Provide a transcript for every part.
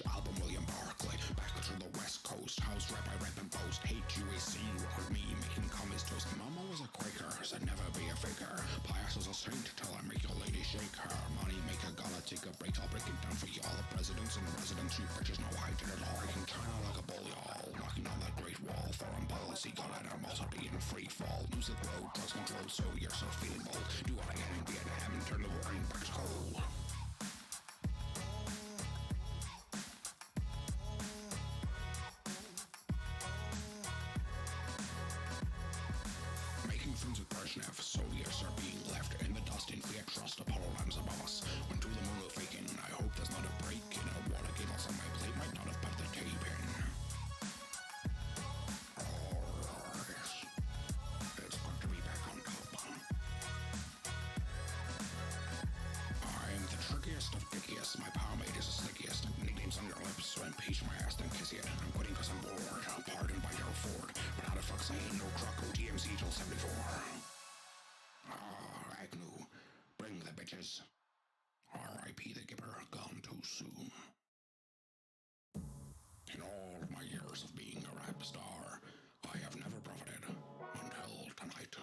bitch, album William Barclay. Back to the west coast, house rap I rap and boast. Hate UAC, work with me, making commies toast. Mama was a Quaker, said never be a faker. Pious as a saint, till I make your lady shake her. Money maker, gala take a break, I'll break it down for you all. The presidents and the residents, you bitches know I did it all. Breaking China like a bull, y'all. Knocking on that great wall. Foreign policy, got at our mouths, I'll be in free fall. Music road, drugs control, so you're so feeling bold. Do what I can in Vietnam and turn the war in back cold. Brezhnev, Soviets are being left in the dust in fear. Trust Apollo rhymes above us. Went to the moon with faking. I hope there's not a break in a Watergate. Also on my plate might not have put the tape in. Alright, it's good to be back on top. I'm the trickiest of dickiest. My power mate is the slickiest. Nicknames on your lips, so impeach my ass, then kiss it. I'm quitting cause I'm bored. I'm pardoned by Gerald Ford. But how the fuck say no truck OTMC till 74? Agnew, bring the bitches. R.I.P. the Gipper, gone too soon. In all of my years of being a rap star, I have never profited until tonight.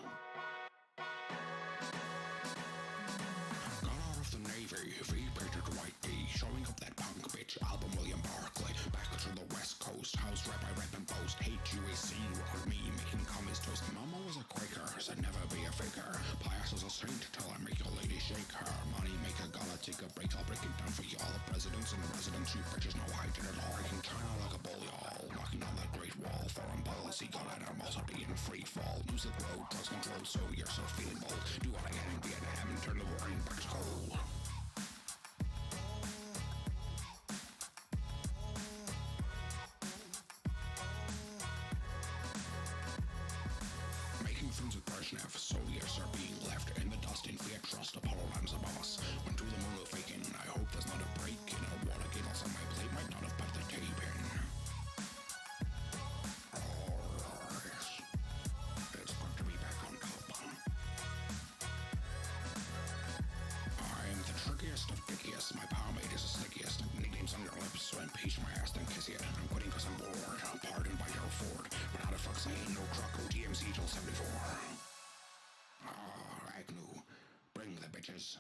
Got out of the Navy, V-painted white D, showing up that punk bitch, album William Barclay. Back to the west coast, house rap I rap and boast. Hate UAC, work with me, making commies toast. Mama was a Quaker, said never be a faker. Pious as a saint, till I make your lady shake her. Money maker, gala take a break, I'll break it down for you all. The presidents and the residents, you bitches know I did it all. Breaking China like a bull, y'all. Knocking on that great wall. Foreign policy, got at our mouths, I'll be in free fall. Music road, drugs control, so you're so feeling bold. Do what I can in Vietnam and turn the war in back cold. Brezhnev, Soviets are being left in the dust in fear. Trust Apollo rhymes above us. Went to the moon with faking. I hope there's not a break in a Watergate. Also on my plate might not have put the tape in. Alright, it's good to be back on top. I'm the trickiest of dickiest. My power mate is the slickiest. Nicknames on your lips, so impeach my ass, then kiss it. I'm quitting cause I'm bored. I'm pardoned by Gerald Ford. But how the fuck say no truck OTMC till 74? Agnew, bring the bitches.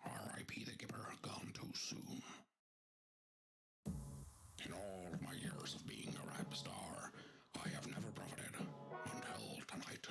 R.I.P. the Gipper, gone too soon. In all of my years of being a rap star, I have never profited until tonight.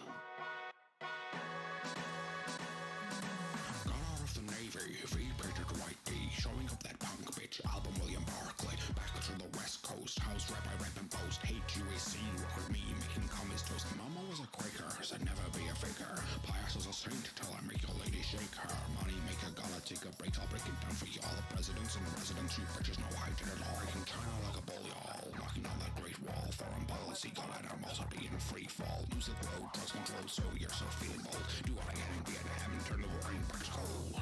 Got out of the Navy, V-painted white D, showing up that punk bitch, album William Barclay. Back to the west coast, house rap I rap and boast. Hate UAC, work with me, making commies toast. Mama was a Quaker, said never be a faker. Pious as a saint, till I make your lady shake her. Money maker, gala take a break, I'll break it down for you all. The presidents and the residents, you bitches know I did it all. Breaking China like a bull, y'all. Knocking on that great wall. Foreign policy, got at our mouths, I'll be in free fall. Music road, drugs control, so you're so feeling bold. Do what I can in Vietnam and turn the war in back cold.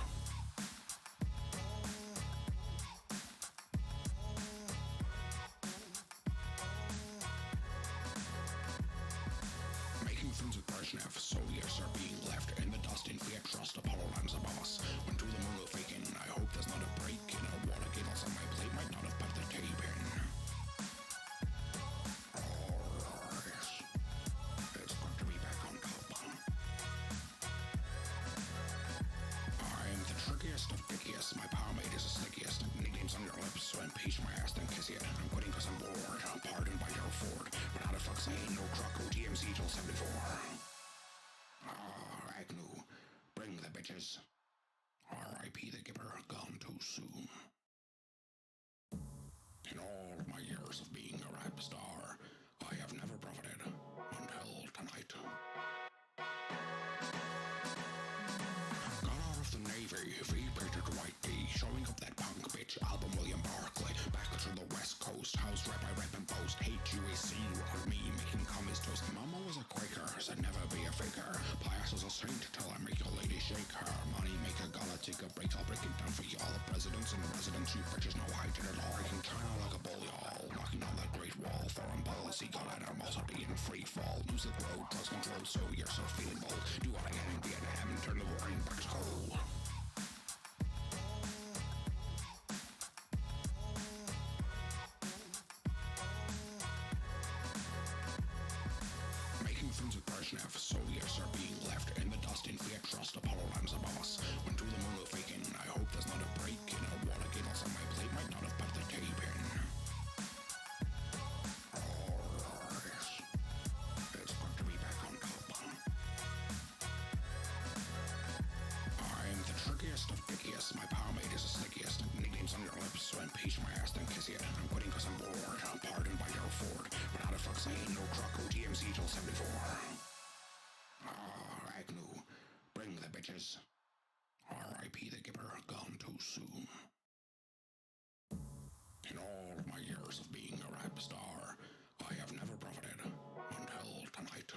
Brezhnev, Soviets are being left in the dust in fear. Trust Apollo rhymes above us. Went to the moon with faking. I hope there's not a break in a Watergate. Also on my plate might not have put the tape in. Alright, it's good to be back on top. I'm the trickiest of dickiest. My power mate is the slickiest. Nicknames on your lips, so impeach my ass, then kiss it. I'm quitting cause I'm bored. I'm pardoned by Gerald Ford. But how the fuck say no truck OTMC till 74? Agnew, bring the bitches. R.I.P. the Gipper, gone too soon. In all of my years of being a rap star, I have never profited until tonight. Got out of the Navy, V-painted white D, showing up that punk bitch, album William Barclay. Back to the west coast, house rap I rap and boast. Hate UAC, work with me, making commies toast. Mama was a Quaker, said never be a faker. Pious as a saint, till I make your lady shake her. Money maker, gala take a break, I'll break it down for you all. The presidents and the residents, you bitches know I did it all. Breaking China like a bull, y'all. Knocking on that great wall. Foreign policy, got at our mouths, I'll be in free fall. Music road, drugs control, so you're so feeling bold. Do what I can in Vietnam and turn the war in back cold. no Croco TMC till 74. Ah, Agnew, bring the bitches. R.I.P. the Gipper, gone too soon. In all of my years of being a rap star, I have never profited until tonight.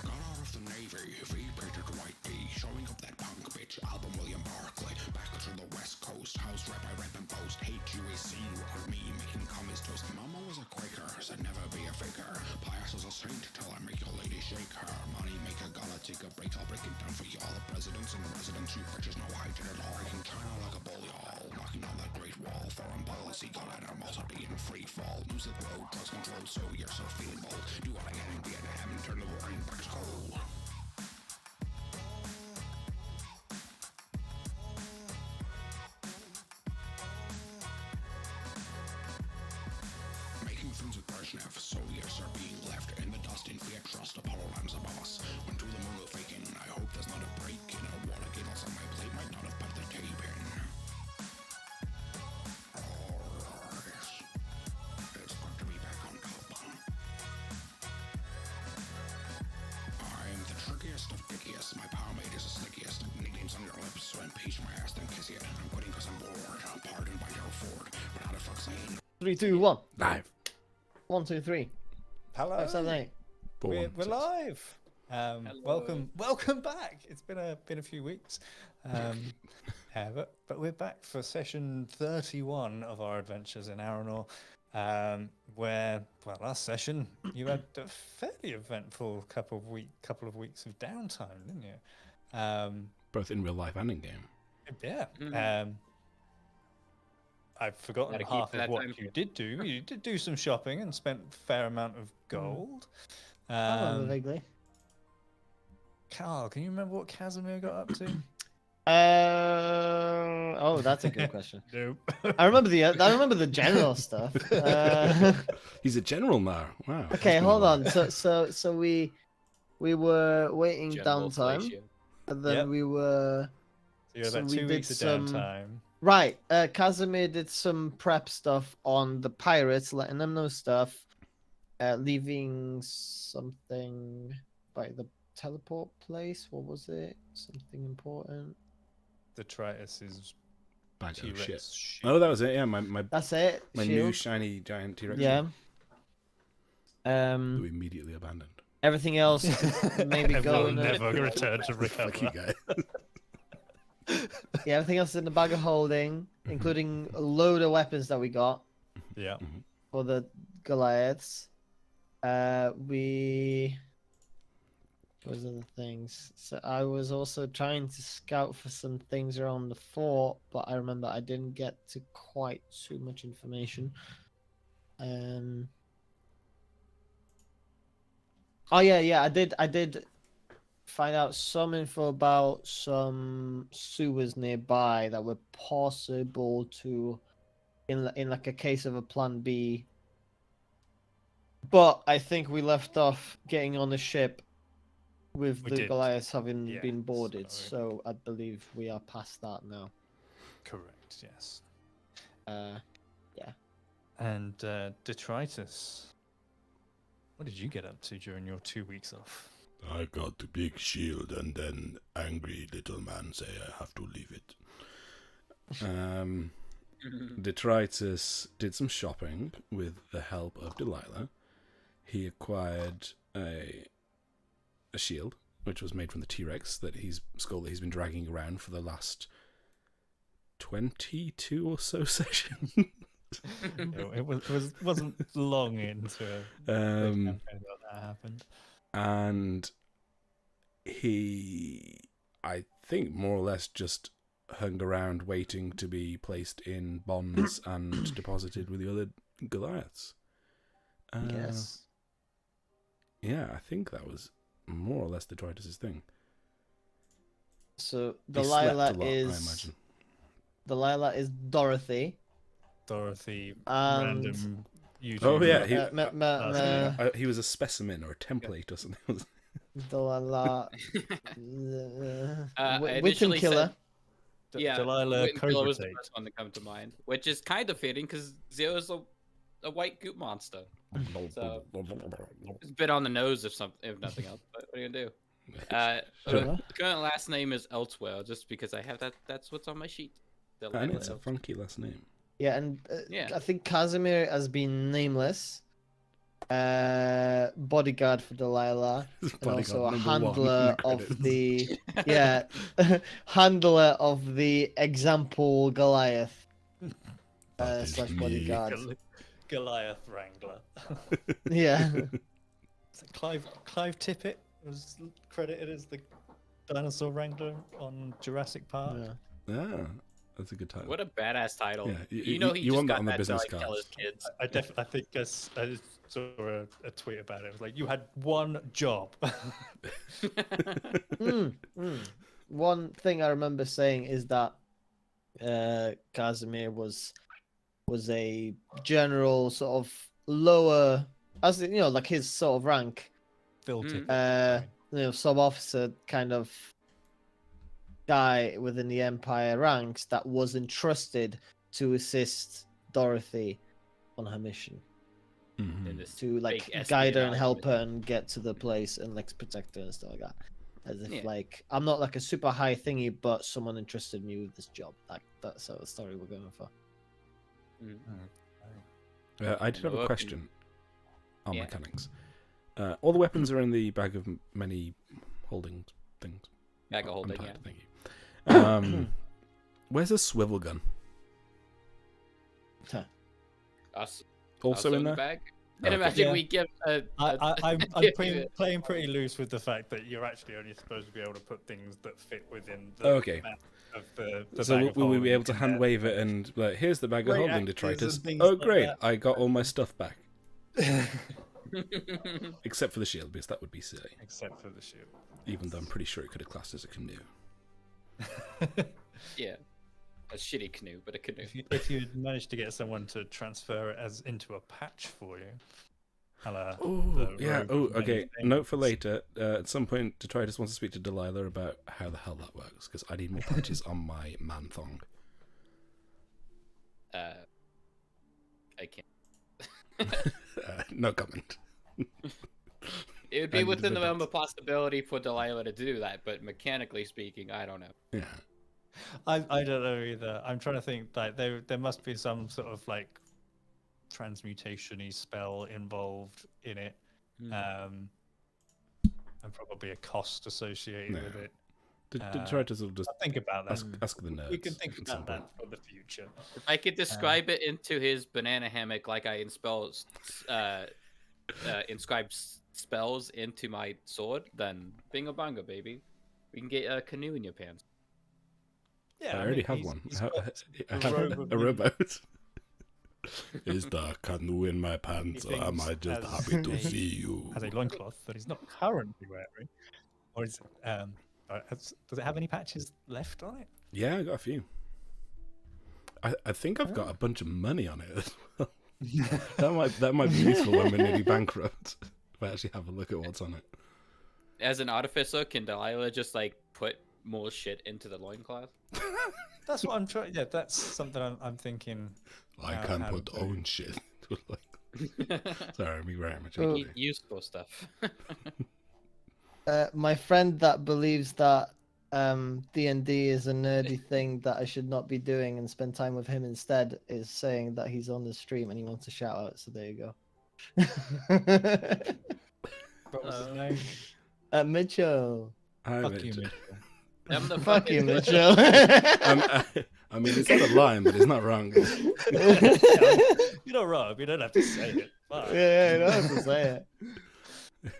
Got out of the Navy, V-painted white tee, showing up that punk bitch album William Barclay. Back to the West Coast, house rep I rep and post. Hate UAC, work with me, making commies toast. Mama was a Quaker, said never be a faker. Pious as a saint, till I make your lady shake her. Money make a gala, take a break, I'll break it down for y'all. The presidents and residents, you bitches know I did it all. Breaking China like a bull, y'all. Knocking on that great wall. Foreign policy, got animosity and free fall. Music road, drugs control, so you're so feeling bold. Do what I can in Vietnam and turn the war in back cold. Making friends with Brezhnev, Soviets are being left in the dust in Fiat Trust. Apollo lambs above us. Went to the moon with faking. I hope there's not a break in a Watergate else on my plate. Might not have put the tape in. It's good to be back on top. I'm the trickiest of dickiest. My pomade is the slickiest. Nicknames on your lips, so impeach my ass, then kiss it. I'm quitting cause I'm bored. Pardoned by Gerald Ford. But how the fuck's saying? 3, 2, 1. Live. 1, 2, 3. Hello. 5, 7, 8. We're live. Welcome back. It's been a few weeks, but we're back for session 31 of our adventures in Aranor. Where last session you had a fairly eventful couple of weeks of downtime, didn't you? Both in real life and in game. Yeah. I've forgotten Gotta keep half of that what time you did do. You did do some shopping and spent a fair amount of gold. I remember vaguely. Carl, can you remember what Casimir got up to? Oh, that's a good question. Nope. I remember the general stuff. He's a general now. Wow. Okay, that's been a hold while. on. So we were waiting General downtime, Fellatio. and then Yep. we were So you had So about we 2 did weeks of some- downtime. right. Casimir did some prep stuff on the pirates, letting them know stuff, leaving something by the teleport place. What was it? Something important. Detritus is Bag of T-Rex shit. shit. Oh, that was it. Yeah, my That's it. new Shield. shiny giant T-Rex. Yeah. That we immediately abandoned. Everything else maybe Will go in a, never return to Fuck you recover. guys. yeah, everything else in the bag of holding, including a load of weapons that we got Yeah. for the Goliaths. We those are the things. So I was also trying to scout for some things around the fort, but I remember I didn't get to quite too much information. Oh yeah, I did find out some info about some sewers nearby that were possible to in like a case of a plan B. But I think we left off getting on the ship with We the did. Goliaths having Yeah, been boarded, so- so I believe we are past that now. Correct. Yes. And And Detritus, what did you get up to during your 2 weeks off? I got the big shield, and then angry little man say I have to leave it. Detritus did some shopping with the help of Delilah. He acquired a shield, which was made from the T-Rex skull that he's been dragging around for the last 22 or so sessions. it wasn't long into the campaign that happened. And he, I think, more or less just hung around waiting to be placed in bonds and deposited with the other Goliaths. yes. Yeah, I think that was more or less Detritus's thing. So He slept Delilah a lot, I is imagine. Dorothy. Dorothy, And random YouTube. Oh, yeah, he was a specimen or a template or something. Delilah, I Witch and initially Killer. Yeah, Delilah Witten Killer was the Cobra first one to come to mind, which is kind of fitting because Zero's a white goop monster. So it's a bit on the nose if nothing else. But what are you gonna do? Sure. Current last name is Elsewhere, just because I have that. That's what's on my sheet. And it's a funky last name. Yeah, and Yeah. I think Casimir has been nameless. Bodyguard for Delilah, and Bodyguard also a number one in handler the of credits. the handler of the example Goliath That is slash me. bodyguard. Goliath Wrangler. Yeah, Is it Clive Tippett was credited as the dinosaur wrangler on Jurassic Park. yeah. Ah, that's a good title. What a badass title! Yeah, you know he you just want that got on the that business to like, tell his cards. kids. I think I saw a tweet about it. It was like, you had one job. One thing I remember saying is that Casimir was a general sort of lower, as you know, like his sort of rank, Phil Mm. Tippett. sub officer kind of guy within the Empire ranks that was entrusted to assist Dorothy on her mission, Mhm. In this to like big guide her and espionage help her mission. and get to the place and like protect her and stuff like that. As if Yeah. like I'm not like a super high thingy, but someone entrusted me with this job. Like that's sort of story we're going for. I did have a Okay. question on Yeah. mechanics. All the weapons are in the bag of many holding things. Bag of holding, Untied, yeah. Thank you. Where's a swivel gun? Us Also in the there? bag. Okay. And imagine Yeah. we give I'm give playing pretty loose with the fact that you're actually only supposed to be able to put things that fit within the Okay. map of the So bag will of will we be holding able to in hand there. wave it and like, here's the bag of Great holding, axes detritus. and things Oh like great, that. I got all my stuff back. Except for the shield, because that would be silly. Except for the shield. Even though I'm pretty sure it could have classed as a canoe. yeah, a shitty canoe, but a canoe. If you had managed to get someone to transfer it as into a patch for you. Oh, yeah. rogue Oh, of many okay. Note for things. later. At some point, Detritus wants to speak to Delilah about how the hell that works, because I need more patches on my man thong. I can't. No comment. It would I be need within the the realm bits. of possibility for Delilah to do that, but mechanically speaking, I don't know. Yeah. I don't know either. I'm trying to think like there must be some sort of like transmutation-y spell involved in it. And probably a cost associated Yeah. with it. Detritus will just I'll think about that. ask the nerds. We can think at some about point. that for the future. If I could describe it into his banana hammock like I inscribe spells into my sword, then bingo bongo, baby. We can get a canoe in your pants. Yeah, I already have one. he's I got have a robe of a rowboat. Is the canoe in my pants, or am I thinks just as happy to a- see you? has a loincloth that he's not currently wearing. Or is does it have any patches left on it? Yeah, I got a few. I think I've got a bunch of money on it as well. that might be useful when we're nearly bankrupt. If I actually have a look at what's on it. As an artificer, can Delilah just like put more shit into the loincloth? That's what I'm trying. Yeah, that's something I'm thinking. I How- can how put to- own shit. Sorry, I'm very much. Useful stuff. My friend that believes that D&D is a nerdy thing that I should not be doing and spend time with him instead is saying that he's on the stream and he wants a shout out. So there you go. What was his name? Mitchell. Hi, Fuck Mitch. you, Mitchell. I'm the Fuck you, fucking- Mitchell. I mean, it's not a line, but it's not wrong. You're not wrong. You don't have to say it. Fuck. Yeah, you don't have to say it.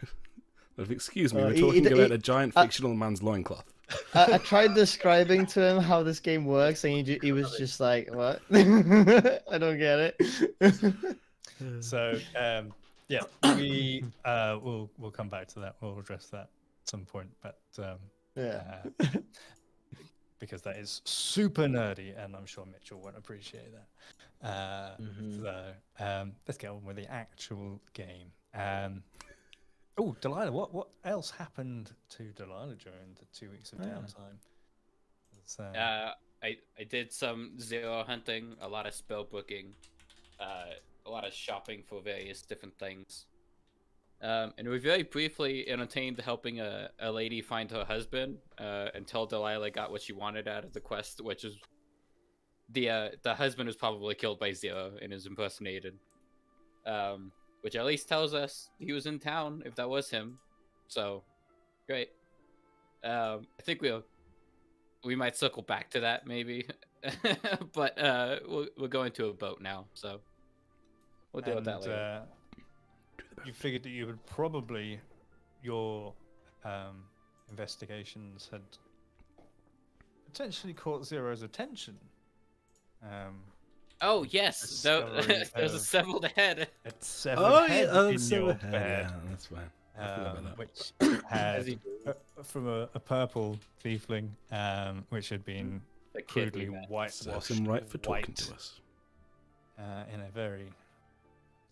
Excuse me, we're He- talking he- about a giant fictional man's loincloth. I tried describing to him how this game works, and he was just like, "What? I don't get it." So yeah, we we'll come back to that. We'll address that at some point, but Yeah. because that is super nerdy, and I'm sure Mitchell won't appreciate that. So let's get on with the actual game. Oh, Delilah, what else happened to Delilah during the 2 weeks of downtime? So, I did some zero hunting, a lot of spell booking, a lot of shopping for various different things. And we very briefly entertained helping a lady find her husband until Delilah got what she wanted out of the quest, which is the husband was probably killed by Zero and is impersonated. Which at least tells us he was in town if that was him. So, great. I think we might circle back to that maybe, but we're going to a boat now, so we'll deal with that later. You figured that you would probably your investigations had potentially caught Zero's attention. Oh yes, there's a severed head. It's severed head in your bed, Yeah, that's fine. I forgot about that. which had from a purple tiefling, which had been The kid crudely we met. whitewashed Serves him right for talking white, to us. in a very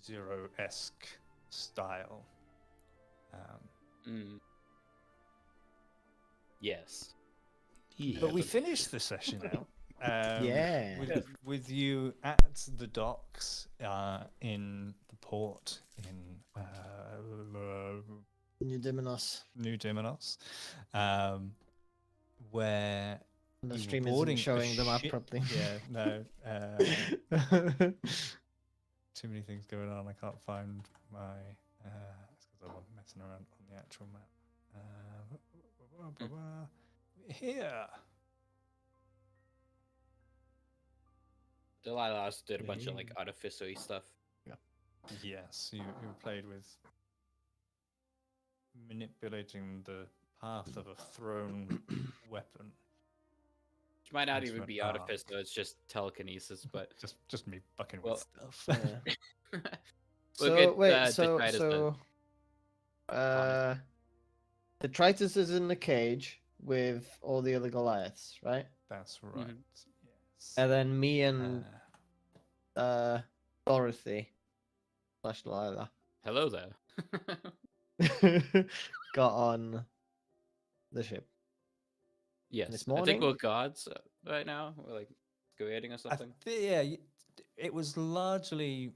Zero-esque style. Yes. But we finished the session out. Yeah. With you at the docks in the port in New Diminos. New Diminos, where The you stream were isn't boarding a showing the map ship- properly. Yeah, no. Too many things going on. I can't find my. It's because I'm messing around on the actual map. Here. Delilah also did a bunch of like artificery stuff. Yes, you played with manipulating the path of a thrown weapon. Which might not That's even what- be artificer, it's just telekinesis, but Just me fucking Well, with stuff. Yeah. We'll So get, wait, so Detritus so Detritus is in the cage with all the other Goliaths, right? That's right. Yes. And then me and Uh, Dorothy / Delilah Hello there. got on the ship. Yes, This I think morning? we're gods right now. We're like creating or something. it was largely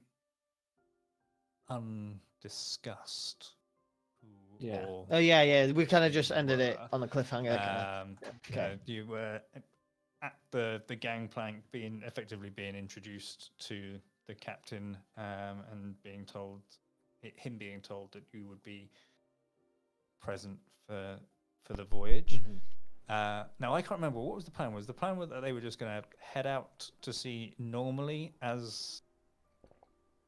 undiscussed. who Yeah. or Oh yeah. We kind of just you ended it were. on a cliffhanger. kinda. Okay. You were at the gangplank, effectively being introduced to the captain, and being told him being told that you would be present for the voyage. Mhm. Now I can't remember what was the plan. Was the plan that they were just going to head out to sea normally as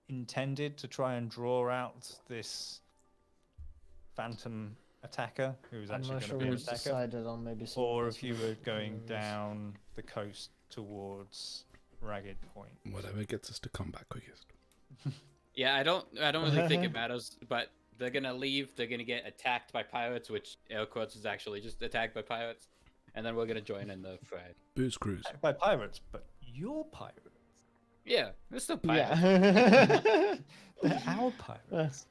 intended to try and draw out this phantom attacker who was I'm actually not going sure to be an we've attacker, decided on maybe. some or of if this you were with going things. down the coast towards Ragged Point. Whatever gets us to combat quickest. Yeah, I don't really think it matters, but they're gonna leave, they're gonna get attacked by pirates, which air quotes is actually just attacked by pirates, and then we're gonna join in the fray. Booze cruise. By pirates, but you're pirates. Yeah, we're still pirates. Yeah. They're our pirates.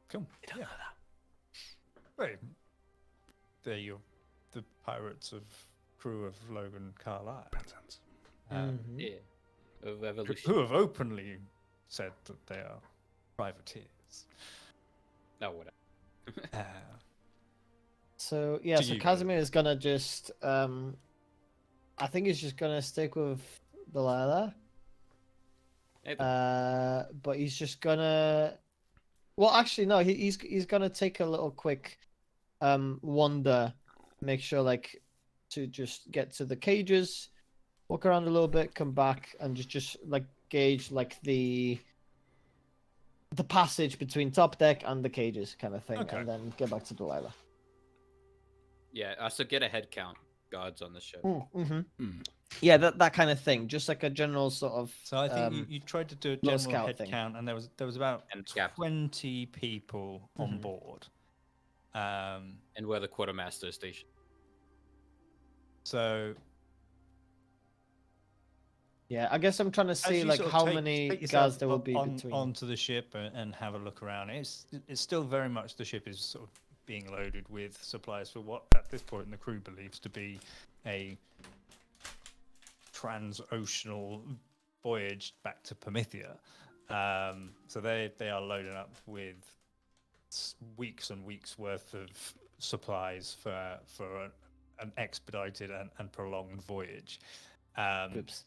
Cool. Yeah. Wait. They're the pirates of crew of Logan Carlisle. Penzance. Um, Mhm. Yeah. A who revolution. have openly said that they are privateers. No, whatever. Uh, So yeah, Do so you go? Casimir is gonna just I think he's just gonna stick with Delilah. Maybe. But he's just gonna well actually no, he's gonna take a little quick wander, make sure like to just get to the cages, walk around a little bit, come back and just like gauge like the passage between top deck and the cages kind of thing, Okay. and then get back to Delilah. Yeah, also get a head count gods on the ship. Mm-hmm. Mm. Yeah, that kind of thing. Just like a general sort of. so I think you tried to do a little general scout head thing. count, and there was about And captain. 20 people on Mhm. board. And where the quartermaster is stationed. So Yeah, I guess I'm trying to as see you like sort of how take many yourself guards there will be on, between. onto the ship and have a look around. It's still very much the ship is sort of being loaded with supplies for what at this point the crew believes to be a transoceanal voyage back to Promethea. So they are loading up with weeks and weeks worth of supplies for an expedited and prolonged voyage. Oops.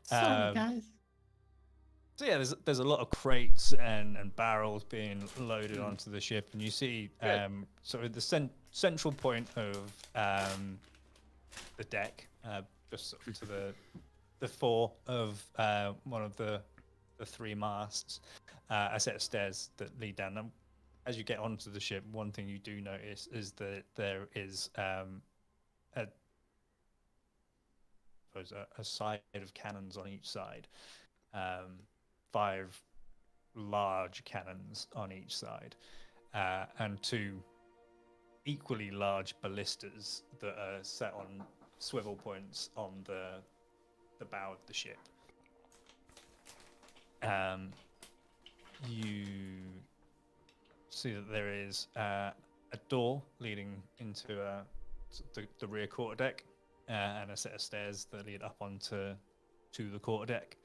Sorry, guys. So yeah, there's a lot of crates and barrels being loaded onto the ship, and you see sort of the central point of the deck, just sort of to the fore of one of the three masts, a set of stairs that lead down. And as you get onto the ship, one thing you do notice is that there is a side of cannons on each side. 5 large cannons on each side, and 2 equally large ballistas that are set on swivel points on the bow of the ship. You see that there is a door leading into the rear quarterdeck, and a set of stairs that lead up onto the quarterdeck,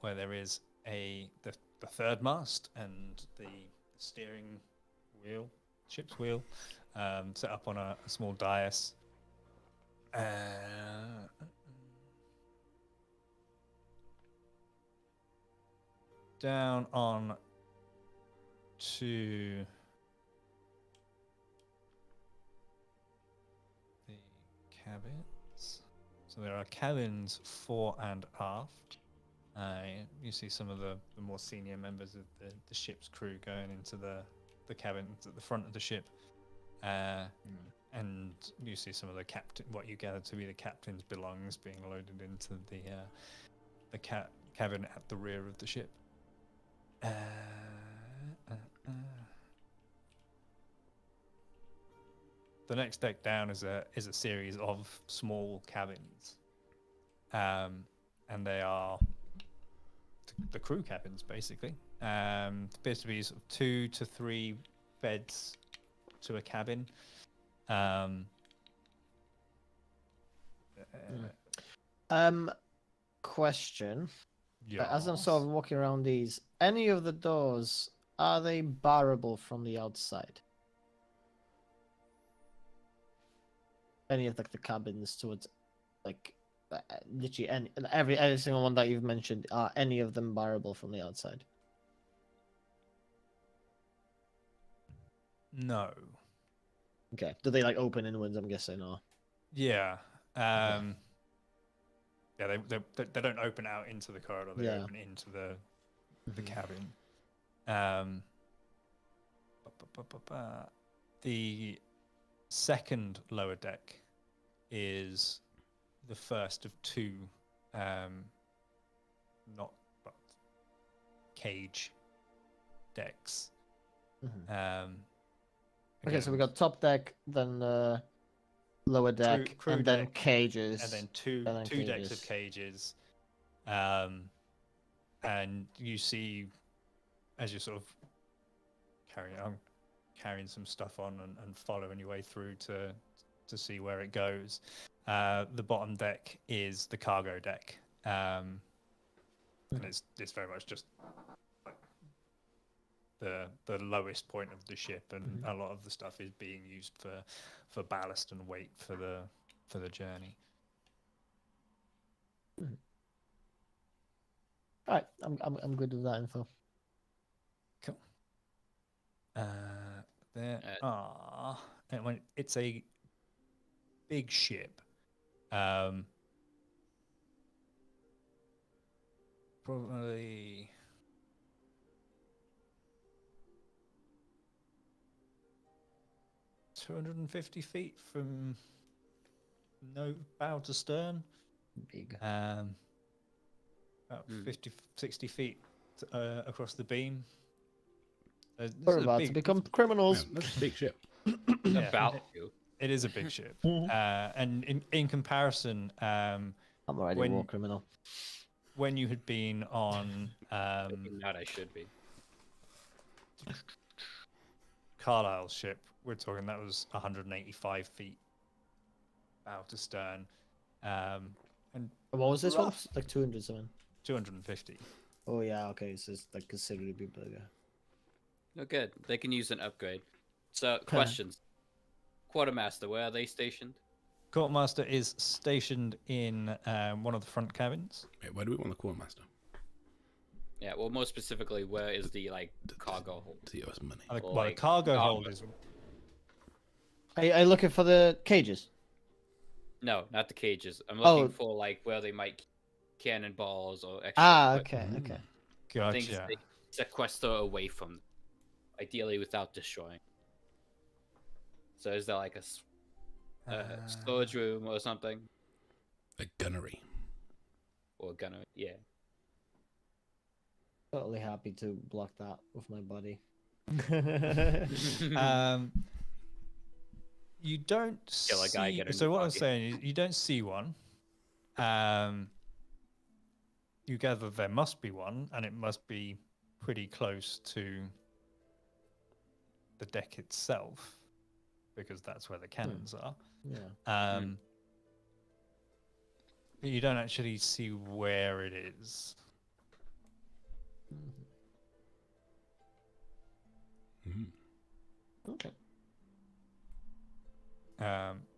where there is the third mast and the steering wheel, ship's wheel, set up on a small dais. Down on to the cabins. So there are cabins fore and aft. You see some of the more senior members of the ship's crew going into the cabins at the front of the ship. And you see some of the what you gather to be the captain's belongings being loaded into the cabin at the rear of the ship. The next deck down is a series of small cabins, and they are the crew cabins basically. Appears to be sort of 2 to 3 beds to a cabin. Question. As I'm sort of walking around these, any of the doors, are they barrable from the outside? Any of the cabins towards, like, literally every single one that you've mentioned, are any of them barrable from the outside? No. Okay. Do they like open inwards? I'm guessing, or Yeah. Yeah, they don't open out into the corridor. They open into the cabin. The second lower deck is the first of 2 cage decks. Okay, so we got top deck, then lower deck, crew and then deck, cages, and then two decks of cages. And you see, as you're sort of carrying some stuff on and following your way through to see where it goes. The bottom deck is the cargo deck, and it's very much just like the lowest point of the ship, and a lot of the stuff is being used for ballast and weight for the journey. All right, I'm good with that info. Cool. It's a big ship. Probably 250 feet from bow to stern. Big. About 50, 60 feet across the beam. We're about to become criminals. That's a big ship. About to. It is a big ship. And in comparison, I'm already a war criminal. When you had been on Not I should be. Carlisle's ship, we're talking that was 185 feet bow to stern. and What was this one? Rough. Like 200 something. 250. Oh yeah, okay, so it's like considerably bigger. Oh, good. They can use an upgrade. So, questions. Quartermaster, where are they stationed? Courtmaster is stationed in one of the front cabins. Wait, where do we want the quartermaster? Yeah, well, more specifically, where is the cargo hold? To owe us money. Well, the Like, cargo hold is Are you looking for the cages? No, not the cages. I'm Oh. looking for where they might keep cannonballs or extra Ah, equipment, okay, okay. things gotcha. they sequester away from them, ideally without destroying. So is there like a storage room or something, A gunnery. or a gunner? Yeah. Totally happy to block that with my body. You don't Kill a guy, see. get a So new what I'm body. saying is, you don't see one. You gather there must be one, and it must be pretty close to the deck itself, because that's where the cannons are. Yeah. But you don't actually see where it is. Mhm. Okay.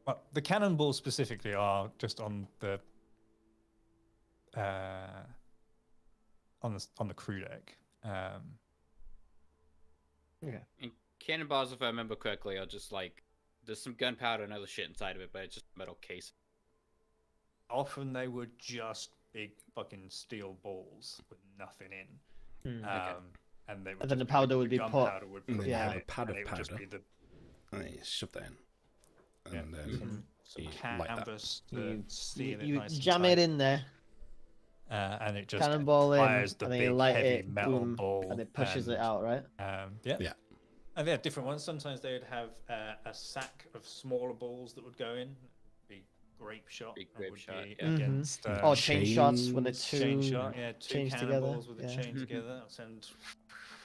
Well, the cannonballs specifically are just on the crew deck. Okay. And cannonballs, if I remember correctly, are just there's some gunpowder and other shit inside of it, but it's just a metal case. Often they were just big fucking steel balls with nothing in. Mm. And they would And then just the powder would be gunpowder put. would And put then you Yeah. have in a it, pad and of it would just powder. be the And you shove that in. yeah, And then some you light that. canvas to You, seal it you nice and jam tight. it in there, And it just cannonball in, fires the and then big you light heavy it, metal boom, ball, and it pushes it and, out, right? Yeah. Yeah. And they had different ones. Sometimes they would have a sack of smaller balls that would go in. Be grape shot. Big and grape would shot, be yeah. against Oh, chain shots when the chains. two chain shot. Yeah, two chains together, cannonballs with a yeah. chain together. Send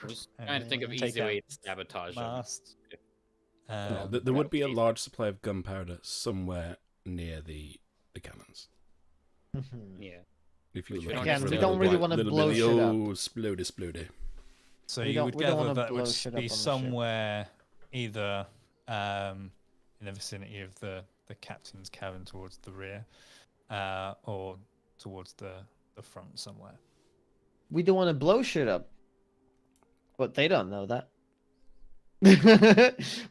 I was And trying to think of then take easy out way to sabotage them. mast. No, Um, there would be a okay. large supply of gunpowder somewhere near the cannons. Mhm. Yeah. If you Which were we looking don't for a have to- little we don't bit- wanna little blow bit shit up. of splody. So We you don't- would we don't gather wanna that would blow shit up be on the ship. somewhere either in the vicinity of the captain's cabin towards the rear, or towards the front somewhere. We don't want to blow shit up, but they don't know that.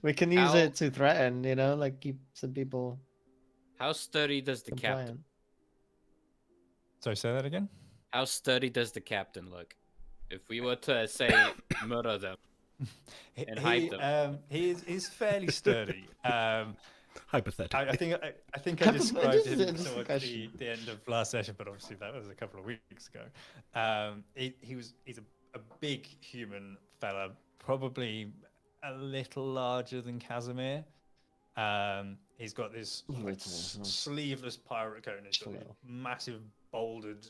We can use How- it to threaten, like keep some people How sturdy does the captain? compliant. So say that again. How sturdy does the captain look? If we were to say murder them, And hide them. He's fairly sturdy. Hypothetically. I think I described him Just a towards question. the end of last session, but obviously that was a couple of weeks ago. He's a big human fella, probably a little larger than Casimir. He's got this Little, huh? sleeveless pirate coat and he's got these Little. massive bouldered,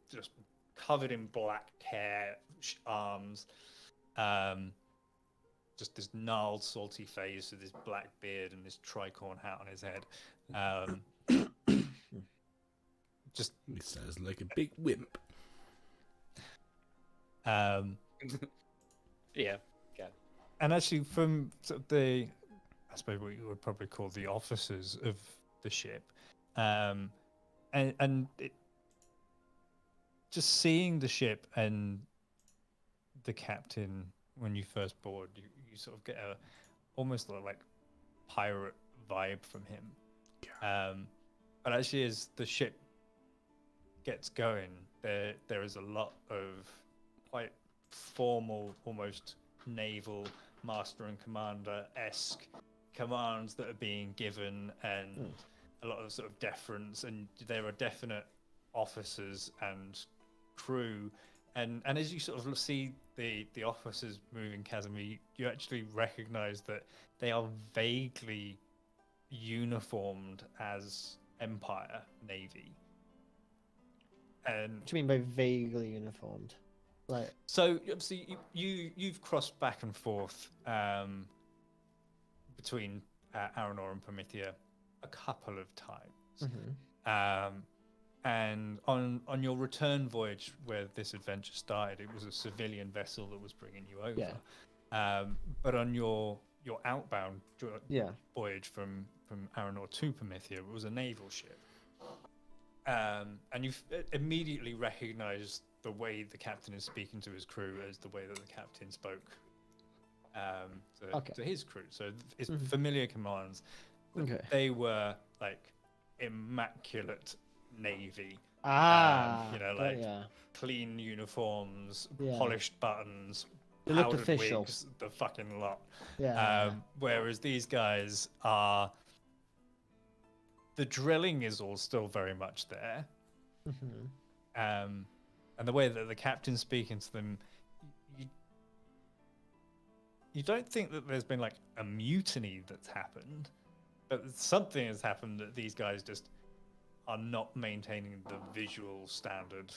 just covered in black hair, arms. Just this gnarled, salty face with this black beard and this tricorn hat on his head. Just He sounds like a big wimp. yeah. and actually from sort of I suppose what you would probably call the officers of the ship, and just seeing the ship and the captain when you first board, you sort of get almost like pirate vibe from him. But actually, as the ship gets going, there is a lot of quite formal, almost naval master and commander-esque commands that are being given, and a lot of sort of deference, and there are definite officers and crew, and as you sort of see the officers moving Casimir, you actually recognize that they are vaguely uniformed as Empire Navy. And What do you mean by vaguely uniformed? Like, so obviously you've crossed back and forth between Aranor and Promethea a couple of times. mhm. And on your return voyage, where this adventure started, it was a civilian vessel that was bringing you over. Yeah. But on your outbound Yeah. voyage from Aranor to Promethea, it was a naval ship. And you immediately recognise the way the captain is speaking to his crew as the way that the captain spoke to his crew. So it's familiar commands. Okay. They were like immaculate navy. Ah. Like yeah. clean uniforms, Yeah. polished buttons, They looked powdered official. wigs, the fucking lot. Yeah. Whereas these guys are. The drilling is all still very much there. Mhm. And the way that the captain's speaking to them, you don't think that there's been like a mutiny that's happened, but something has happened that these guys just are not maintaining the visual standard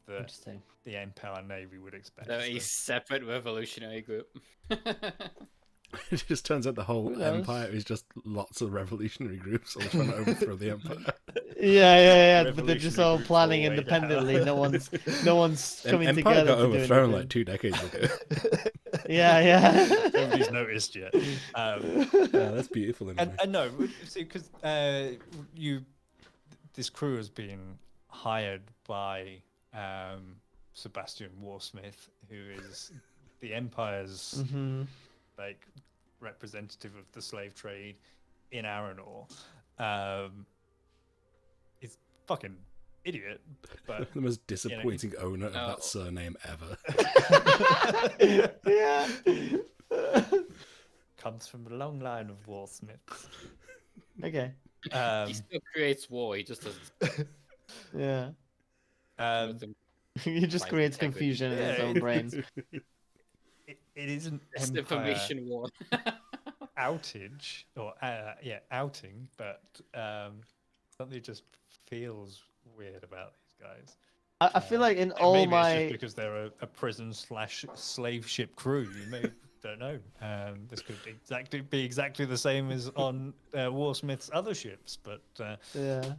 that Interesting. the Empire Navy would expect. They're a So- separate revolutionary group. It just turns out the whole Who knows? empire is just lots of revolutionary groups all trying to overthrow the empire. Yeah. But they're just Revolutionary all groups planning all the way down. independently. No one's The coming empire together got to do overthrown like anything. 2 decades ago. Yeah. Nobody's noticed yet. Yeah, that's beautiful. In a way. And no, see, because this crew has been hired by Sebastian Warsmith, who is the Empire's Mhm. like representative of the slave trade in Aranor. He's fucking idiot, but The most disappointing owner of No. that surname ever. Yeah. comes from a long line of Warsmiths. Okay. He still creates war. He just doesn't. Yeah. Um, He just Like creates integrity. confusion in his Yeah, own brain. it is an It's Empire information war. outage or outing, but something just feels weird about these guys. I feel like in And all maybe it's my just because they're a prison/slave ship crew. You may don't know. This could be exactly the same as on Warsmith's other ships, but yeah.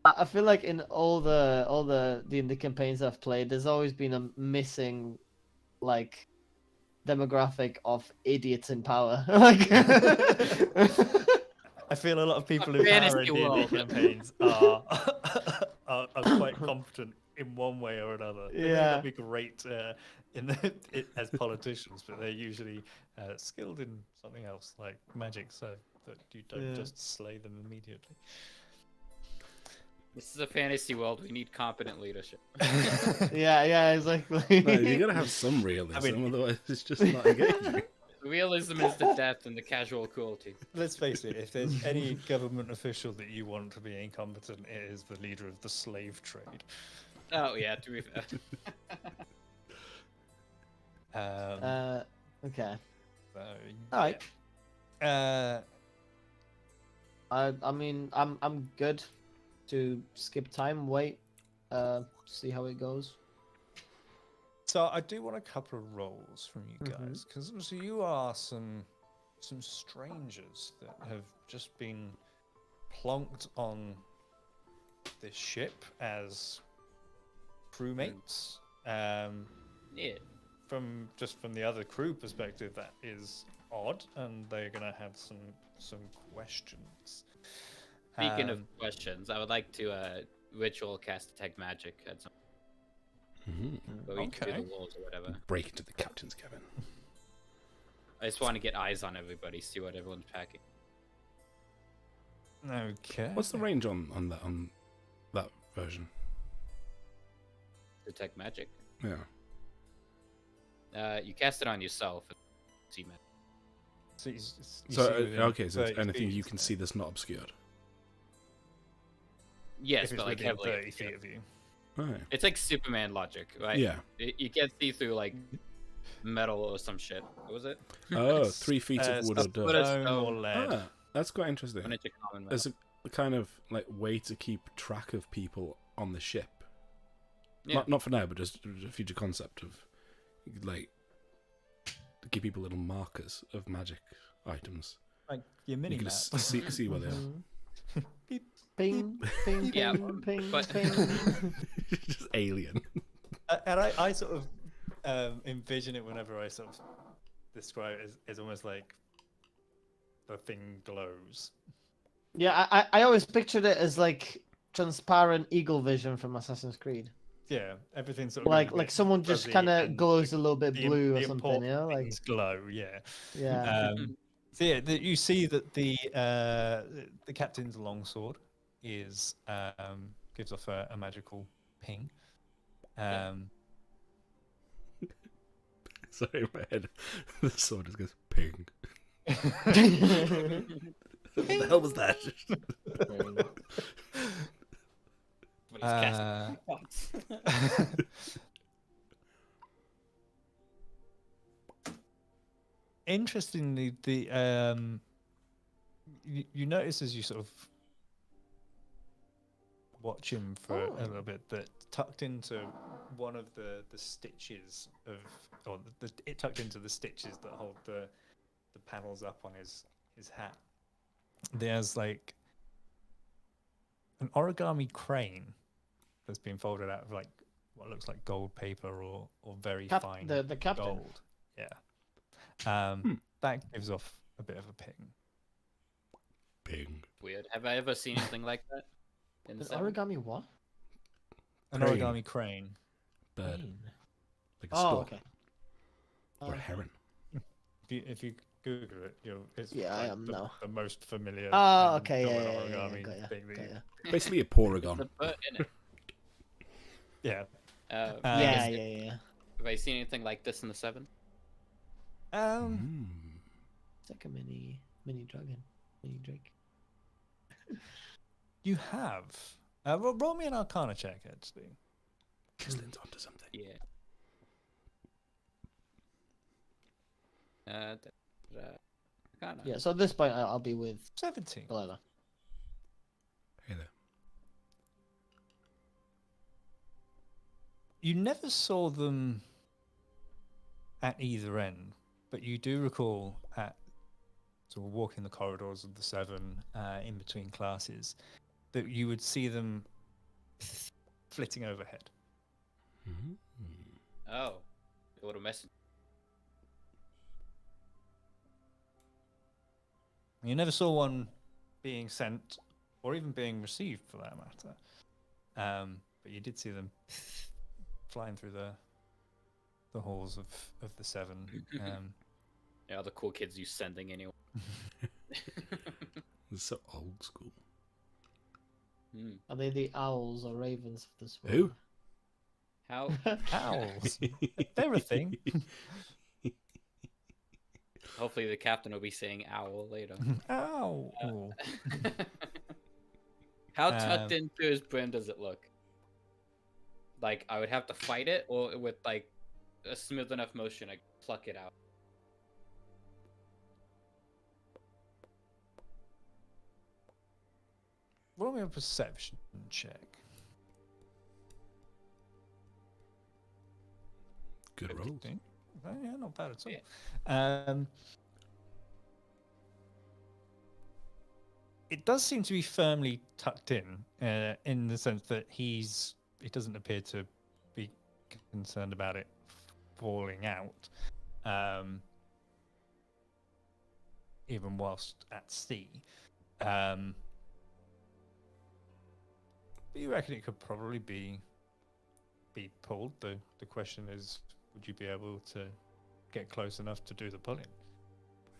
I feel like in all the D&D campaigns I've played, there's always been a missing like demographic of idiots in power. Like I feel a lot of people who are Fantasy in D&D world. campaigns are quite competent in one way or another. They may Yeah. not be great as politicians, but they're usually skilled in something else like magic, so that you don't Yeah. just slay them immediately. This is a fantasy world. We need competent leadership. yeah, exactly. No, you gotta have some realism, otherwise it's just not engaging. Realism is the depth and the casual cruelty. Let's face it, if there's any government official that you want to be incompetent, it is the leader of the slave trade. Oh yeah, to be fair. Okay. So, All right. yeah. I mean, I'm good to skip time, wait, see how it goes. So I do want a couple of roles from you Mhm. guys, because obviously you are some strangers that have just been plonked on this ship as crewmates. Yeah. From the other crew perspective, that is odd, and they're gonna have some questions. Speaking Um, of questions, I would like to ritual cast detect magic at some Mhm. where we can do Okay. the walls or whatever. Break into the captain's cabin. I just want to get eyes on everybody, see what everyone's packing. Okay. What's the range on that version? Detect magic. Yeah. You cast it on yourself. And see magic. So, you So see within okay, so it's 30 anything feet, you can isn't see that's not obscured. Yes, If it's but like within heavily. 30 obscured. feet of you. Right. It's like Superman logic, right? Yeah. You can't see through like metal or some shit. What was it? Oh, 3 feet of wood or What dirt. is- Stone or stone. lead. Ah, that's quite interesting. One inch of common metal. There's a kind of like way to keep track of people on the ship. Yeah. Not for now, but just a future concept of like to give people little markers of magic items. Like your mini You can map. see where they are. Mhm. Beep. Ping, ping, Yeah, ping, ping, but- ping. Just alien. And I sort of envision it whenever I sort of describe it as almost like the thing glows. Yeah, I always pictured it as like transparent eagle vision from Assassin's Creed. Yeah, everything sort of Like goes a like bit someone just fuzzy kind of and glows a little bit the blue or the something, important you know? Like things glow. Yeah. yeah. So yeah, you see that the captain's longsword is gives off a magical ping. Sorry, in my head, the sword just goes ping. What the hell was that? But he's casting spots. Interestingly, you notice as you sort of watch him for a little bit that tucked into one of the stitches of, or it tucked into the stitches that hold the panels up on his hat. There's like an origami crane that's been folded out of like what looks like gold paper or very fine the captain. gold. Yeah. That gives off a bit of a ping. Ping. Weird. Have I ever seen anything like that? In the An seven? origami what? An Crane. origami crane. Bird. Crane. Like a Oh, stork. okay. Or a heron. If you Google it, it's Yeah, I like am the, now. the most familiar. Oh, and okay, common yeah, origami got ya, thing that got you- ya. Basically a The Porygon. bird in it. Yeah. Uh, Yeah, is it- yeah. Have I seen anything like this in the 7? Mm. It's like a mini dragon, mini drake. You have. Roll me an Arcana check, actually. Kislin's onto something. Yeah. Kinda. Yeah, so at this point I'll be with 17. Delilah. Hey there. You never saw them at either end, but you do recall at sort of walking the corridors of the 7 in between classes that you would see them flitting overhead. Mm. Oh. The little messenger. You never saw one being sent or even being received for that matter. But you did see them flying through the halls of the 7. Yeah, the cool kids you sending anyway. It's so old school. Hmm. Are they the owls or ravens of this world? Who? How? Owls. They're a thing. Hopefully the captain will be saying owl later. Ow. How tucked into his brain does it look? Like I would have to fight it, or with like a smooth enough motion, I pluck it out. Roll me a perception check. Good rolls. 15. Oh, yeah, not bad at all. Yeah. It does seem to be firmly tucked in the sense that he doesn't appear to be concerned about it falling out, even whilst at sea. But you reckon it could probably be pulled. The question is, would you be able to get close enough to do the pulling?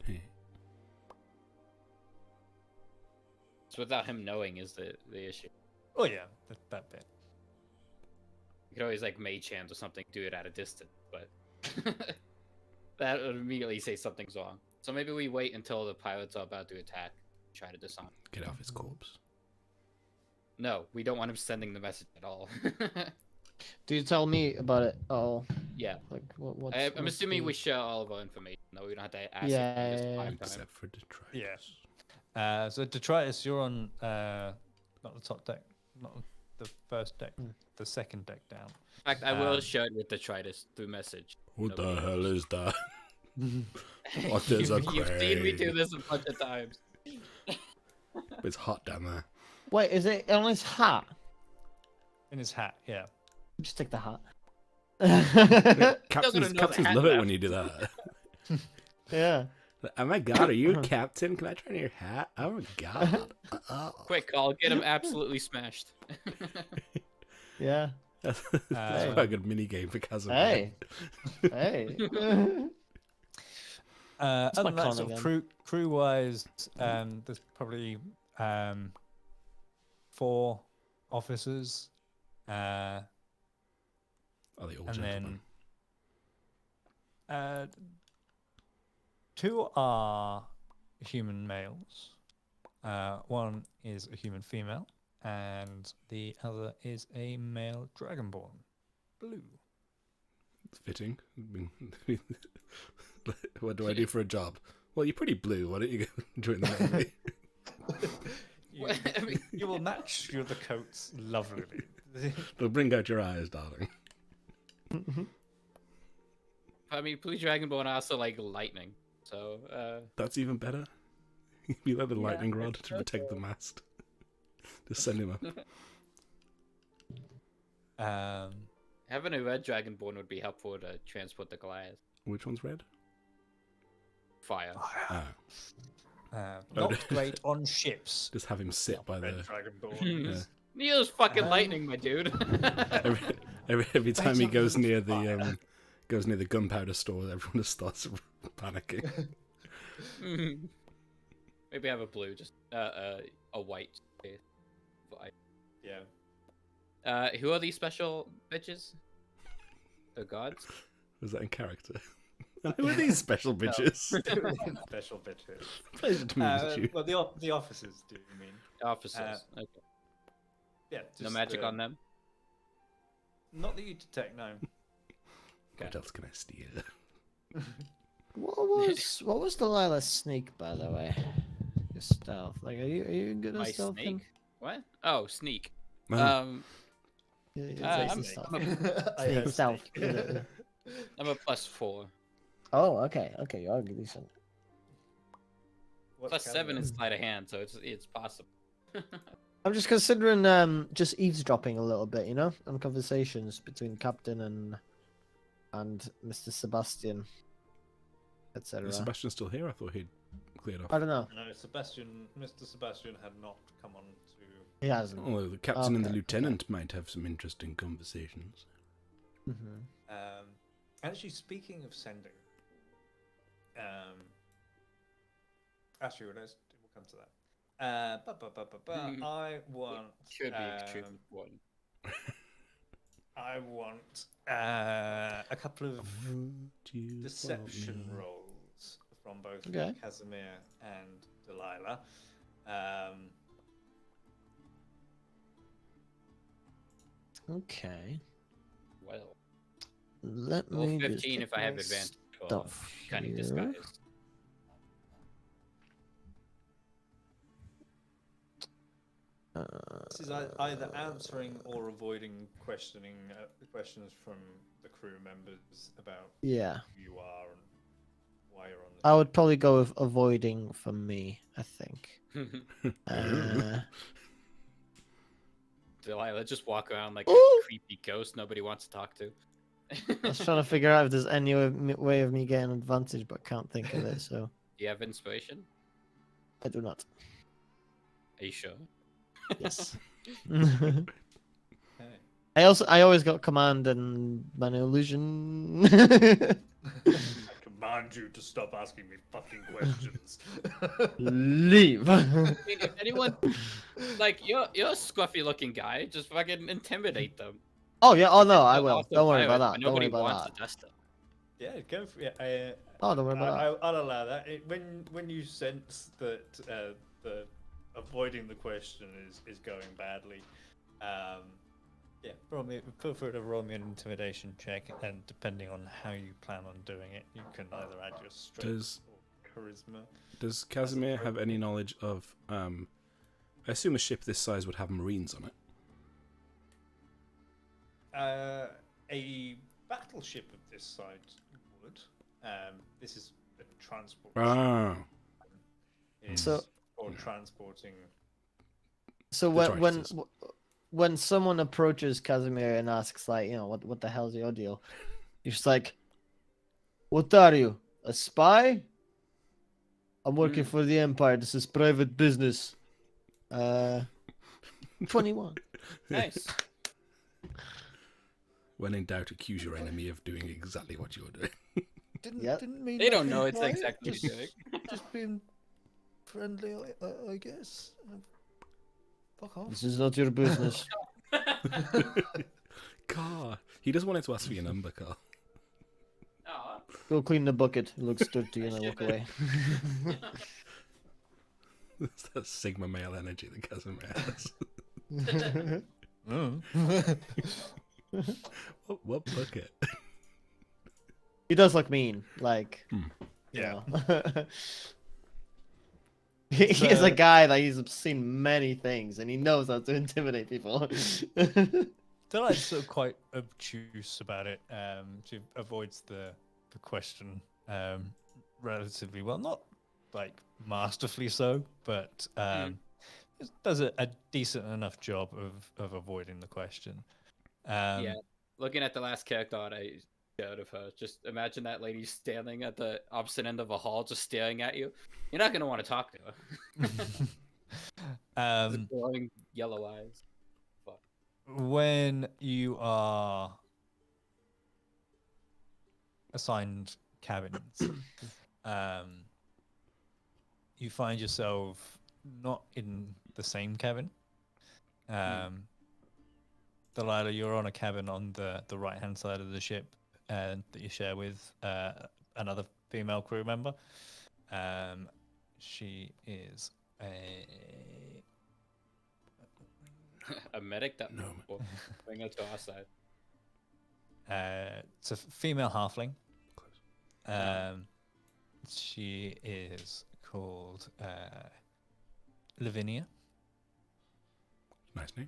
Hey. So without him knowing is the issue. Oh yeah, that bit. You could always like mage hand or something, do it at a distance, but that would immediately say something's wrong. So maybe we wait until the pirates are about to attack, try to disarm. Get off his corpse. No, we don't want him sending the message at all. Do you tell me about it? Oh, Yeah, like what? I'm assuming we share all of our information. No, we don't have to ask. Yeah, him just yeah, yeah. 5 times. Except for Detritus. Yeah. So Detritus, you're on not the top deck, not the first deck, the second deck down. In fact, I will share it with Detritus through message. What the Nobody hell knows. is that? What is a You've seen me do crane? this a bunch of times. But it's hot down there. Wait, is it on his hat? In his hat, yeah. Just take the hat. Captains, know the captains hat love it now. when you do that. Yeah. Oh my god, are you a captain? Can I try on your hat? Oh my god. Quick, I'll get him absolutely smashed. Yeah. That's quite a good mini game for Casimir. Hey. Hey. Other my than that, con sort of again. crew wise, there's probably 4 officers, Are they all and gentlemen? then 2 are human males. One is a human female, and the other is a male dragonborn. Blue. It's fitting. What do I do for a job? Well, you're pretty blue. Why don't you go join the Navy? You, I mean- you will match the coats lovely. They'll bring out your eyes, darling. I mean, Blue Dragonborn also like lightning, so That's even better. You like the Yeah, lightning rod it's to protect the mast. Just send him up. having a red Dragonborn would be helpful to transport the Goliath. Which one's red? Fire. Ah, Not great on ships. just have him sit by Red the. dragonborn. Yeah. Neil's fucking lightning, my dude. Every time he goes near the gunpowder store, everyone just starts panicking. Maybe have a blue, just a white. Fine. Yeah. Who are these special bitches? The gods? Was that in character? And who are these special bitches? Special bitches. Pleasure to meet you. Well, the officers do you mean? Officers. Okay. Yeah. No just, magic on them? Not that you detect, no. What else can I steal? What was Delilah's sneak, by the way? Your stealth. Like, are you good at My stealth? snake? What? Oh, sneak. Oh, I'm Sneak stealth. I'm a +4. Oh, okay, okay, you are decent. +7 in sleight of hand, so it's possible. I'm just considering just eavesdropping a little bit, you know, on conversations between Captain and Mr. Sebastian, etc. is Sebastian still here? I thought he'd cleared off. I don't know. No, Mr. Sebastian had not come on to. He hasn't. Although the captain and the Okay, lieutenant might have some interesting conversations. Mhm. Actually, speaking of sending, actually, we'll come to that. I want. Should be one. I want a couple of deception rolls from both Okay. Casimir and Delilah. Okay. Well, Let roll me just 15 get if I have my advantage for stuff cunning here. disguise. This is either answering or avoiding questioning questions from the crew members about Yeah, who you are and why you're on I would probably go with avoiding for me. I think. Delilah, just walk around like a Ooh. creepy ghost nobody wants to talk to. I was trying to figure out if there's any way of me getting advantage, but can't think of it. So Do you have inspiration? I do not. Are you sure? Yes. Okay. I always got command and minor illusion. I command you to stop asking me fucking questions. Leave. I mean, if anyone, like, you're a scruffy looking guy, just fucking intimidate them. Oh yeah. Oh no, I They're will. also Don't worry about pirates, that. but Don't worry Nobody about wants that. to dust them. Yeah, go for it. Oh, don't worry about that. I'll allow that. When you sense that the avoiding the question is going badly, yeah, feel free to roll me an intimidation check, and depending on how you plan on doing it, you can either add your strength Does- or charisma. Does Casimir have any knowledge of? I assume a ship this size would have marines on it. A battleship of this size would. This is a transport. Ah, It's So- for transporting So The when Detritus. when someone approaches Casimir and asks like, what the hell's your deal? He's just like, what are you? A spy? I'm working for the Empire. This is private business. 21. Nice. When in doubt, accuse your enemy of doing exactly what you're doing. Yep. Didn't mean They don't nothing know it's by it, exactly just, doing. just being friendly, I guess. Fuck off. This is not your business. Carl, he just wanted to ask for your number, Carl. Aw. Go clean the bucket. It looks dirty, and I walk away. That's that Sigma male energy that Casimir has. Mm. What bucket? He does look mean. Like, Yeah. He is a guy that he's seen many things, and he knows how to intimidate people. They're like sort of quite obtuse about it. She avoids the question relatively well, not like masterfully so, but does a decent enough job of avoiding the question. Yeah. Looking at the last character art I showed of her, just imagine that lady standing at the opposite end of a hall, just staring at you. You're not gonna want to talk to her. The glowing yellow eyes. When you are assigned cabins, you find yourself not in the same cabin. Delilah, you're on a cabin on the right hand side of the ship that you share with another female crew member. She is A medic that No. will bring her to our side. it's a female halfling. She is called Lavinia. Nice name.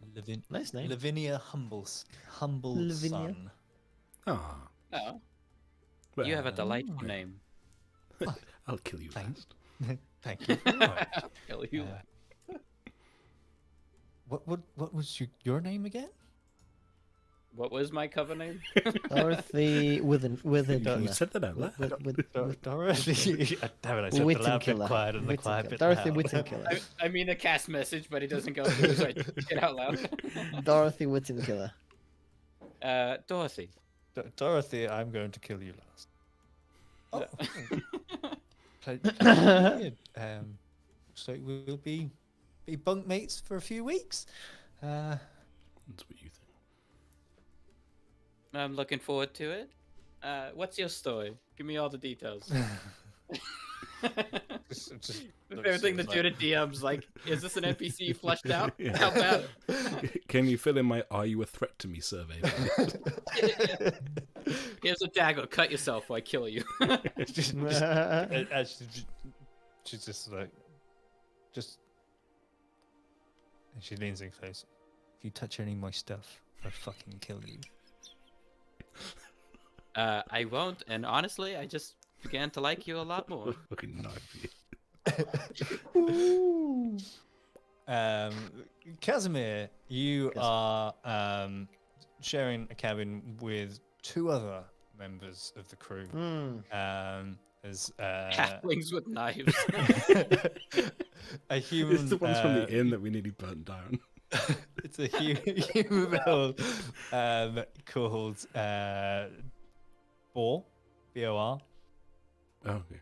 Nice name. Lavinia Humble Lavinia. Son. Ah, Oh, well, you have a delightful name. I'll kill you Thanks. last. Thank you. very much. Kill you. What was your name again? What was my cover name? Dorothy with a You said that out loud. Dorothy. Damn it! I said the loud bit quiet and the quiet bit Dorothy loud. Wittenkiller. I mean a cast message, but it doesn't go through, so I say it out loud. Dorothy Wittenkiller. Dorothy. Dorothy, I'm going to kill you last. Oh. So we'll be bunkmates for a few weeks. That's what you think. I'm looking forward to it. What's your story? Give me all the details. Just The favorite thing to do to DMs, like, is this an NPC fleshed out? Yeah. How bad? Can you fill in my "Are you a threat to me?" survey? Here's a dagger. Cut yourself or I kill you. she's just like, and she leans in close. If you touch any of my stuff, I'll fucking kill you. I won't, and honestly, I just began to like you a lot more. Fucking knife you. Casimir, you are sharing a cabin with two other members of the crew. As Halflings with knives. a human. It's the ones from the inn that we nearly burnt down. It's a human male called Bor, B-O-R, Oh, okay.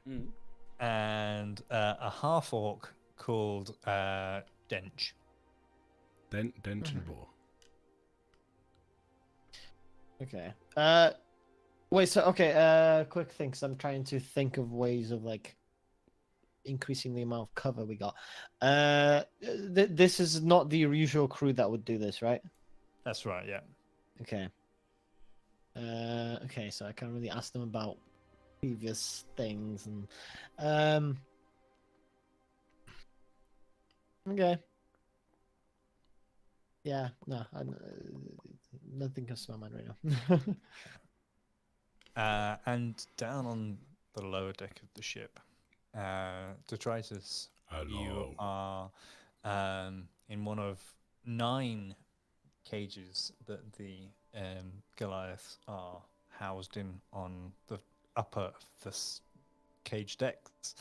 and a half orc called Dench. Dench and Boar. Okay. Wait. So okay. Quick thing. 'Cause I'm trying to think of ways of like increasing the amount of cover we got. This is not the usual crew that would do this, right? That's right. Yeah. Okay. Okay. So I can't really ask them about previous things and. Okay. Yeah. No. Nothing comes to my mind right now. And down on the lower deck of the ship, Detritus, you Hello. are in one of 9 cages that the Goliaths are housed in on the upper of this cage decks.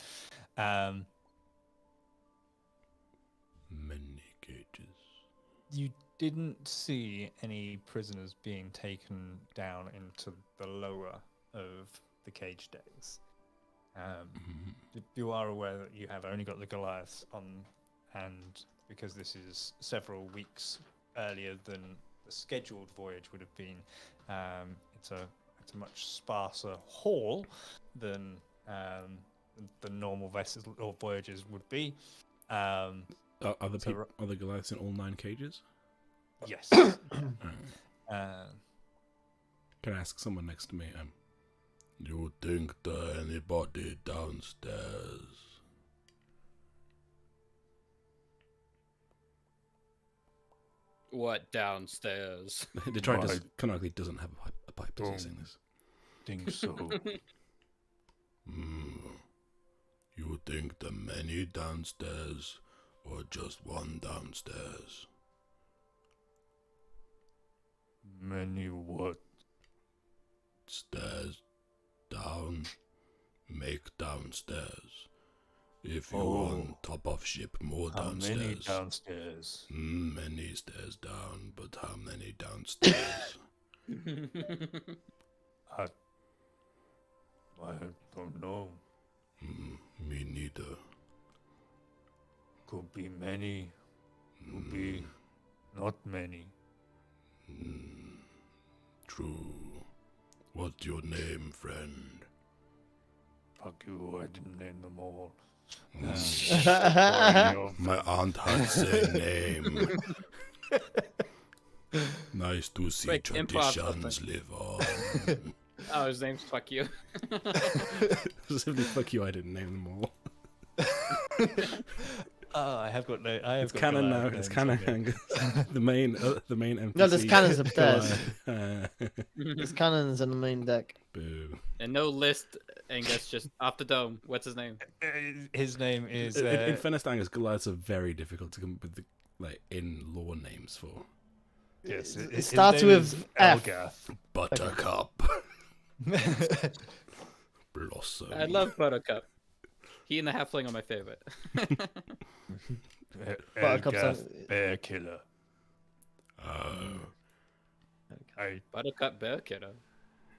Many cages. You didn't see any prisoners being taken down into the lower of the cage decks. You are aware that you have only got the Goliaths on, and because this is several weeks earlier than the scheduled voyage would have been, it's a much sparser haul than the normal vessels or voyages would be. Are the So- are the Goliaths in all 9 cages? Yes. Can I ask someone next to me? You think there anybody downstairs? What downstairs? Detroit Right. canonically doesn't have a pipe as he's saying this. Think so. You think there many downstairs, or just one downstairs? Many what? Stairs down, make downstairs. If you Oh. on top of ship, more How many downstairs. downstairs? Many stairs down, but how many downstairs? I don't know. Me neither. Could be many. Could be not many. True. What's your name, friend? Fuck you, I didn't name them all. My aunt had same name. Nice to see Quick, improv traditions live on. Oh, his name's Fuck You. Simply fuck you, I didn't name them all. I have got no. I have It's got canon now. Goliath It's names canon. on here. Angus. the main NPC. No, there's cannons upstairs. Goliath. There's cannons in the main deck. Boo. And no list, Angus, just off the dome. What's his name? His name is. In fairness, Angus, Goliaths are very difficult to come up with the, in lore names for. Yes, It starts with F. Elgath. Buttercup. Blossom. I love Buttercup. He and the Halfling are my favorite. Buttercup's Elgath, Bear Killer. I Buttercup Bear Killer.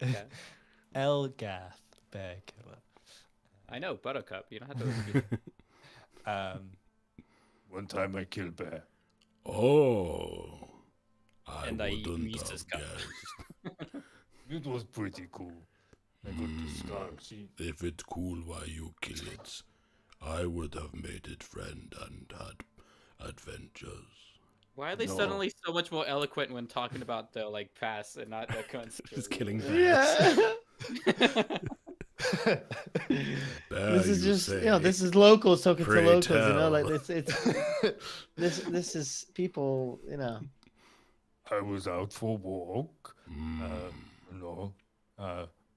Okay. Elgath Bear Killer. I know, Buttercup. You don't have to repeat it. one time I killed Bear. Oh. I And I eat wouldn't Reese's have Cup. guessed. It was pretty cool. I got the scar. See, If it's cool why you kill it, I would have made it friend and had adventures. Why are they No. suddenly so much more eloquent when talking about the past and not the current Just situation? killing bears. Yeah. Bear, This is you just say. this is locals talking to Pray locals, tell. like this is people, I was out for a walk, Mm.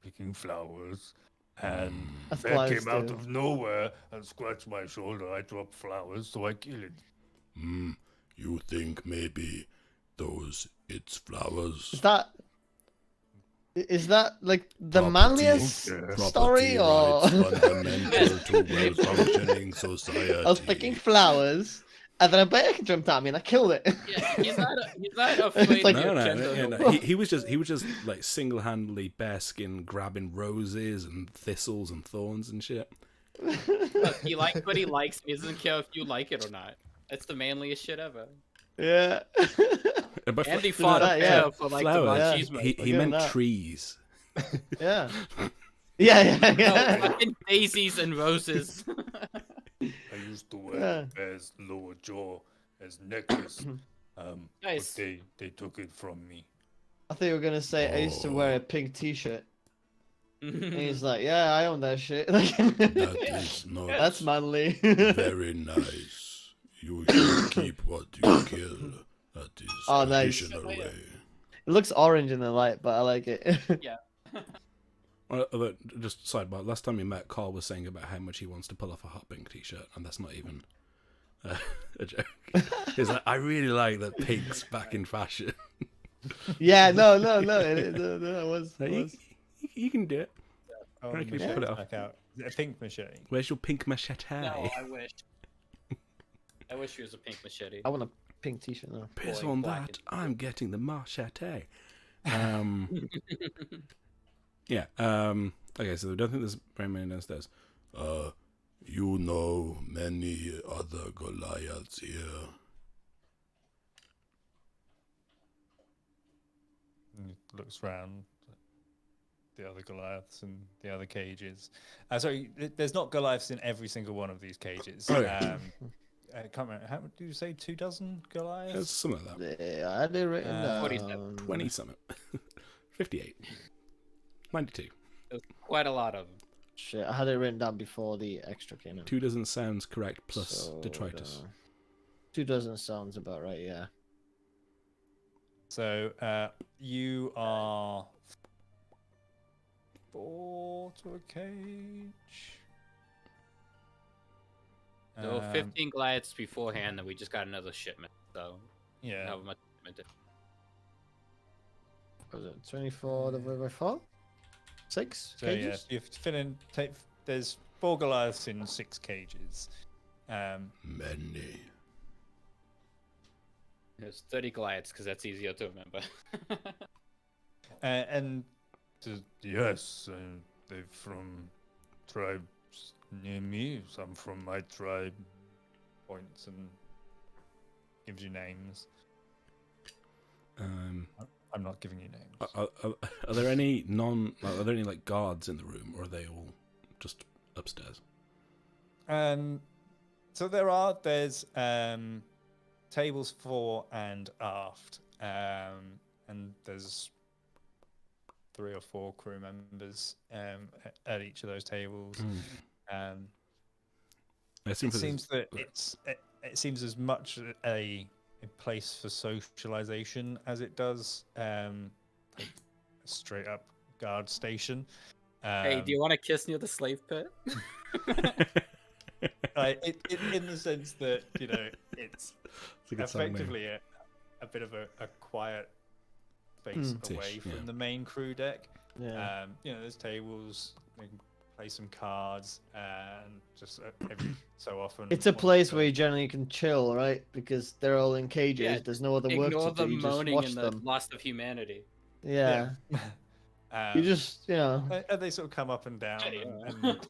picking flowers, and That's Bear Goliaths came out do. of nowhere and scratched my shoulder. I dropped flowers, so I killed it. You think maybe it's flowers? Is that like the Property- manliest Property story, or rights fundamental to well-functioning society. I was picking flowers and then a bear jumped at me and I killed it. Yeah, he's not afraid like- of your No, gender. yeah, no. He was just like single-handedly bearskin grabbing roses and thistles and thorns and shit. Look, he likes what he likes. He doesn't care if you like it or not. It's the manliest shit ever. Yeah. But Andy fl- fought that, a yeah. bear for like the flowers. machismo. He I'll give him meant that. trees. Yeah. Yeah. No, Yeah. fucking daisies and roses. I used to wear Yeah. Bear's lower jaw as necklace. Nice. But they took it from me. I thought you were gonna say I used to wear a pink T-shirt. And he's like, "Yeah, I own that shit." That is not That's manly. very nice. You should keep what you kill. That is Oh, nice. traditional way. It looks orange in the light, but I like it. Although, just sidebar, last time we met, Carl was saying about how much he wants to pull off a hot pink t-shirt, and that's not even a joke. He's like, I really like that pink's back in fashion. Yeah, no, it was. Like, It was. you can do it. Oh, reckon we machete should put it off. back out. Is it a pink machete? Where's your pink machete? No, I wish. I wish it was a pink machete. I want a pink t-shirt now. Piss Boy, on black that. and- I'm getting the machete. Yeah. Okay, so I don't think there's very many downstairs. You know many other Goliaths here. And he looks round the other Goliaths and the other cages. Sorry, there's not Goliaths in every single one of these cages. Oh, yeah. I can't remember. How did you say 24 Goliaths? It's something like that. Yeah, I had it written 47. down. 20 something. 58. 92. There's quite a lot of them. Shit, I had it written down before the extra came in. 2 dozen sounds correct plus So, detritus. 2 dozen sounds about right, yeah. So you are 4 to a cage. There were 15 glides beforehand, and we just got another shipment. So Yeah. however much shipment Was it 24 divided by 4? 6 So cages? yeah, you have to fill in. There's 4 Goliaths in 6 cages. Many. There's 30 glides because that's easier to remember. And Yes, they're from tribes near me. Some from my tribe. points and gives you names. I'm not giving you names. Are there any are there any like guards in the room, or are they all just upstairs? So there's tables fore and aft, and there's 3 or 4 crew members at each of those tables. I assume It for seems that it seems as much a place for socialization as it does like a straight up guard station. Hey, do you want to kiss near the slave pit? In the sense that it's a good song name. effectively a bit of a quiet space Tish, away from yeah. the main crew deck. Yeah. There's tables. We can play some cards, and just every so often. It's a once place the- where you generally can chill, right? Because they're all in cages. Yeah, There's no other work Ignore to the do. You just moaning watch and the them. loss of humanity. Yeah. Um, You just, and they sort of come up and down,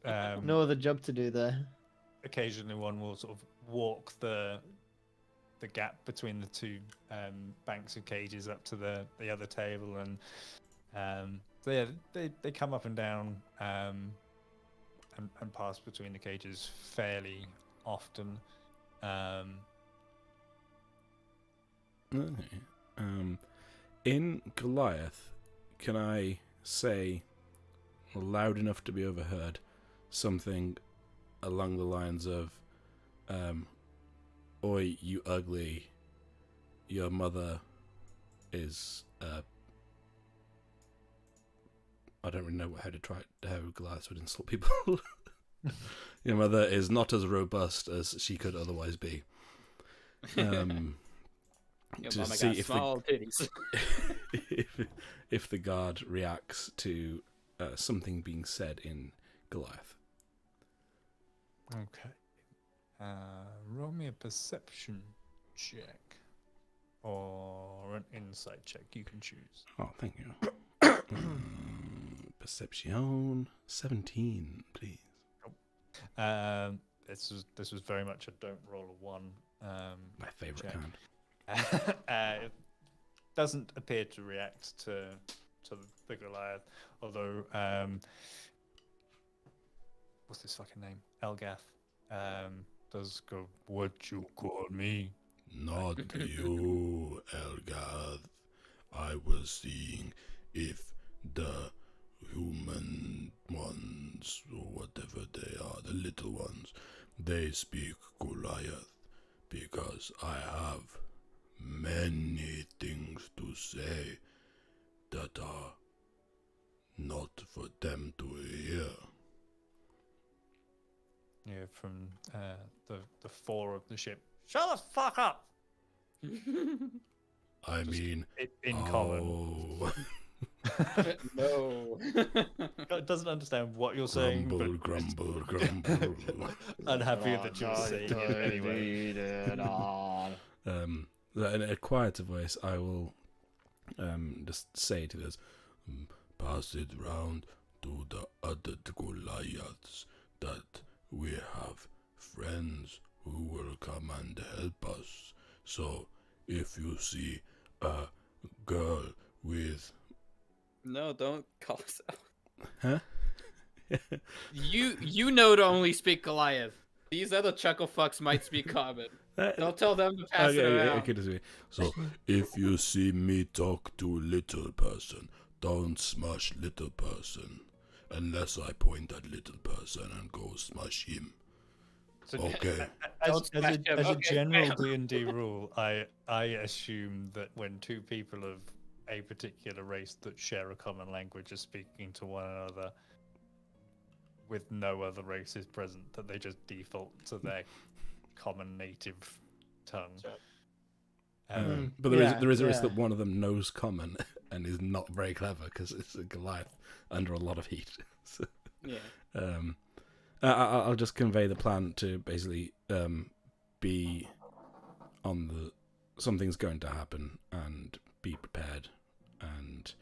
and no other job to do there. occasionally one will sort of walk the gap between the 2 banks of cages up to the other table, and so yeah, they come up and down and pass between the cages fairly often. Okay. In Goliath, can I say loud enough to be overheard something along the lines of, "Oi, you ugly! Your mother is I don't really know how Goliath would insult people. Your mother is not as robust as she could otherwise be." Your To mama see got if small titties. if the guard reacts to something being said in Goliath. Okay. Roll me a perception check or an insight check. You can choose. Oh, thank you. Perception 17, please. This was very much a don't roll a 1. My favourite check. kind. It doesn't appear to react to the Goliath, although what's his fucking name? Elgath does go, What you call me? Not you, Elgath. I was seeing if the human ones, or whatever they are, the little ones, they speak Goliath, because I have many things to say that are not for them to hear. you hear from the fore of the ship. Shut the fuck up! I mean, In common. oh, No. It doesn't understand what you're saying, grumble, but it's grumble, grumble. unhappy that you're saying it anyway. In a quieter voice, I will just say to this, pass it round to the other Goliaths that we have friends who will come and help us. So if you see a girl with... No, don't call us out. Huh? You know to only speak Goliath. These other chuckle fucks might speak common. Don't tell them to pass it around. Okay, this way. So, if you see me talk to little person, don't smash little person. Unless I point at little person and go smash him. So Okay. As a Okay, general bam. D&D rule, I assume that when two people of a particular race that share a common language are speaking to one another with no other races present, that they just default to their common native tongue. But there is a risk that one of them knows common and is not very clever because it's a Goliath under a lot of heat. So, Yeah. I'll just convey the plan to basically be on the something's going to happen and be prepared and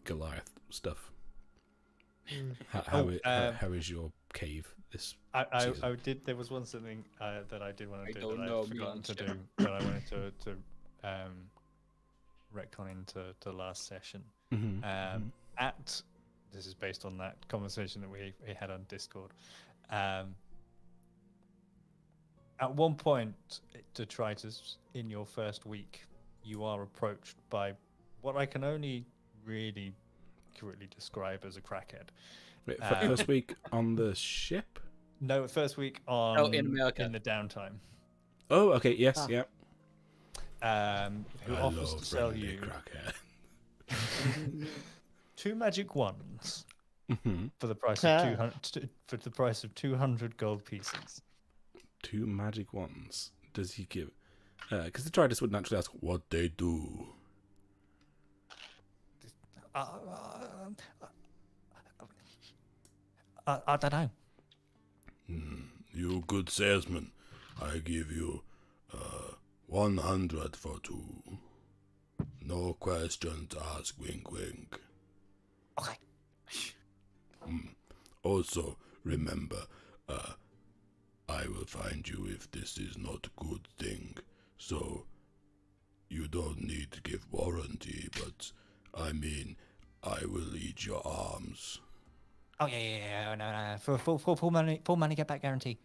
Goliath stuff. How is your cave this I did. There was one something that I did want to do don't that know, I forgotten to do, monster. but I wanted to retcon into last session. This is based on that conversation that we had on Discord. At one point, Detritus, in your first week, you are approached by what I can only really accurately describe as a crackhead. Wait, first week on the ship? No, first week on in America. in the downtime. Oh, okay, yes, yeah. Who offers to sell you crackhead. 2 magic wands Mm-hmm. for the price of 200 for the price of 200 gold pieces. 2 magic wands. Does he give? Because the Detritus would naturally ask what they do. I don't know. You good salesman. I give you 100 for 2. No questions asked. Wink, wink. Okay. Also, remember, I will find you if this is not a good thing. So, you don't need to give warranty, but I mean, I will eat your arms. Oh yeah. No. For full money get back guarantee.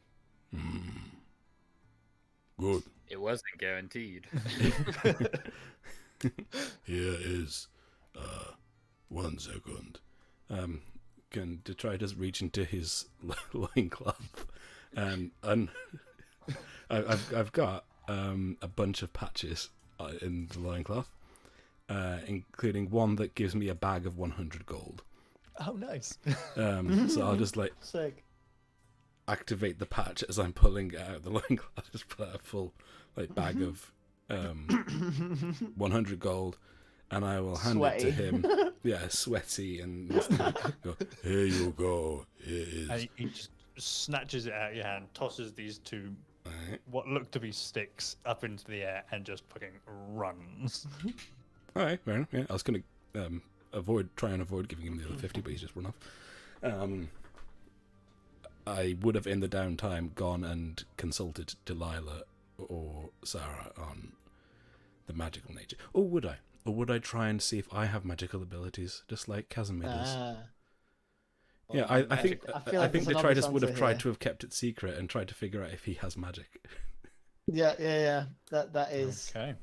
Good. It wasn't guaranteed. Here is 1 second. Can Detritus reach into his loincloth and I've got a bunch of patches in the loincloth, including one that gives me a bag of 100 gold. Oh, nice. So I'll just Sick. activate the patch as I'm pulling it out of the loincloth. Just pull out a full bag of 100 gold, and I will hand it to him. Yeah, sweaty and go, here you go. Here is. And he just snatches it out of your hand, tosses these 2 Alright. what look to be sticks up into the air, and just fucking runs. All right, fair enough. Yeah, I was going to try and avoid giving him the other 50, but he's just run off. I would have, in the downtime, gone and consulted Delilah or Sarah on the magical nature. Or would I? Or would I try and see if I have magical abilities, just like Casimir does? Yeah, I think feel like there's another Detritus would have answer tried here. to have kept it secret and tried to figure out if he has magic. Yeah. That is. Okay.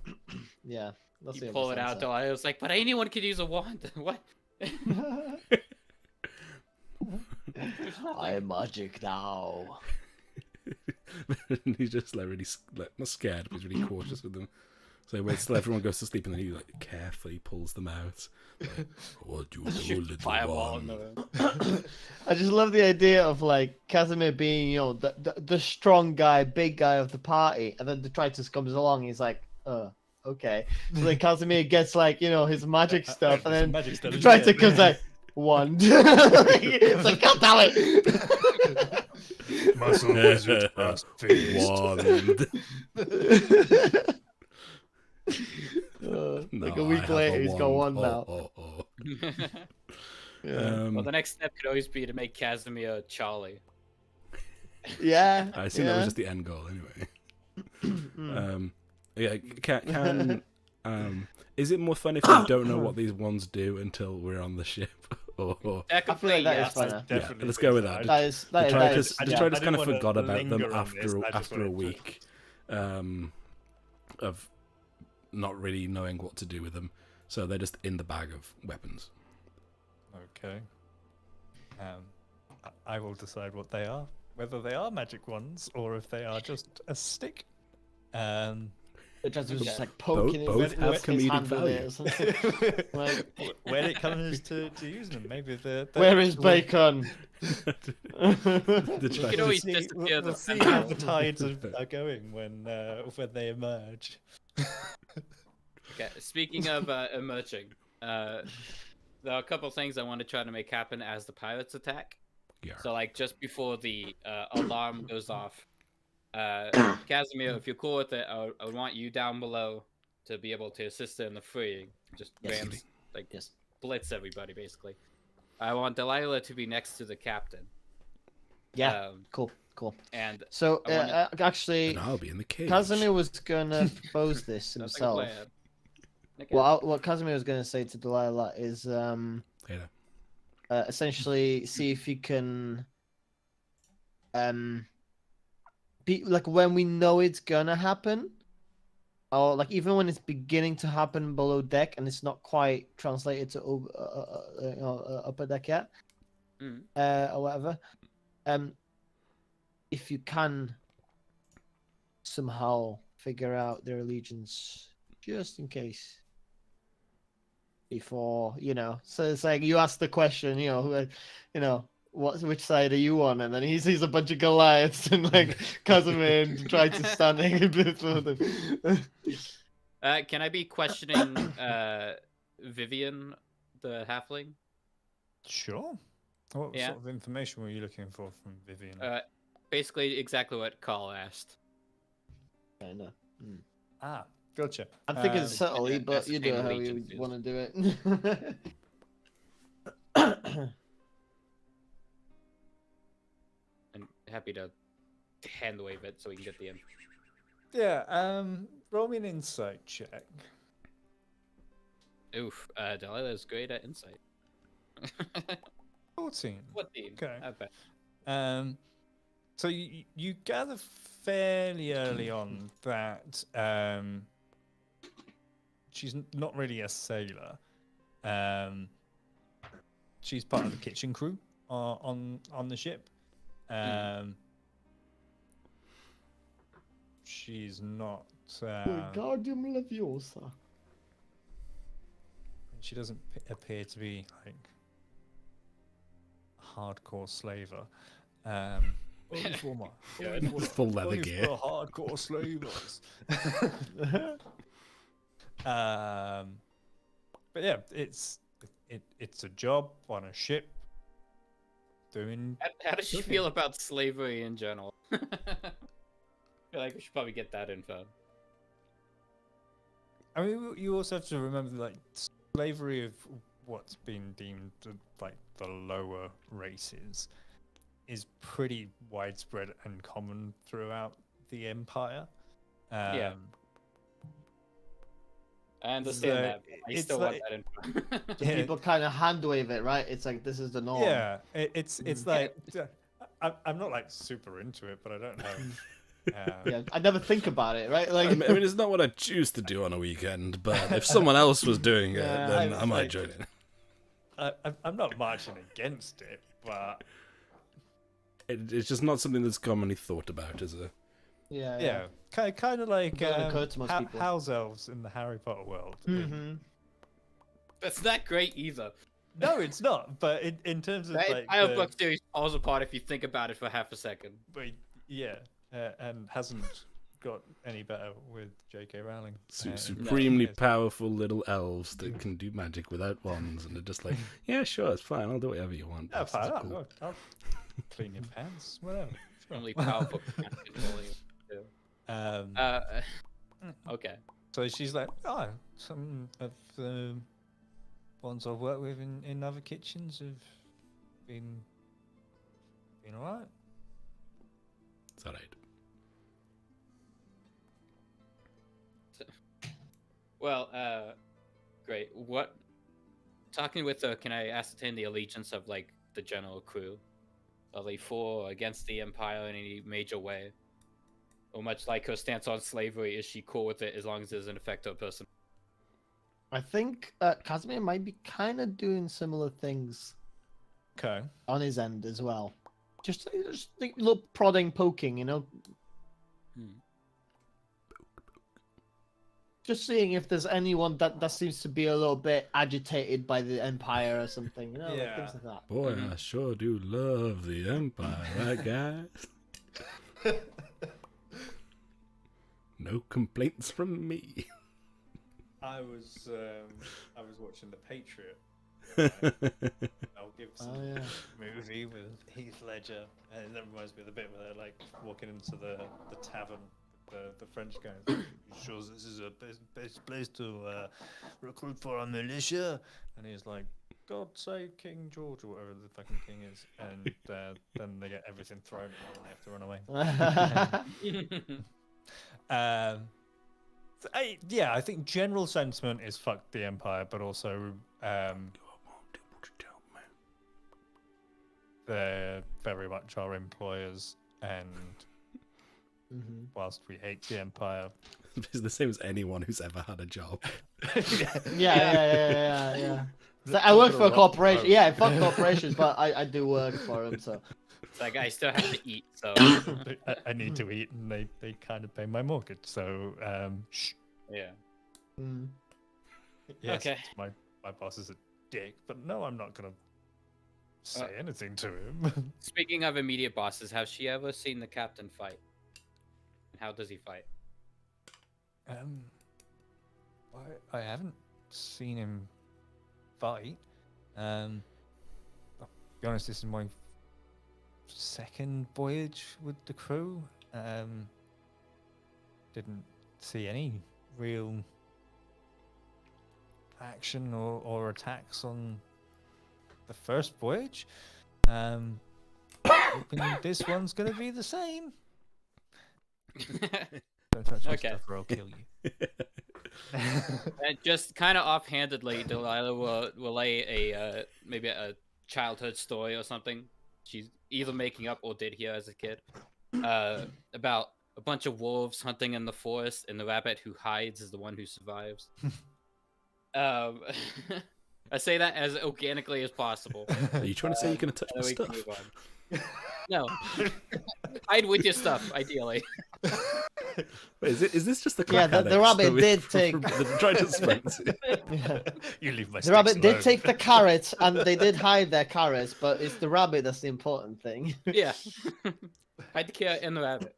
Yeah. That's You the pull other it out, answer. though. I was like, but anyone could use a wand. What? I am magic now. And he's just really not scared, but he's really cautious with them. So he waits till everyone goes to sleep, and then he like carefully pulls them out. Like, what you do, little Fireball in one? the I just love the idea of like Casimir being, you know, the strong guy, big guy of the party, and then Detritus comes along. He's like, okay. So then Casimir gets like, you know, his magic stuff, and then magic stuff. Detritus comes like, one. It's like, God damn it! Muscle wizard plus feast. One. Like No, a week I have later, he's got one Oh, now. oh, oh. Yeah. Well, the next step could always be to make Casimir Charlie. Yeah. I assume that was just the end goal, anyway. Yeah, can is it more fun if you don't know what these ones do until we're on the ship? Or I feel like that is funner. yeah, let's go with that. That is yeah. Detritus I didn't kind of wanna forgot about them linger on this, I just after a wanted to- week of not really knowing what to do with them. So they're just in the bag of weapons. Okay. I will decide what they are, whether they are magic ones or if they are just a stick. Detritus was just like poking Both his have his comedic hand with value. it or something. Like, When it comes to using them, maybe the where is bacon? Detritus- You can always see, disappear we'll the see how the fentanyl. tides are going when they emerge. Okay, speaking of emerging, there are a couple things I want to try to make happen as the pirates attack. Yeah. So, like, just before the alarm goes off, Casimir, if you're cool with it, I would want you down below to be able to assist in the freeing. Just Yes. rams, like, Yes. blitz everybody, basically. I want Delilah to be next to the captain. Yeah. Um, Cool. and So I wanna- actually, And I'll be in the cage. Casimir was gonna propose this sounds like a himself. plan. Okay. What Casimir was gonna say to Delilah is Hey there. essentially see if he can be like when we know it's gonna happen, or like even when it's beginning to happen below deck and it's not quite translated to upper deck yet, Mm. or whatever. If you can somehow figure out their allegiance, just in case. Before, you know, so it's like you ask the question, you know, which side are you on? And then he sees a bunch of Goliaths and like Casimir and tries to stand in between them. Can I be questioning Vivian, the halfling? Sure. What Yeah. sort of information were you looking for from Vivian? Basically, exactly what Carl asked. Kinda. Gotcha. I'm thinking Um, subtly, but you know how you allegiances. want to do it. And happy to hand wave it so we can get the info. Yeah. Roll me an insight check. Oof, Delilah's great at insight. 14. What the? Okay. I bet. So you gather fairly early on that she's not really a sailor. She's part of the kitchen crew on the ship. She's not. Wingardium Leviosa. She doesn't appear to be like a hardcore slaver. Only for my Full leather only gear. for hardcore slavers. But yeah, it's a job on a ship. Doing How does she feel about slavery in general? I feel like we should probably get that info. I mean, you also have to remember like slavery of what's been deemed like the lower races is pretty widespread and common throughout the empire. Yeah. I understand So, that. But I it's still like- want that info. Yeah. People kind of hand wave it, right? It's like this is the norm. Yeah, it's like I'm not like super into it, but I don't know. Yeah, I never think about it, right? Like, I mean, it's not what I choose to do on a weekend, but if someone else was doing it, Yeah, then I I might like- join it. I'm not marching against it, but It's just not something that's commonly thought about as a Yeah, kind of like Doesn't occur to most people. house elves in the Harry Potter world. Mm-hmm. That's not great either. No, it's not. But in terms of That like entire the- book series falls apart if you think about it for half a second. but yeah, and hasn't got any better with J.K. Rowling. Supremely Yes. powerful little elves that can do magic without wands, and they're just like, yeah, sure, it's fine. I'll do whatever you want. Yeah, This is fine. cool." I'll clean your pants, whatever. Only powerful. controlling too. Okay. So she's like, oh, some of the ones I've worked with in other kitchens have been alright. It's all right. Well, great. What? Talking with can I ascertain the allegiance of like the general crew? Are they for or against the Empire in any major way? Or much like her stance on slavery, is she cool with it as long as it doesn't affect her person? I think Casimir might be kind of doing similar things Okay. on his end as well. Just like little prodding, poking, Just seeing if there's anyone that seems to be a little bit agitated by the Empire or something, like Yeah. things like that. Boy, I sure do love the Empire, right, guys? No complaints from me. I was watching The Patriot. I'll give some Oh yeah. movie with Heath Ledger, and that reminds me of the bit where they're like walking into the tavern. The French guy. You sure this is a best place to recruit for a militia? And he's like, God save King George or whatever the fucking king is. And then they get everything thrown at them and they have to run away. I think general sentiment is fuck the Empire, but also they're very much our employers, and whilst we hate the Empire, It's the same as anyone who's ever had a job. Yeah. So I work for a corporation. Yeah, fuck corporations, but I do work for them. So It's like I still have to eat, so I need to eat, and they kind of pay my mortgage. So shh. yeah. Yes, Okay. my boss is a dick, but no, I'm not gonna say anything to him. Speaking of immediate bosses, has she ever seen the captain fight? And how does he fight? I haven't seen him fight. I'll be honest, this is my second voyage with the crew. Didn't see any real action or attacks on the first voyage. Hoping this one's gonna be the same. Don't touch my Okay. stuff or I'll kill you. And just kind of offhandedly, Delilah will lay a maybe a childhood story or something she's either making up or did hear as a kid about a bunch of wolves hunting in the forest, and the rabbit who hides is the one who survives. I say that as organically as possible. Are you trying to say you're going to touch So my we can stuff? move on. No, hide with your stuff, ideally. Wait, is this just the Yeah, crack the addicts rabbit that we- did from take- the dry dispense? You leave my the rabbit sticks did alone. take the carrots, and they did hide their carrots, but it's the rabbit that's the important thing. Yeah, hide the carrot and the rabbit.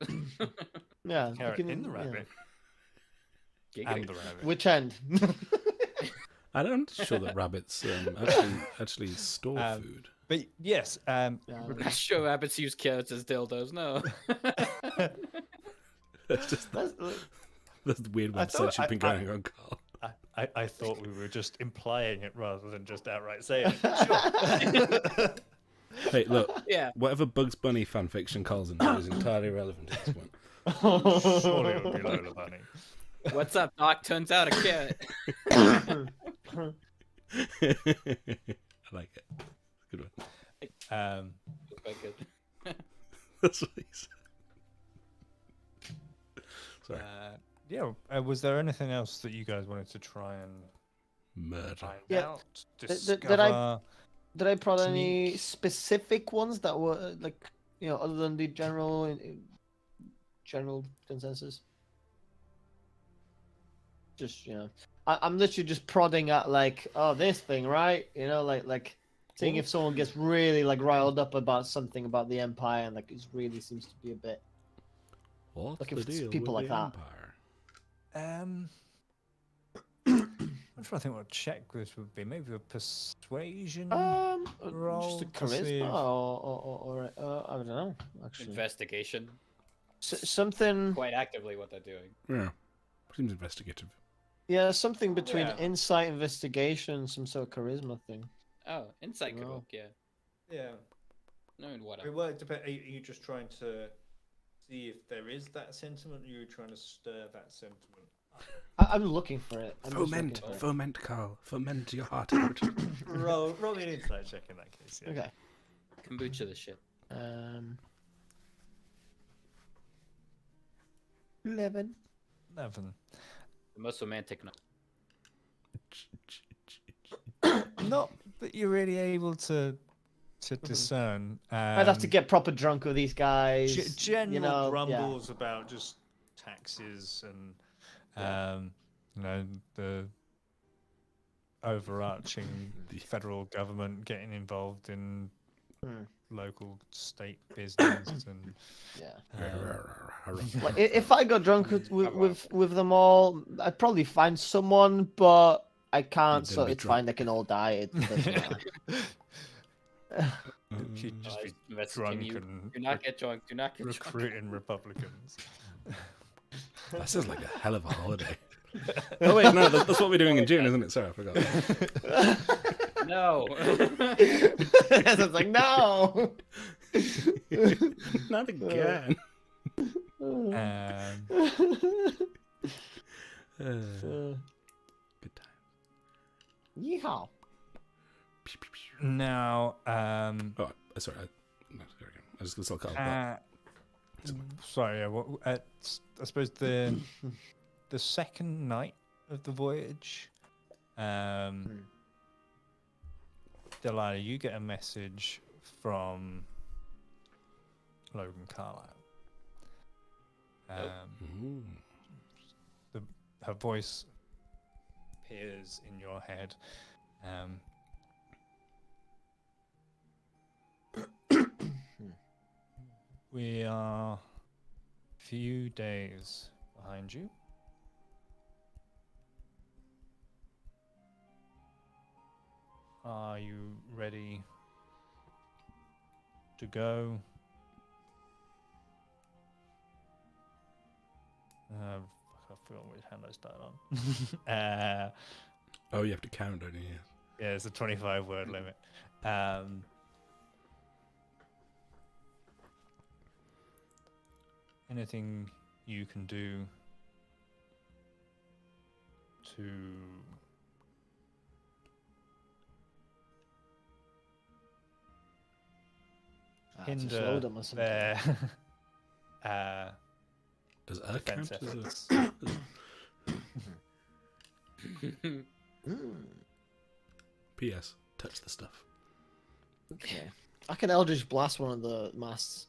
Yeah, you Carrot can- in the yeah. rabbit Giggity. and the rabbit. Which end? I'm sure that rabbits actually store food. But yes, I'm not sure rabbits use carrots as dildos. No. That's just That's- that's the weird I thought- website you've been going on, Carl. I thought we were just implying it rather than just outright saying it. Sure. Hey, look, Yeah. whatever Bugs Bunny fanfiction Carl's into is entirely irrelevant at this point. Surely it would be Lola Bunny. What's up, Doc? Turns out a carrot. I like it. Good one. Quite good. That's what he said. Sorry. Yeah. Was there anything else that you guys wanted to try and Murder. find Yeah. out? did Discover? Did I prod any specific ones that were like, other than the general general consensus? Just I'm literally just prodding at like, oh, this thing, right? Like seeing if someone gets really like riled up about something about the Empire and like it really seems to be a bit. What's Like, the if it's deal people with like the that. Empire? I'm trying to think what check this would be. Maybe a persuasion roll Just a to see charisma if- or I don't know actually. Investigation. Something, Quite actively what they're doing. Yeah, seems investigative. yeah, something between Yeah. insight, investigation, some sort of charisma thing. Oh, insight could Wow. work, yeah. Yeah. No, and what I mean, well, it depends. Are you just trying to see if there is that sentiment, or are you trying to stir that sentiment? I'm looking for it. I'm just Foment, looking for it. foment, Carl. Foment your heart out. roll me an insight check in that case. Yeah. Okay. kombucha the shit. 11. 11. The most romantic. Not that you're really able to discern. I'd have to get proper drunk with these guys. General you know, grumbles about just taxes and the overarching federal government getting involved in local state business and Like, if I got drunk with them all, I'd probably find someone, but I can't. You're So gonna be it's fine. They can all die. It doesn't matter. you'd just be Investigating drunk you. and Do not get drunk. Do not get drunk. recruiting Republicans. That sounds like a hell of a holiday. Oh wait, no, that's what we're doing in June, isn't it? Sorry, I forgot. No. It's like no. Not again. Good time. Yeehaw. Now, Oh, sorry. No, there we go. I was just gonna tell Carl. sorry, I suppose the second night of the voyage, Delilah, you get a message from Logan Carlisle. Her voice appears in your head. We are a few days behind you. Are you ready to go? I forgot which hand I start on. Oh, you have to count, don't you? Yeah, it's a 25-word limit. Anything you can do to Just hinder load them or something. their Does a defense count as efforts. P.S. Touch the stuff. Okay. I can Eldritch Blast one of the masts.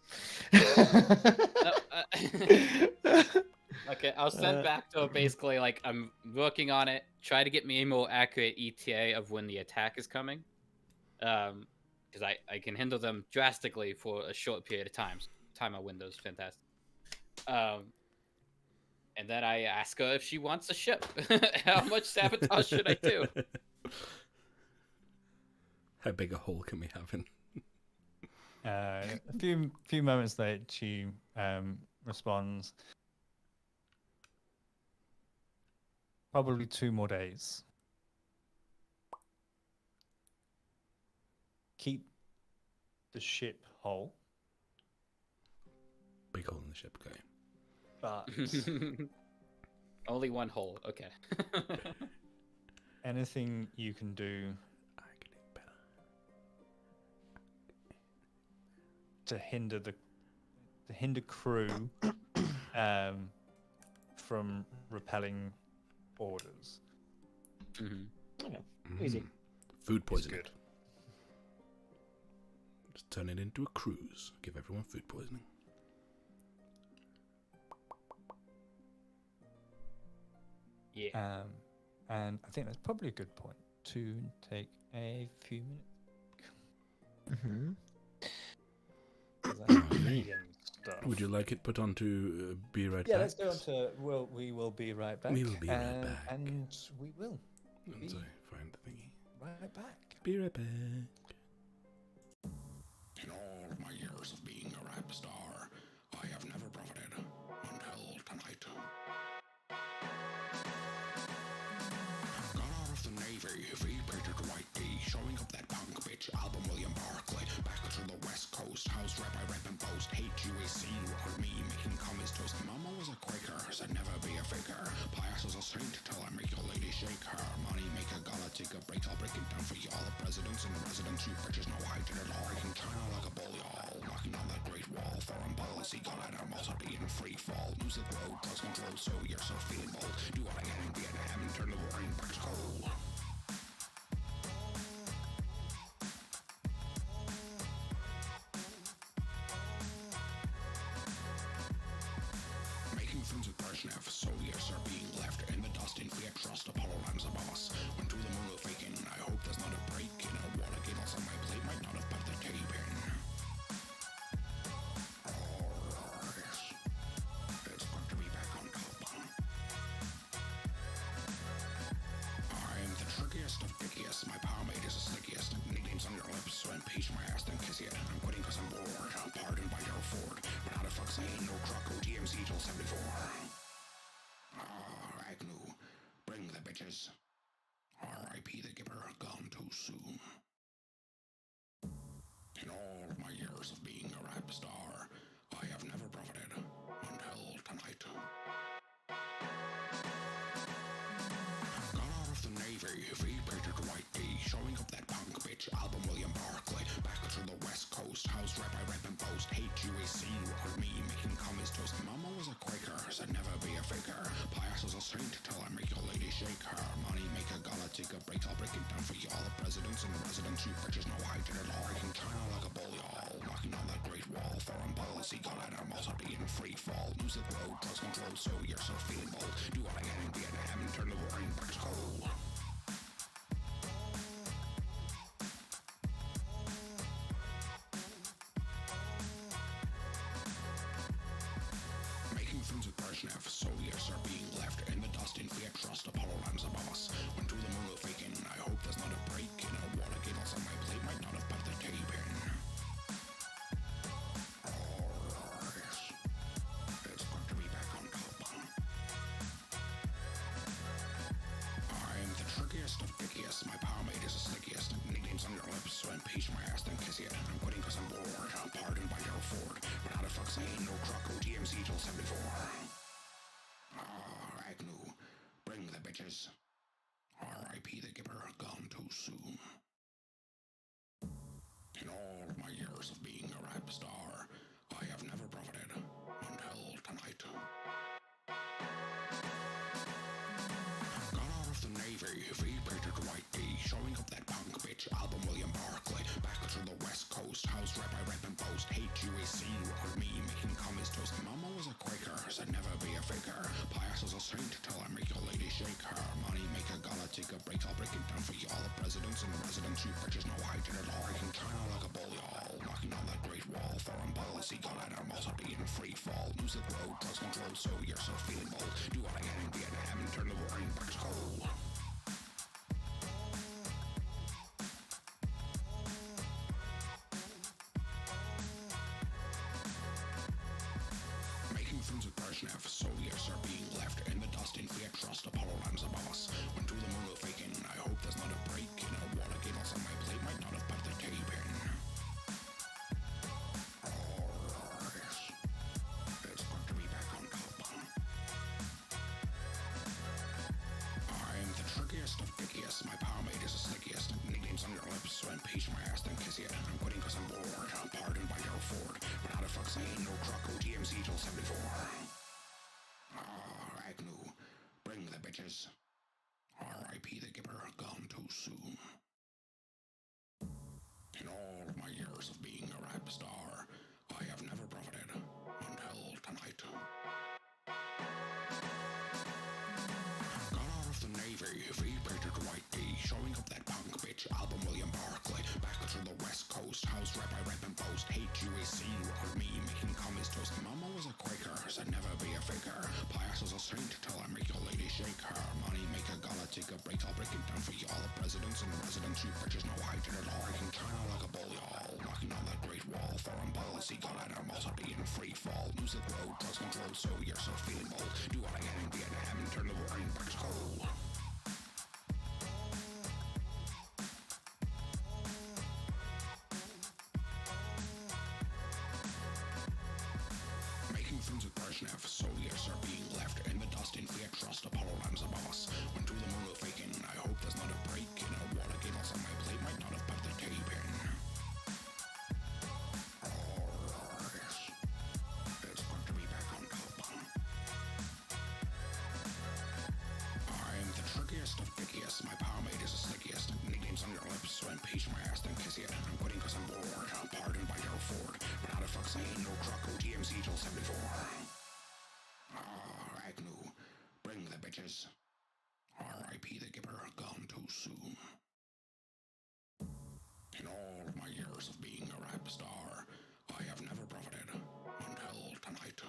Okay, I'll send back to basically like I'm working on it. Try to get me a more accurate ETA of when the attack is coming, because I can handle them drastically for a short period of time. Time out windows, fantastic. And then I ask her if she wants a ship. How much sabotage should I do? How big a hole can we have in? A few moments later, she responds. Probably 2 more days. Keep the ship whole, Big hole in the ship, okay. but Only one hole. Okay. anything you can do I can do better. to hinder crew from repelling orders Easy. Food is poisoning. good. Just turn it into a cruise. Give everyone food poisoning. Yeah. And I think that's probably a good point to take a few minutes. Mm-hmm. 'Cause I have Agree. million stuff. Would you like it put on to be right Yeah, back? let's go on to we will be right back. We will be right back. And we will Once I find the thingy. right back. Be right back. In all of my years of being a rap star, I have never profited until tonight. Got out of the Navy, V-painted white tee, showing up that punk bitch album William Barclay. Back to the West Coast, house rap I rap and boast. Hate UAC, work with me, making commies toast. Mama was a Quaker, said never be a faker. Pious as a saint, till I make your lady shake her. Money maker, gonna take a break, I'll break it down for y'all. The presidents and the residents, you bitches know I did it all. I can turn out like a bull, y'all. Knocking down that great wall. Foreign policy, got it, I'm also in free fall. Music road, drugs control, so you're so feeling bold. Do what I can in Vietnam and turn the war in back cold. Making friends with Brezhnev, soldiers are being left in the dust in Fiat trust. Apollo lines above us. Went to the moon of faking. I hope there's not a break in a water giggles on my plate. Might not have put the tape in. Alright. It's good to be back on top. I'm the trickiest of dickiest. My pomade is the slickiest. Nicknames on your lips, so impeach my ass, then kiss it. I'm quitting cause I'm bored. Pardoned by your Ford. But how the fuck say ain't no truck OTMZ till 74? Agnew, bring the bitches. R.I.P. the Gipper, gone too soon. In all of my years of being a rap star, I have never profited until tonight. Got out of the Navy, V-painted white tee, showing up that punk bitch album William Barclay. Back to the West Coast, house rap I rap and boast. Hate UAC, work with me, making commies toast. Mama was a Quaker, said never be a faker. Pious as a saint, till I make your lady shake her. Money maker, gonna take a break, I'll break it down for y'all. The presidents and the residents, you bitches know I did it all. I can turn out like a bull, y'all. Knocking down that great wall. Foreign policy, got it, I'm also in free fall. Music road, drugs control, so you're so feeling bold. Do what I can in Vietnam and turn the war in back cold. Making friends with Brezhnev, soldiers are being left in the dust in Fiat trust. Apollo lines above us. Went to the moon of faking. I hope there's not a break in a water giggles on my plate. Might not have put the tape in. Alright. It's good to be back on top. I'm the trickiest of dickiest. My pomade is the slickiest. Nicknames on your lips, so impeach my ass, then kiss it. I'm quitting cause I'm bored. Pardoned by your Ford. But how the fuck say ain't no truck OTMZ till 74? Agnew, bring the bitches. R.I.P. the Gipper, gone too soon. In all of my years of being a rap star, I have never profited until tonight. Got out of the Navy, V-painted white tee, showing up that punk bitch album William Barclay. Back to the West Coast, house rap I rap and boast. Hate UAC, work with me, making commies toast. Mama was a Quaker, said never be a faker. Pious as a saint, till I make your lady shake her. Money maker, gonna take a break, I'll break it down for y'all. The presidents and the residents, you bitches know I did it all. I can turn out like a bull, y'all. Knocking down that great wall. Foreign policy, got it, I'm also in free fall. Music road, drugs control, so you're so feeling bold. Do what I can in Vietnam and turn the war in back cold. Making friends with Brezhnev, soldiers are being left in the dust in Fiat trust. Apollo lines above us. Went to the moon of faking. I hope there's not a break in a water giggles on my plate. Might not have put the tape in. Alright. It's good to be back on top. I'm the trickiest of dickiest. My pomade is the slickiest. Nicknames on your lips, so impeach my ass, then kiss it. I'm quitting cause I'm bored. Pardoned by your Ford. But how the fuck say ain't no truck OTMZ till 74? Agnew, bring the bitches. R.I.P. the Gipper, gone too soon. In all of my years of being a rap star, I have never profited until tonight. Got V-printed white D, showing up that punk bitch, album William Barclay. Back to the West Coast, house rep I rep and boast. Hate UAC, work me, making commies toast. Mama was a Quaker, said never be a faker. Pious as a saint, till I make your lady shake her. Money maker, gonna take a break, I'll break it down for y'all. The presidents and the residents, you bitches know I did it all. I can China like a bull, y'all. Knocking on that great wall, foreign policy, got animals are being free fall. Music road, drugs control, so you're so feeling bold. Do what I can in Vietnam and turn the war in back cold. Making friends with Brezhnev, soldiers are being left in the dust in fear, trust Apollo rams above us. Went to the moon with faking, I hope there's not a break in a water giggles on my plate, might not have popped the tape in. It's good to be back on top. I'm the trickiest of pickiest, my power mate is the slickiest. Nicknames on your lips, so impeach my ass, then kiss it. I'm quitting cause I'm bored, pardoned by your Ford. But how the fuck say no truck, OTMC till 74. Agnew, bring the bitches. R.I.P. the Gipper, gone too soon. In all my years of being a rap star, I have never profited until tonight.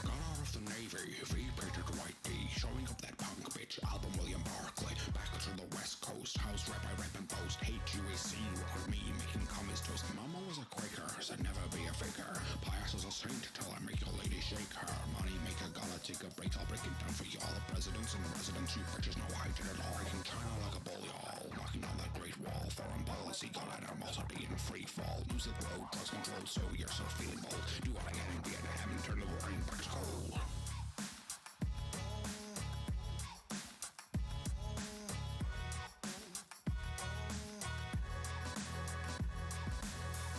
Got out of the Navy, V-printed white D, showing up that punk bitch, album William Barclay. Back to the West Coast, house rep I rep and boast. Hate UAC, work me, making commies toast. Mama was a Quaker, said never be a faker. Pious as a saint, till I make your lady shake her. Money maker, gonna take a break, I'll break it down for y'all. The presidents and the residents, you bitches know I did it all. I can China like a bull, y'all. Knocking on that great wall, foreign policy, got animals are being free fall. Music road, drugs control, so you're so feeling bold. Do what I can in Vietnam and turn the war in back cold.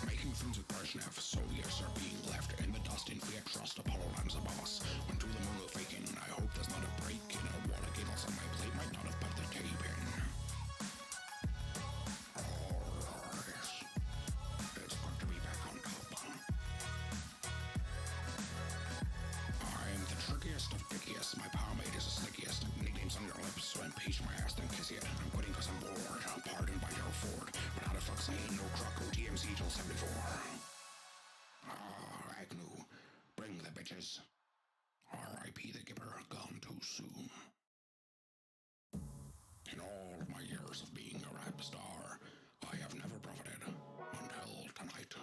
Making friends with Brezhnev, soldiers are being left in the dust in fear, trust Apollo rams above us. Went to the moon with faking, I hope there's not a break in a water giggles on my plate, might not have popped the tape in. It's good to be back on top. I'm the trickiest of pickiest, my power mate is the slickiest. Nicknames on your lips, so impeach my ass, then kiss it. I'm quitting cause I'm bored, pardoned by your Ford. But how the fuck say no truck, OTMC till 74. Agnew, bring the bitches. R.I.P. the Gipper, gone too soon. In all my years of being a rap star, I have never profited until tonight.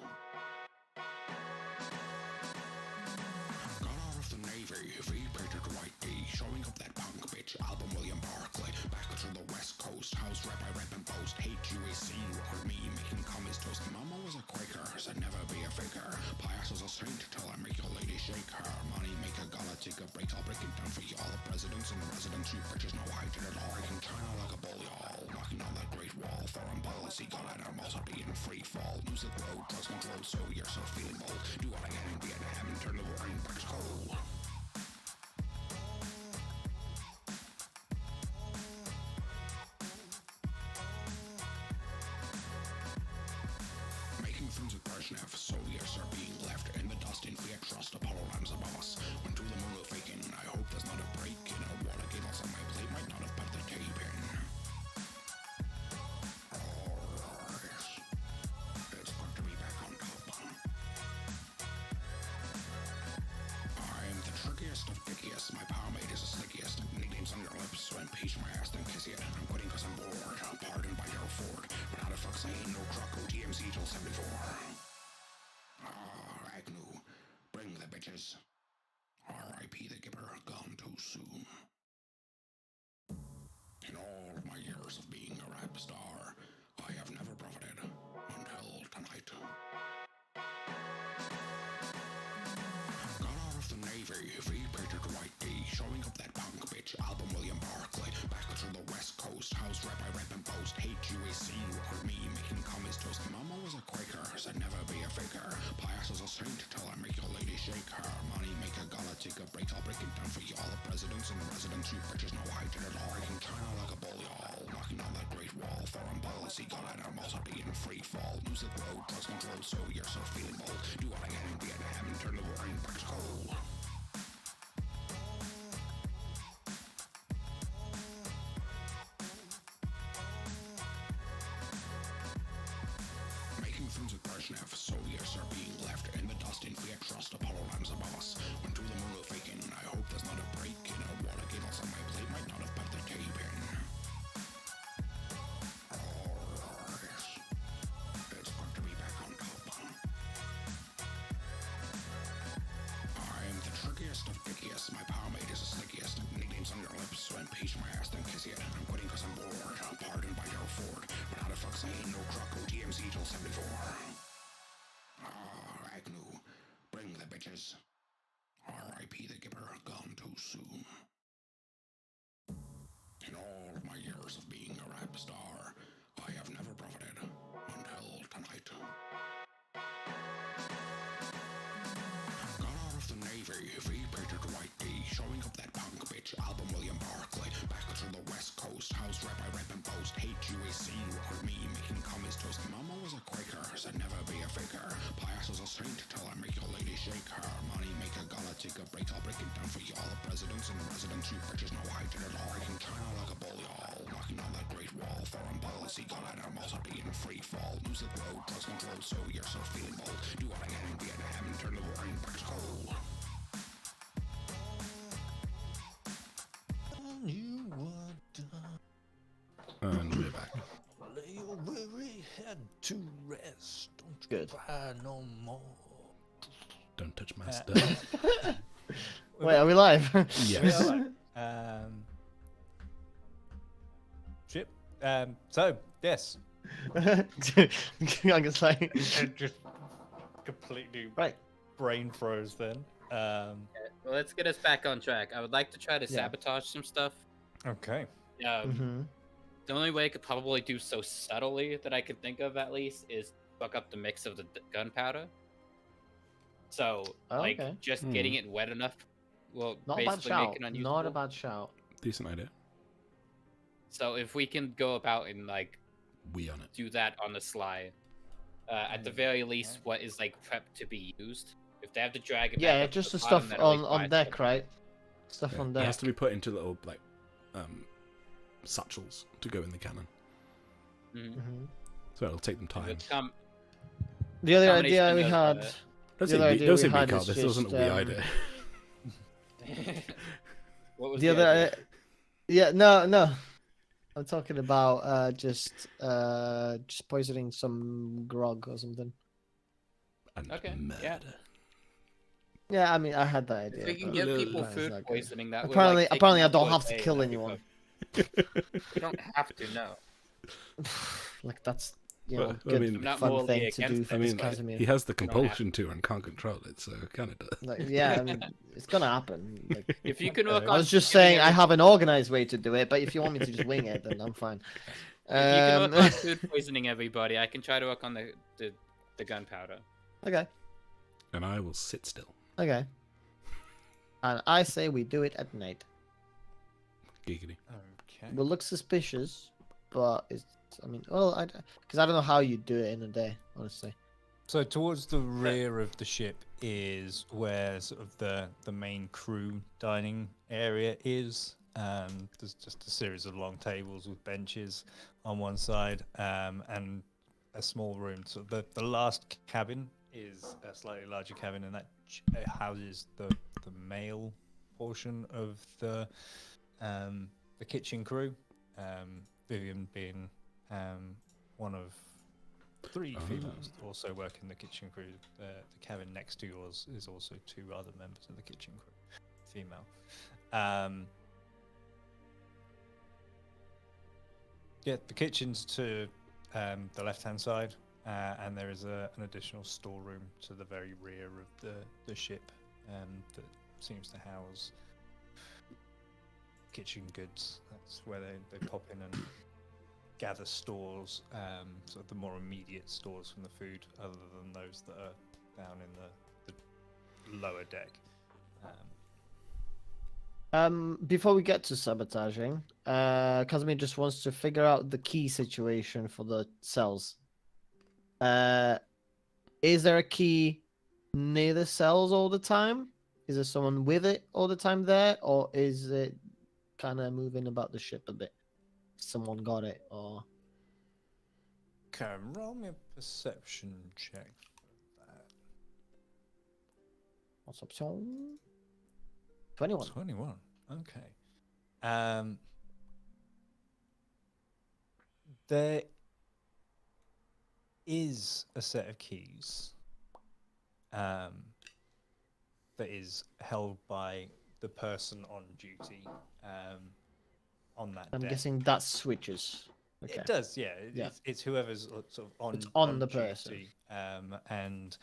Got out of the Navy, V-printed white D, showing up that punk bitch, album William Barclay. Back to the West Coast, house rep I rep and boast. Hate UAC, work me, making commies toast. Mama was a Quaker, said never be a faker. Pious as a saint, till I make your lady shake her. Money maker, gonna take a break, I'll break it down for y'all. The presidents and the residents, you bitches know I did it all. I can China like a bull, y'all. Knocking on that great wall, foreign policy, got animals are being free fall. Music road, drugs control, so you're so feeling bold. Do what I can in Vietnam and turn the war in back cold. Making friends with Brezhnev, soldiers are being left in the dust in fear, trust Apollo rams above us. Went to the moon with faking, I hope there's not a break in a water giggles on my plate, might not have popped the tape in. Agnew, bring the bitches. R.I.P. the Gipper, gone too soon. In all my years of being a rap star, I have never profited until tonight. Got out of the Navy, V-printed white D, showing up that punk bitch, album William Barclay. Back to the West Coast, house rep I rep and boast. Hate UAC, work me, making commies toast. Mama was a Quaker, said never be a faker. Pious as a saint, till I make your lady shake her. Money maker, gonna take a break, I'll break it down for y'all. The presidents and the residents, you bitches know I did it all. I can China like a bull, y'all. Knocking on that great wall, foreign policy, got animals are being free fall. Music road, drugs control, so you're so feeling bold. Do what I can in Vietnam and turn the war in back cold. Making friends with Brezhnev, soldiers are being left in the dust in fear, trust Apollo rams above us. Went to the moon with faking, I hope there's not a break in a water giggles on my plate, might not have popped the tape in. It's good to be back on top. I'm the trickiest of pickiest, my power mate is the slickiest. Nicknames on your lips, so impeach my ass, then kiss it. I'm quitting cause I'm bored, pardoned by your Ford. But how the fuck say no truck, OTMC till 74. Agnew, bring the bitches. R.I.P. the Gipper, gone too soon. In all my years of being a rap star, I have never profited until tonight. Got out of the Navy, V-printed white D, showing up that punk bitch, album William Barclay. Back to the West Coast, house rep I rep and boast. Hate UAC, work me, making commies toast. Mama was a Quaker, said never be a faker. Pious as a saint, till I make your lady shake her. Money maker, gonna take a break, I'll break it down for y'all. The presidents and the residents, you bitches know I did it all. I can China like a bull, y'all. Knocking on that great wall, foreign policy, got animals are being free fall. Music road, drugs control, so you're so feeling bold. Do what I can in Vietnam and turn the war in back cold. pickiest of pickiest. My pomade is the slickiest. Nicknames on your lips, so impeach my ass, then kiss it. I'm quitting cause I'm bored. I'm pardoned by Daryl Ford. But how the fuck say no Croco DMZ till 74? Ah, Agnew. Bring the bitches. R.I.P. the Gipper, gone too soon. In all of my years of being a rap star, I have never profited until tonight. Got out of the Navy, V-painted white D, showing up that punk bitch, album William Barclay. Back to the West Coast, house rap I rap and post. Hate UAC, work with me, making commies toast. Mama was a Quaker, said never be a faker. Pious as a saint, till I make your lady shake her. Money maker, gonna take a break, I'll break it down for y'all. The presidents and the residents, you bitches know I did it all. Breaking China like a bull, y'all. Knocking on that great wall. Foreign policy, gun animals are being free fall. Music road, drugs control, so you're so feeling bold. Do what I can in Vietnam and turn the war in back to cold. You were done. And we're back. Lay your weary head to rest. Don't Good. cry no more. Don't touch my stuff. Wait, are we live? Yes. Shit. So yes, I'm just like, it just completely right. brain froze then. Well, let's get us back on track. I would like to try to Yeah. sabotage some stuff. Okay. Mm-hmm. The only way I could probably do so subtly that I could think of at least is fuck up the mix of the gunpowder. So, Oh, like, okay. just getting it wet enough will Not a bad basically shout. make it unusable. Not a bad shout. Decent idea. So if we can go about and, like, We on it. do that on the sly, at the very least, what is, like, prepped to be used. If they have to drag it back Yeah, up to just the bottom, stuff that at least on buys deck, it. right? Stuff Yeah. on It deck. has to be put into little like satchels to go in the cannon. Mhm. Mhm. So it'll take them time. It's com- The other idea we combination of, had. Don't the say other we, idea don't we say we had can't. is This wasn't a just, we idea. What was The other, idea? yeah, no. I'm talking about just poisoning some grog or something. And Okay, murder. yeah. Yeah, I mean, I had that idea. If we can but give Little people that is food not good. poisoning, that Apparently, would, like, take apparently, I them don't to a have to day kill and that'd be anyone. You don't have to, no. Like that's Well, good I mean- I'm not fun morally thing to do against for I it, Miss mean, but- Casimir. he has the don't have compulsion to and can't control it, so it kind of does. Like, yeah, I mean, it's gonna happen. Like, If you can work I on was just giving saying I every- have an organized way to do it, but if you want me to just wing it, then I'm fine. If you can work on Um, food poisoning everybody, I can try to work on the gunpowder. okay, And I will sit still. okay. And I say we do it at night. Giggity. Okay. Will look suspicious, but it's. I mean, well, because I don't know how you do it in a day, honestly. So towards the rear of the ship is where sort of the main crew dining area is. There's just a series of long tables with benches on one side, and a small room. So the last cabin is a slightly larger cabin, and that houses the male portion of the kitchen crew. Vivian being one of three Oh. females that also work in the kitchen crew. The cabin next to yours is also two other members of the kitchen crew, female. Yeah, the kitchen's to the left-hand side, and there is an additional storeroom to the very rear of the ship that seems to house kitchen goods. That's where they pop in and gather stores, sort of the more immediate stores from the food, other than those that are down in the lower deck. Before we get to sabotaging, Casimir just wants to figure out the key situation for the cells. Is there a key near the cells all the time? Is there someone with it all the time there, or is it kind of moving about the ship a bit? Someone got it, or Okay, roll me a perception check for that. what's up, so 21. 21. Okay. There is a set of keys. that is held by the person on duty on that I'm deck. guessing that switches. Okay. It does, yeah. Yeah. It's whoever's sort of on, It's on the person. duty. And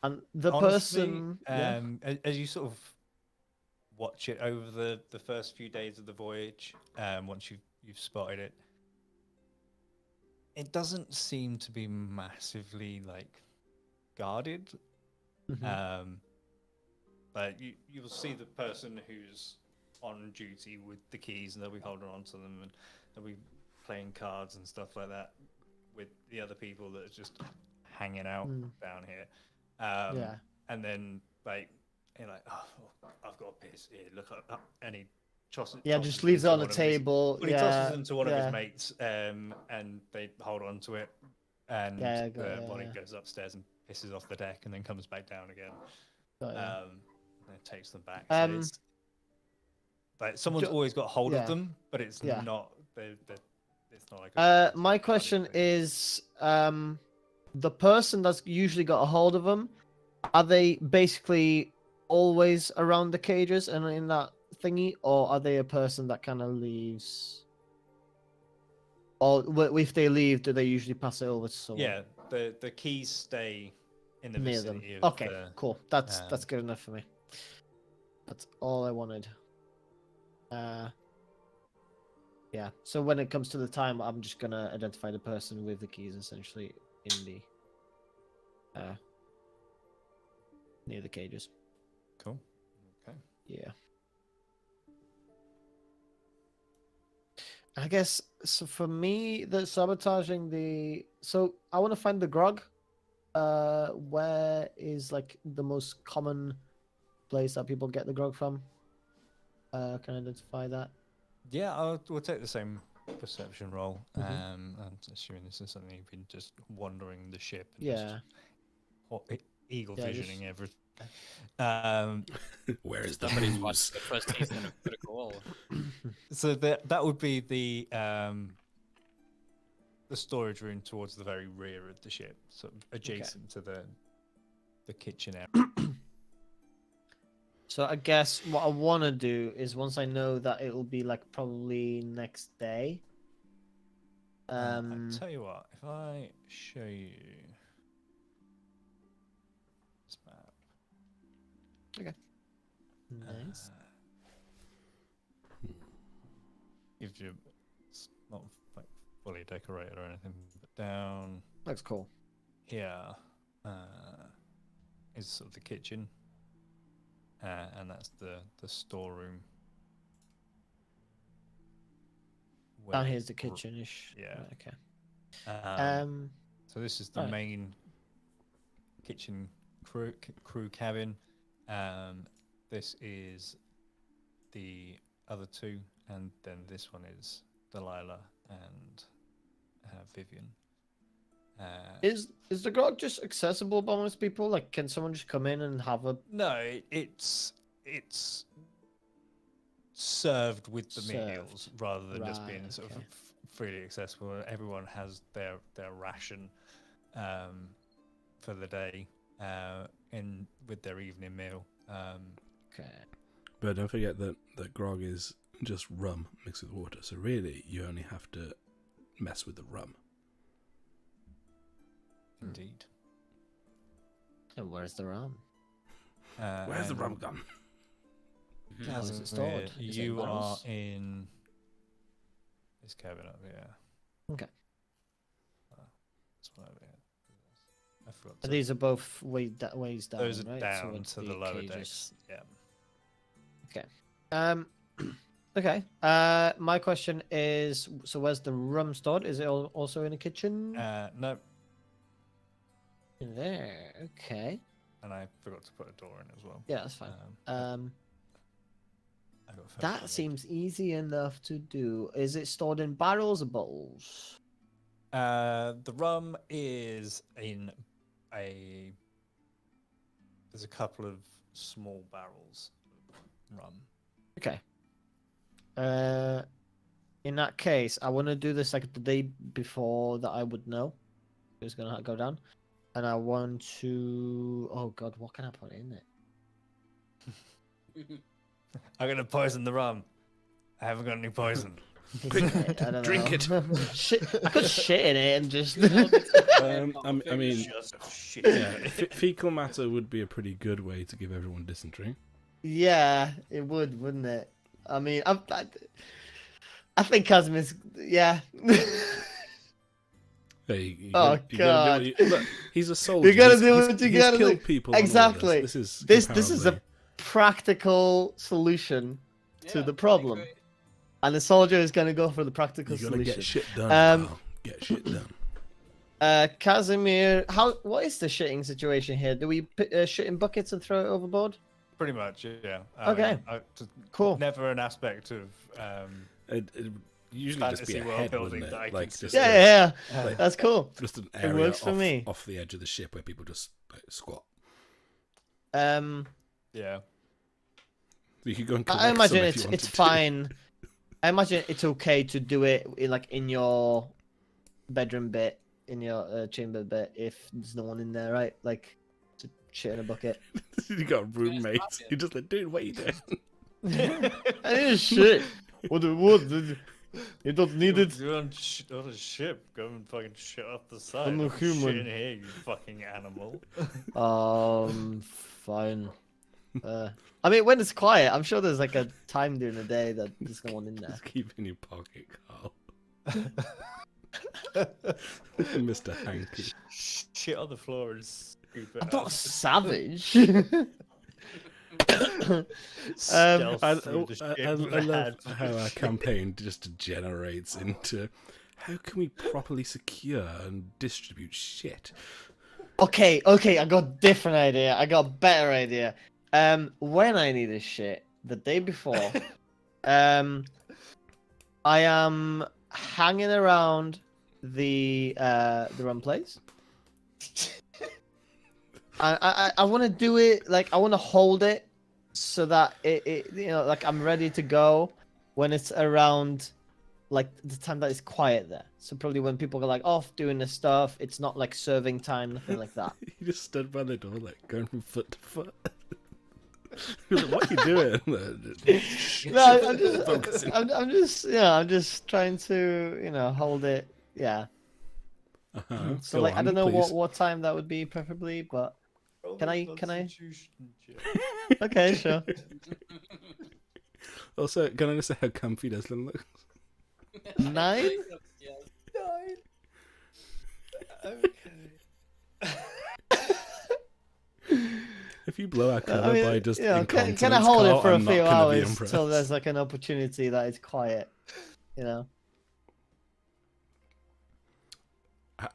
And the honestly, person. Yeah. as you sort of watch it over the first few days of the voyage, once you've spotted it, it doesn't seem to be massively like guarded. Mhm. But you'll see the person who's on duty with the keys, and they'll be holding on to them, and they'll be playing cards and stuff like that with the other people that are just hanging out down here. Yeah. And then like you're like, oh, I've got a piss here. Look up, and he tosses. Yeah, tosses just leaves it to on the one of his- table. Well, he Yeah. tosses them to one of yeah. his mates, and they hold on to it, and Yeah, I got the it, body yeah. goes upstairs and pisses off the deck, and then comes back down again. Got ya. And it takes them back. Um, So it's, like someone's ju- always got hold yeah. of them, but it's Yeah. not. It's not like. My guarded question thing. is, the person that's usually got a hold of them, are they basically always around the cages and in that thingy, or are they a person that kind of leaves? Or if they leave, do they usually pass it over to someone Yeah, the keys stay in the near them? vicinity of Okay, the, cool. That's um, good enough for me. That's all I wanted. Yeah. So when it comes to the time, I'm just gonna identify the person with the keys, essentially, in the near the cages. Cool. Okay. Yeah. I guess so. For me, the sabotaging the I want to find the grog. Where is like the most common place that people get the grog from? Can I identify that? Yeah, we'll take the same perception roll. Mhm. I'm assuming this is something you've been just wandering the ship. And Yeah. eagle Yeah, just- visioning everything. Where is the Somebody's booze? watched the first season of Critical Role. So that would be the storage room towards the very rear of the ship, so adjacent to the kitchen area. So I guess what I want to do is once I know that it will be like probably next day. I tell you what, if I show you this map, Nice. gives you it's not like fully decorated or anything, but down Looks cool. here is sort of the kitchen, and that's the storeroom. Down where here's the gr- kitchen-ish. yeah. Right, okay. Um, so this is the alright. main kitchen crew cabin. This is the other two, and then this one is Delilah and Vivian. Is the grog just accessible by most people? Like, can someone just come in and have a? No, it's served with the Served. meals rather than just being Right, sort okay. of freely accessible. Everyone has their ration for the day in with their evening meal. Okay. But don't forget that grog is just rum mixed with water. So really, you only have to mess with the rum. Indeed. And where's the rum? Where's the and rum gone? How is it Casimir, stored? Is it in You are barrels? in this cabin up here. Okay. That's one over here. I forgot. But to- these are both ways down. those are right? down it's to the lower cages. decks. Yeah. Okay. My question is, so where's the rum stored? Is it also in the kitchen? No, In there. Okay. and I forgot to put a door in as well. Yeah, that's fine. I got That first seems easy enough to do. Is it stored in barrels or bottles? The rum is in there's a couple of small barrels of rum. Okay. In that case, I want to do this like the day before that I would know it's gonna go down. and I want to. Oh God, what can I put in it? I'm gonna poison the rum. I haven't got any poison. I don't Drink know. Shit, I could shit in it and just. I mean, yeah, fecal matter would be a pretty good way to give everyone dysentery. Yeah, it would, wouldn't it? I mean, I think Casimir's. Yeah. Hey, Oh, God. Look, he's a soldier. You gotta He's- do he's- what you he's gotta killed do. people. and all Exactly. This is This is a comparably- practical solution to the problem, and the soldier is gonna go for the practical You gotta solution. get shit done. Um, pal. Get shit done. Casimir, what is the shitting situation here? Do we shit in buckets and throw it overboard? Pretty much, yeah. Okay. Cool. Never an aspect of It usually just be fantasy a world head, building wouldn't that I it? can Like see. just Yeah, a- like, that's cool. just an area works for off, me. off the edge of the ship where people just like, squat. yeah. You could go and I collect imagine some if you it's wanted to. fine. I imagine it's okay to do it in your bedroom bit, in your chamber bit, if there's no one in there, right? Like to shit in a bucket. You got a roommate. You're just like, dude, what are you doing? I need shit. What? You don't need it. You're on a ship. Go and fucking shit off the side. I'm a Don't shit human. in here, you fucking animal. Fine. I mean, when it's quiet, I'm sure there's like a time during the day that there's no one in there. Just keep it in your pocket, Carl. Mr. Hanky. Shit on the floor and scoop it I'm out. not savage. Stealth I through the ship I with a love hand. how our campaign just degenerates into how can we properly secure and distribute shit? Okay, I got a different idea. I got a better idea. When I need this shit, the day before, I am hanging around the rum place. I want to do it like I want to hold it so that it like I'm ready to go when it's around like the time that it's quiet there. So probably when people are like off doing the stuff, it's not like serving time, nothing like that. You just stood by the door, like going from foot to foot. You're like, what are you doing? No, Focusing. I'm just trying to hold it. Yeah. Uh-huh. So Go like I on, don't know please. what time that would be preferably, but Can I- Constitution check. okay, sure. Also, can I just say how comfy Desmond looks? 9? Okay. If you blow our cover I mean, by just can I incontinence, hold Carl, it for a I'm not few gonna be hours impressed. till there's like an opportunity that it's quiet? You know. Do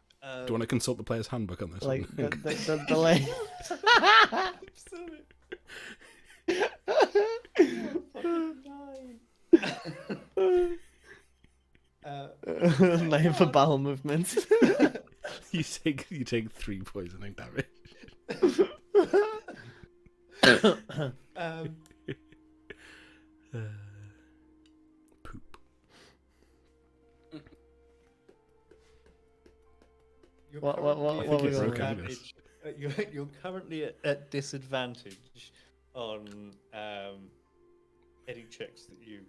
you want to consult the player's handbook on this Like one? the delay. Name for bowel movements. you take 3 poisoning damage. Poop. You're What- currently we at going with? disadvantage- You're currently at disadvantage on any checks that you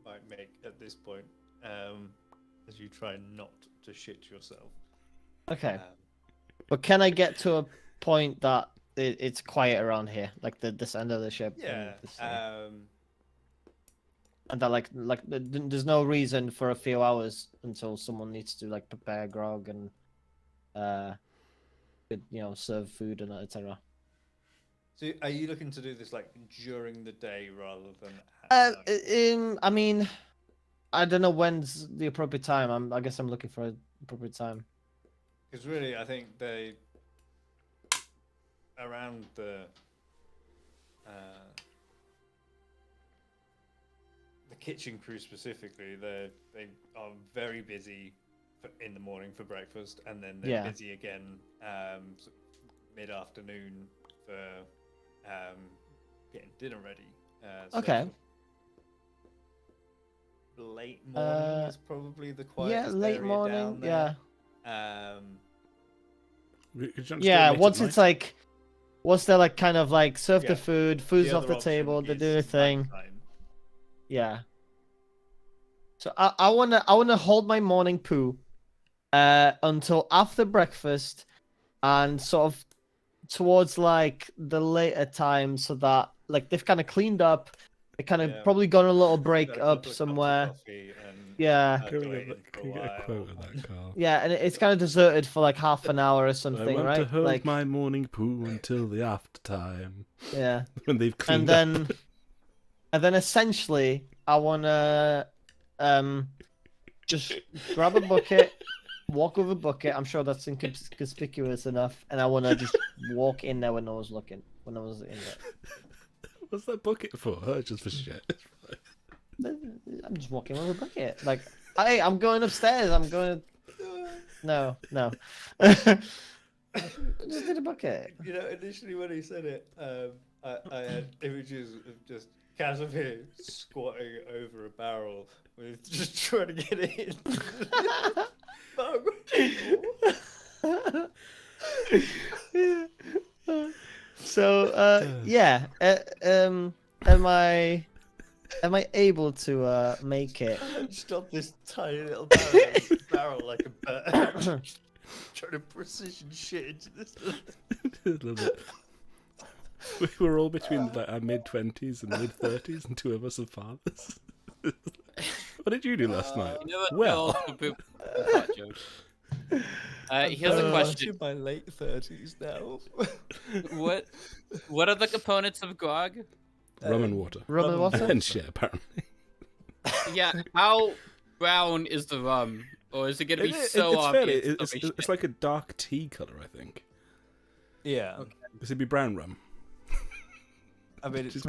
might make at this point, as you try not to shit yourself. Okay, Um, but can I get to a point that it's quiet around here, like this end of the ship? and yeah. this, and that there's no reason for a few hours until someone needs to like prepare grog and serve food and etc. So are you looking to do this like during the day rather than at night? I mean, I don't know when's the appropriate time. I guess I'm looking for an appropriate time. Because really, I think they around the kitchen crew specifically, they are very busy in the morning for breakfast, and then they're Yeah. busy again mid afternoon for getting dinner ready. Okay. Late morning is probably the quietest late area morning. down Yeah. there. Yeah, once they're like kind of like serve Yeah. the food's The off other the table, option they is do their thing. nighttime. Yeah. So I wanna hold my morning poo until after breakfast and sort of towards like the later time so that like they've kind of cleaned up, they kind of Yeah. probably gone a little Got break a up couple of cups of somewhere. coffee and Yeah. Can we waiting get, for can we get a while. quote of that, Carl? Yeah, and it's kind of deserted for like half an hour or I something, want right? to hold Like my morning poo until the after time yeah. when they've And cleaned up. then essentially I wanna just grab a bucket, walk with a bucket. I'm sure that's inconspicuous enough, and I wanna just walk in there when no one's looking, when no one's in there. What's that bucket for? Just for shit. I'm just walking with a bucket. Like, hey, I'm going upstairs. I'm going. No. Just did a bucket. You know, initially when he said it, I had images of just Casimir squatting over a barrel with just trying to get it in. So, yeah. Am I able to make it? Stop this tiny little barrel like a bird. Trying to precision shit into this. Love it. We were all between like our mid-20s and mid-30s, and two of us are fathers. What did you do last night? You never Well, tell the poop fart joke. Here's a question: in my late 30s now. What are the components of grog? rum and water. Rum and water? And shit, apparently. Yeah, how brown is the rum, or is it gonna be so it's fairly, obvious? it's like a dark tea color, I think. Yeah. This would be brown rum. I mean, Which is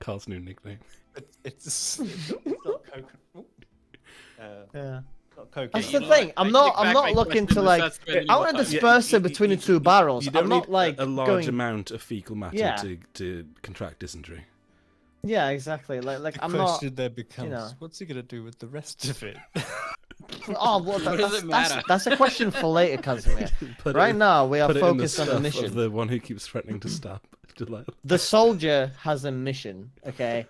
Carl's new nickname. it's not coconut. Yeah. Not coconut. That's you the know thing. what? I'm I not. take I'm back not my looking question to and like. start spending I more want to time. disperse it between the two barrels. You don't I'm not need like a large going. amount of fecal matter Yeah. to contract dysentery. Yeah, exactly. Like The I'm not. question then becomes, know. what's he gonna do with the rest of it? Oh, well, What does it matter? that's a question for later, Casimir. Put Right it, now, we are put it in the focused on the stuff mission. of the one who keeps threatening to stab Delilah. The soldier has a mission. Okay.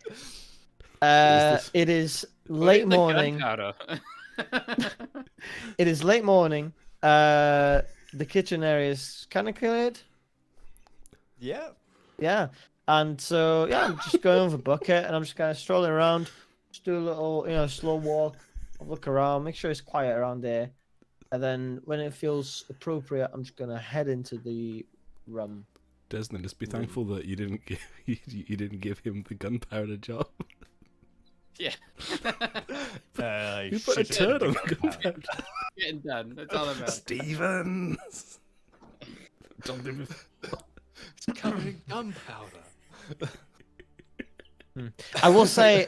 this? It is Where's late the morning. gunpowder? It is late morning. The kitchen area is kind of cleared. Yeah. Yeah. And so, yeah, I'm just going with a bucket and I'm just kind of strolling around. Just do a little, slow walk. Look around, make sure it's quiet around there. And then when it feels appropriate, I'm just going to head into the rum. Desmond, just be thankful that you didn't give him the gunpowder job. Yeah. You put a turd on the gunpowder. Getting done. That's all about. Stevens. Don't give me. It's covered in gunpowder. I will say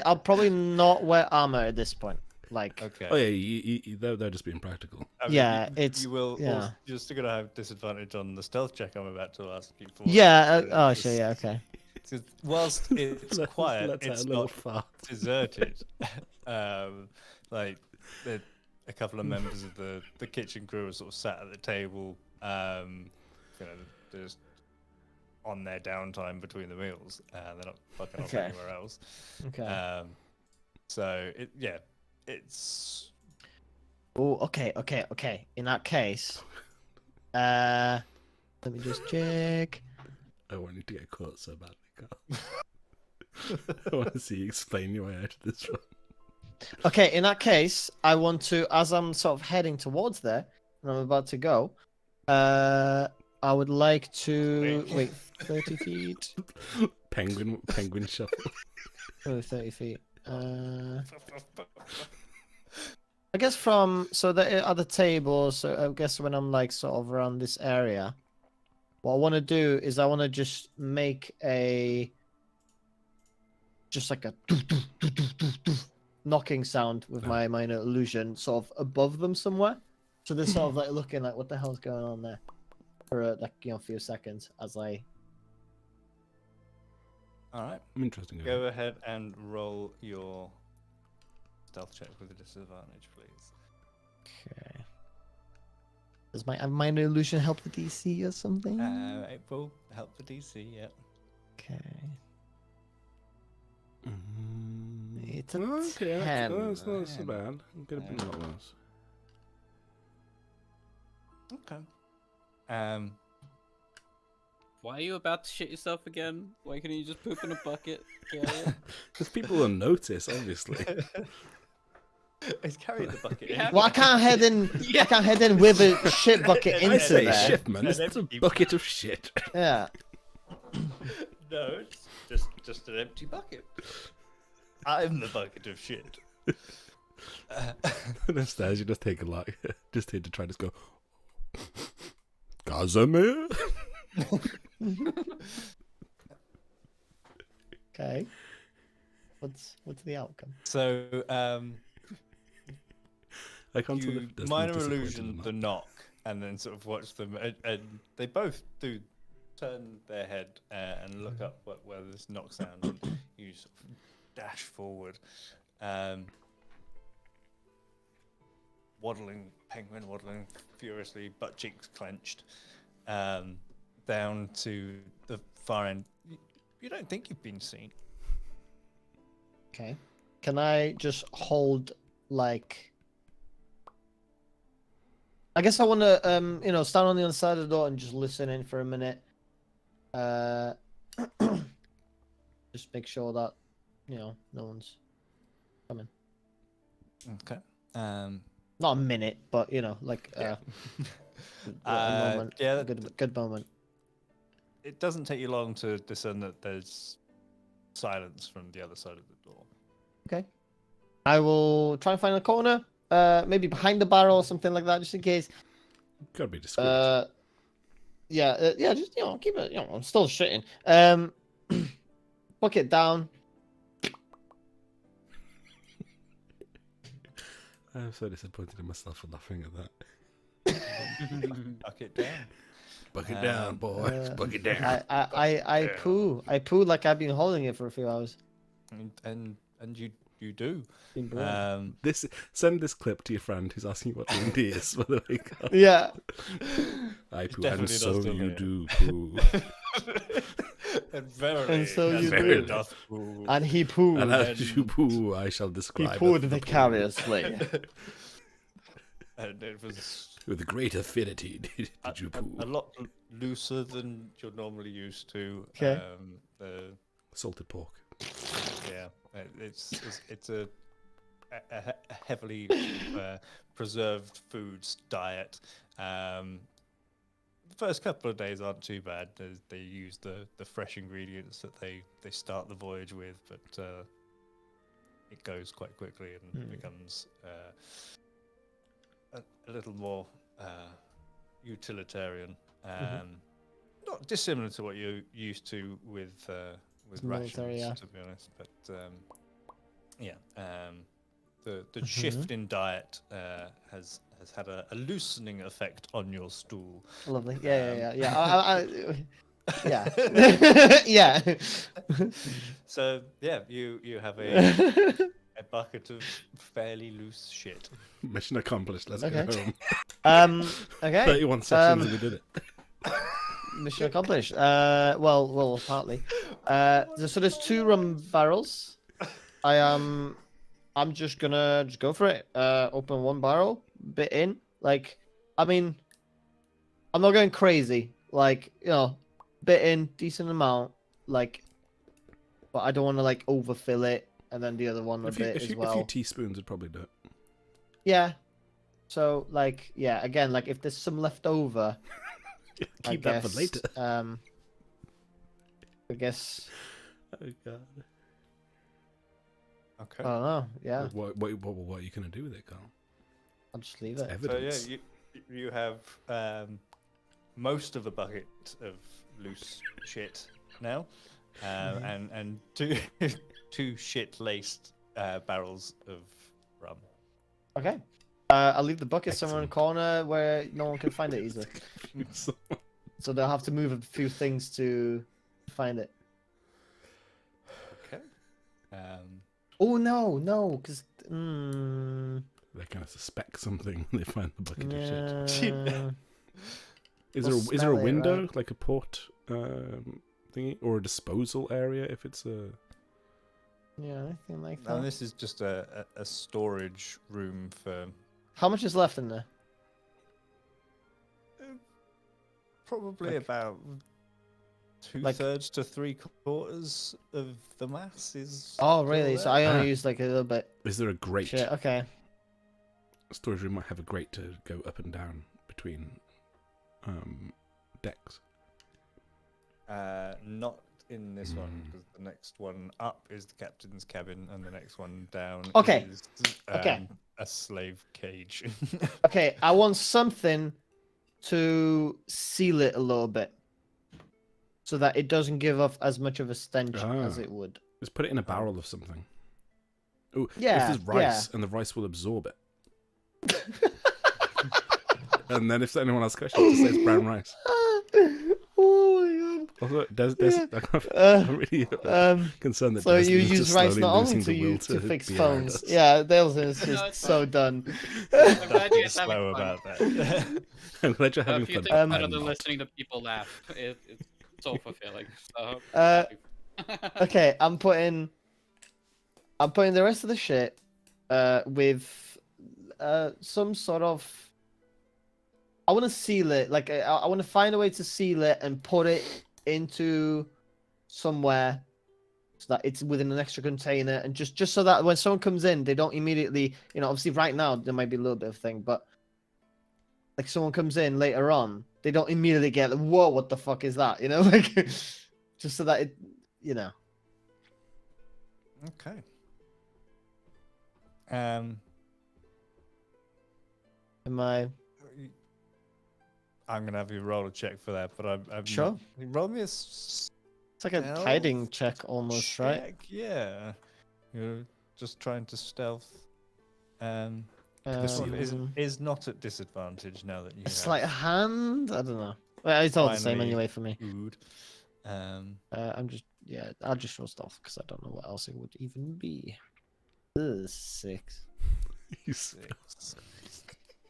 I'll probably not wear armor at this point. Like, Okay. Oh yeah, they're just being practical. I mean, yeah, you, it's- you will. yeah. Also, you're still gonna have disadvantage on the stealth check I'm about to ask you for. yeah. You know, Oh, just- sure. Yeah. Okay. Because whilst it's quiet, Let's have it's a little not fart. deserted. Like a couple of members of the kitchen crew are sort of sat at the table, just on their downtime between the meals. They're not fucking off Okay. anywhere else. Okay. So it's Oh, okay. In that case, let me just check. I want you to get caught so badly, Carl. I want to see you explain your way out of this one. Okay, in that case, I want to, as I'm sort of heading towards there, and I'm about to go, I would like to wait 30 feet. Penguin shuffle. Oh, 30 feet. I guess so there are the tables. So I guess when I'm like sort of around this area, what I want to do is I want to just make just like a knocking sound with my minor illusion, sort of above them somewhere. So they're sort of like looking like, what the hell's going on there? For like a few seconds as I. all right. I'm interested. in Go ahead and roll your stealth check with a disadvantage, please. Okay. Does my minor illusion help the DC or something? It will help the DC. Yeah. Okay. Mm, It's a okay. 10. That's not so bad. I'm gonna be a lot worse. Okay. Why are you about to shit yourself again? Why can't you just poop in a bucket? Garrett? Because people will notice, obviously. He's carrying the bucket. Yeah. Well, I can't head in. I can't head in with a shit bucket I into say there. shipment. It's a bucket of shit. Yeah. No, it's just an empty bucket. I'm the bucket of shit. And upstairs, you just take a lot. Just here to try to go. Casimir. Okay. What's the outcome? So, I can't tell you if Destiny's minor disappointed or illusion not. the knock, and then sort of watch them, and they both do turn their head and look up where this knock sound, and you sort of dash forward, penguin waddling furiously, butt cheeks clenched, down to the far end. You don't think you've been seen. Okay. Can I just hold like? I guess I want to stand on the other side of the door and just listen in for a minute. Just make sure that no one's coming. Okay. Not a minute, but like Yeah. a moment. Yeah, A good moment. it doesn't take you long to discern that there's silence from the other side of the door. Okay. I will try and find a corner, maybe behind the barrel or something like that, just in case. Gotta be discreet. Yeah, just keep it. I'm still shitting. Bucket down. I'm so disappointed in myself for laughing at that. Bucket down. Bucket down, boys. Bucket down. I poo like I've been holding it for a few hours. And you do. Been brewing. Send this clip to your friend who's asking what D&D is. By the way, Carl. Yeah. I poo, definitely and does so do you it. do poo. And verily, And so you very do. doth poo. And he pooed. And as you poo, I shall He describe pooed it vicariously. And it was with great affinity. Did you a poo? lot looser than you're normally used to. Okay. Salted pork. Yeah, it's a heavily preserved foods diet. The first couple of days aren't too bad. They use the fresh ingredients that they start the voyage with, but it goes quite quickly and becomes a little more utilitarian. Not dissimilar to what you're used to with rations, military, yeah. to be honest. But the shift in diet has had a loosening effect on your stool. Lovely. Yeah. Yeah. Yeah. So yeah, you have a bucket of fairly loose shit. Mission accomplished. Let's Okay. go home. Okay. 31 sessions and we did it. Mission accomplished. Well, partly. So there's 2 rum barrels. I'm just gonna go for it. Open 1 barrel, bit in. Like, I mean, I'm not going crazy. Like, bit in, decent amount. Like, but I don't want to like overfill it, and then the other one a bit as A well. few teaspoons would probably do it. Yeah. So like, yeah. Again, like if there's some left over. Keep that for later. I guess. Oh god. Okay. I don't know. Yeah, What are you gonna do with it, Carl? I'll just leave It's it. evidence. So yeah, you have most of a bucket of loose shit now, and two shit laced barrels of rum. Okay. I'll leave the bucket somewhere in the corner where no one can find it easily. So they'll have to move a few things to find it. Okay. Oh no, because They kind of suspect something when they find the bucket of shit. Yeah. Is We'll there a smell it, window, right? like a port thingy, or a disposal area if it's a... Yeah, anything like No, that. this is just a storage room for How much is left in there? probably Like- about Like- 2/3 to 3/4 of the mass is. Oh, really? So I only Ah. used like a little bit. Is there a grate? Shit. Okay. Storage room might have a grate to go up and down between decks. Not in this one Mm. because the next one up is the captain's cabin, and the next one down Okay. is Okay. a slave cage. Okay. I want something to seal it a little bit, so that it doesn't give off as much of a stench as Ah. it would. Just put it in a barrel of something. Oh, Yeah, this is rice, and the rice will absorb it. And then if anyone has questions, just say it's brown rice. Oh my Also, Des, Yeah. I'm really god. concerned that So Des you is use just rice slowly not only losing to the will use to fix be around phones. us. Yeah, Dale's is No, just it's so fine. done. I'm glad you're having Slow fun. about that. I'm glad you're A having few fun. things but better I'm than not. listening to people laugh. It's so fulfilling. So, Okay, I'm putting the rest of the shit with some sort of. I want to seal it. Like I want to find a way to seal it and put it into somewhere so that it's within an extra container, and just so that when someone comes in, they don't immediately. Obviously, right now there might be a little bit of thing, but like someone comes in later on, they don't immediately get, like, whoa, what the fuck is that? Like just so that it, Okay. Um, Am I I'm gonna have you roll a check for that, but I'm Sure. Roll me a s- It's like a Stealth hiding check almost, right? check, yeah. You're just trying to stealth. This one Um, is not at disadvantage now that you a have sleight of hand? I don't know. Well, it's all the same Finally. anyway for me. food. I'll just show stuff because I don't know what else it would even be. Ugh, 6. He's,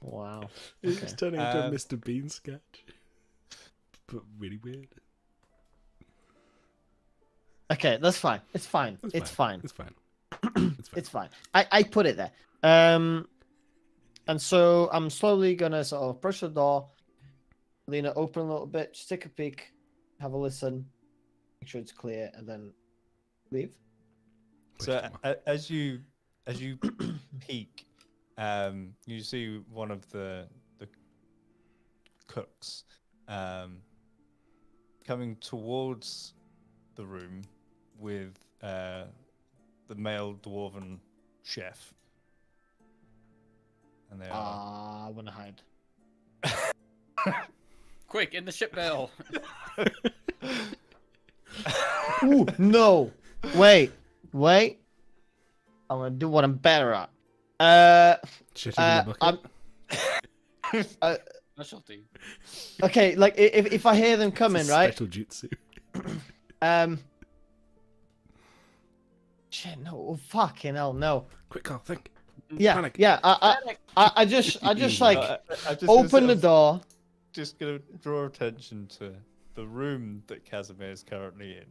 Wow. he's Okay. turning into a Um, Mr. Bean sketch. But really weird. Okay, that's fine. It's fine. That's It's fine. It's fine. It's fine. It's fine. I put it there. And so I'm slowly gonna sort of brush the door, lean it open a little bit, just take a peek, have a listen, make sure it's clear, and then leave. So Question mark. as you peek, you see one of the cooks coming towards the room with the male dwarven chef, and they are I want to hide. quick, in the ship bell. Ooh, no! Wait. I'm gonna do what I'm better at. Shitting in the bucket. Specialty. Okay, like if I hear them coming, It's a right? Special jutsu. Shit, no! Oh, fucking hell, no! Quick, Carl, think. Yeah, Panic. yeah. I just like I'm just open the door. Just gonna draw attention to the room that Casimir is currently in,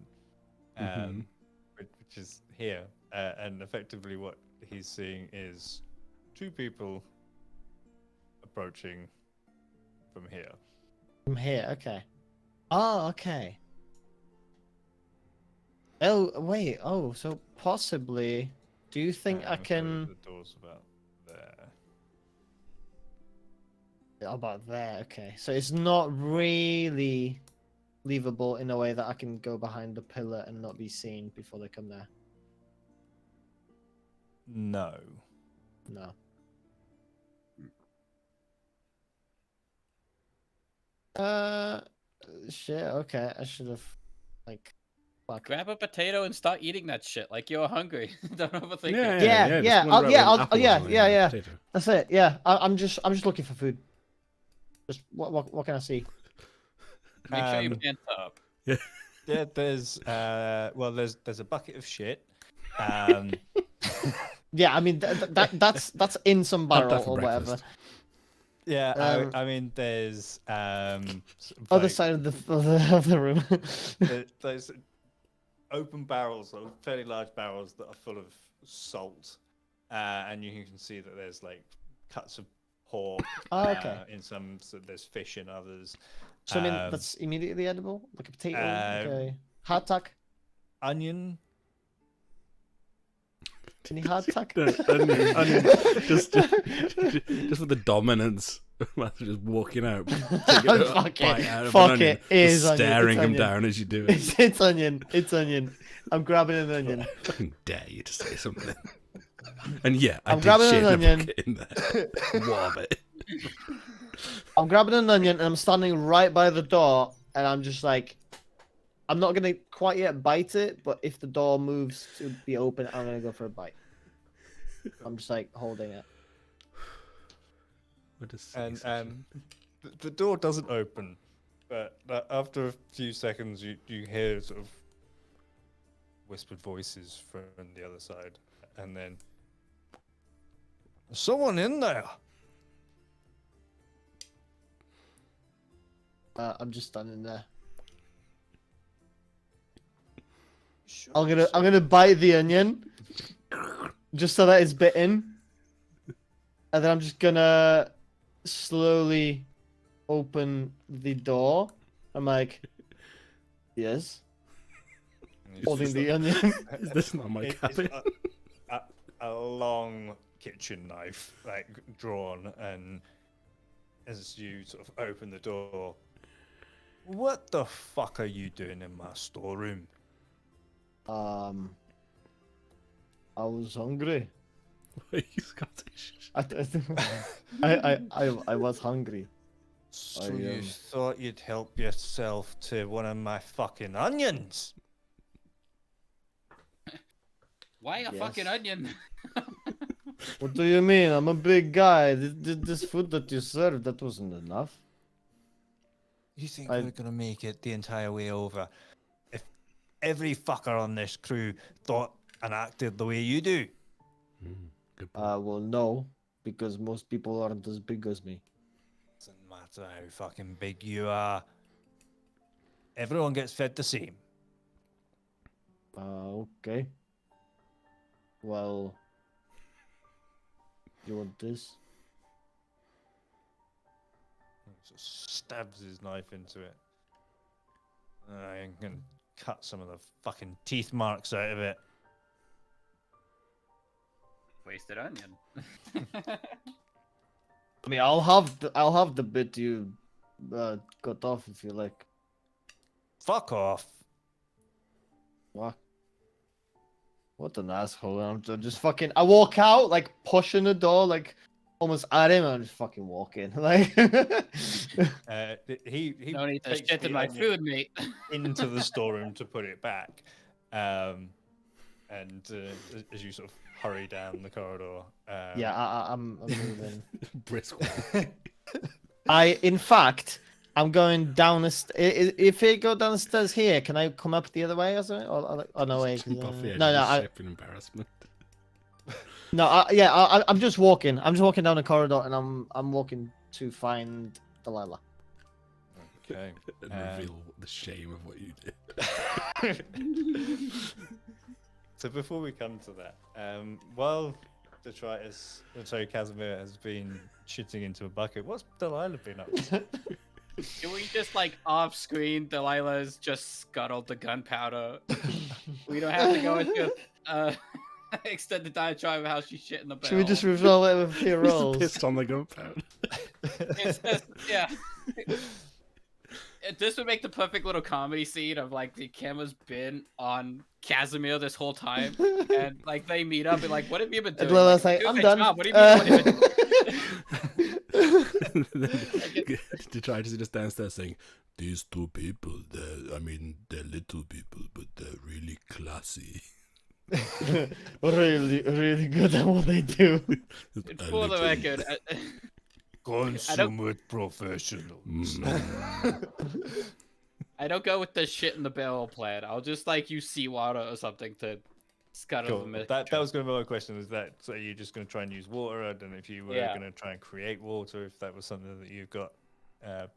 Mhm. which is here, and effectively what he's seeing is two people approaching from here. From here, okay. Oh, okay. Oh, wait. Oh, so possibly. Do you think I So can? The door's about there. About there, okay. So it's not really leavable in a way that I can go behind the pillar and not be seen before they come there. No. No. Shit. Okay, I should have, like, fuck. Grab a potato and start eating that shit like you're hungry. Don't overthink Yeah, it. Yeah, just yeah, wander I'll- around yeah, with I'll- apples yeah, on yeah, a yeah. potato. That's it. Yeah, I'm just looking for food. Just what can I see? Make sure you Um, pant up. Yeah, there's a bucket of shit. Um, Yeah, I mean that's in some Have that barrel for or whatever. breakfast. Yeah, Um, I mean, there's Other side of the room. there's open barrels, or fairly large barrels that are full of salt, and you can see that there's like cuts of pork. Oh, okay. In some, so there's fish in others. So I mean that's immediately edible, like a potato, like Um, a hardtack. Onion. Any hardtack? Onion, just with the dominance. Just walking out, taking a Fuck bite it. out of Fuck an onion, it. It is just onion. staring It's him onion. down as you do it. It's onion. It's onion. I'm grabbing an onion. I fucking dare you to say something. And yeah, I I'm did grabbing shit an in a onion. bucket in there. What of it? I'm grabbing an onion and I'm standing right by the door and I'm just like, I'm not gonna quite yet bite it, but if the door moves to be open, I'm gonna go for a bite. I'm just like holding it. What is And such the door doesn't open, but after a few seconds, you hear sort of whispered voices from the other side, and then "There's someone in there." I'm just standing there. Sure, I'm gonna bite the onion, just so that it's bitten, and then I'm just gonna slowly open the door. I'm like, yes, And it's holding just the a- onion. Is this not my it's cabin? a long kitchen knife, like drawn, and as you sort of open the door, what the fuck are you doing in my storeroom? I was hungry. Are you Scottish? I was hungry. So I, you thought you'd help yourself to one of my fucking onions? Why a fucking Yes. onion? What do you mean? I'm a big guy. This food that you served, that wasn't enough. You think I- we're gonna make it the entire way over if every fucker on this crew thought and acted the way you do? Good point. Well, no, because most people aren't as big as me. Doesn't matter how fucking big you are. Everyone gets fed the same. Okay. Well, you want this? So stabs his knife into it. I can cut some of the fucking teeth marks out of it. Wasted onion. I mean, I'll have the bit you cut off if you like. Fuck off. What? What an asshole! I'm just fucking. I walk out like pushing the door like almost at him. And I'm just fucking walking like. He No need to takes shit the in my onion food, mate. into the storeroom to put it back. And as you sort of hurry down the corridor, Yeah, I'm moving. Brisk. In fact, I'm going down the. If it go down the stairs here, can I come up the other way or something? Or no way? 'cause, Jump off the edge no, of no, the I, ship in embarrassment. no, yeah, I'm just walking. I'm just walking down the corridor, and I'm walking to find Delilah. Okay. And reveal the shame of what you did. So before we come to that, while Casimir has been shitting into a bucket, what's Delilah been up to? Can we just like off screen? Delilah's just scuttled the gunpowder. We don't have to go into extended diatribe of how she shit in the barrel. Should we just resolve it with a few Just rolls? pissed on the gunpowder. It's just, yeah. This would make the perfect little comedy scene of like the camera's been on Casimir this whole time, and like they meet up and like, what have you been doing? Delilah's like, "Doing I'm my done. job. What do you mean? What have you been doing?" Detritus is just downstairs saying, "These two people, they're little people, but they're really classy." really good at what they do. For the record, Consummate professionals. I don't go with the shit in the barrel plan. I'll just like use seawater or something to scuttle Cool. the mixture. That was going to be my question. Is that so? You're just going to try and use water? I don't know if you were Yeah. going to try and create water. If that was something that you've got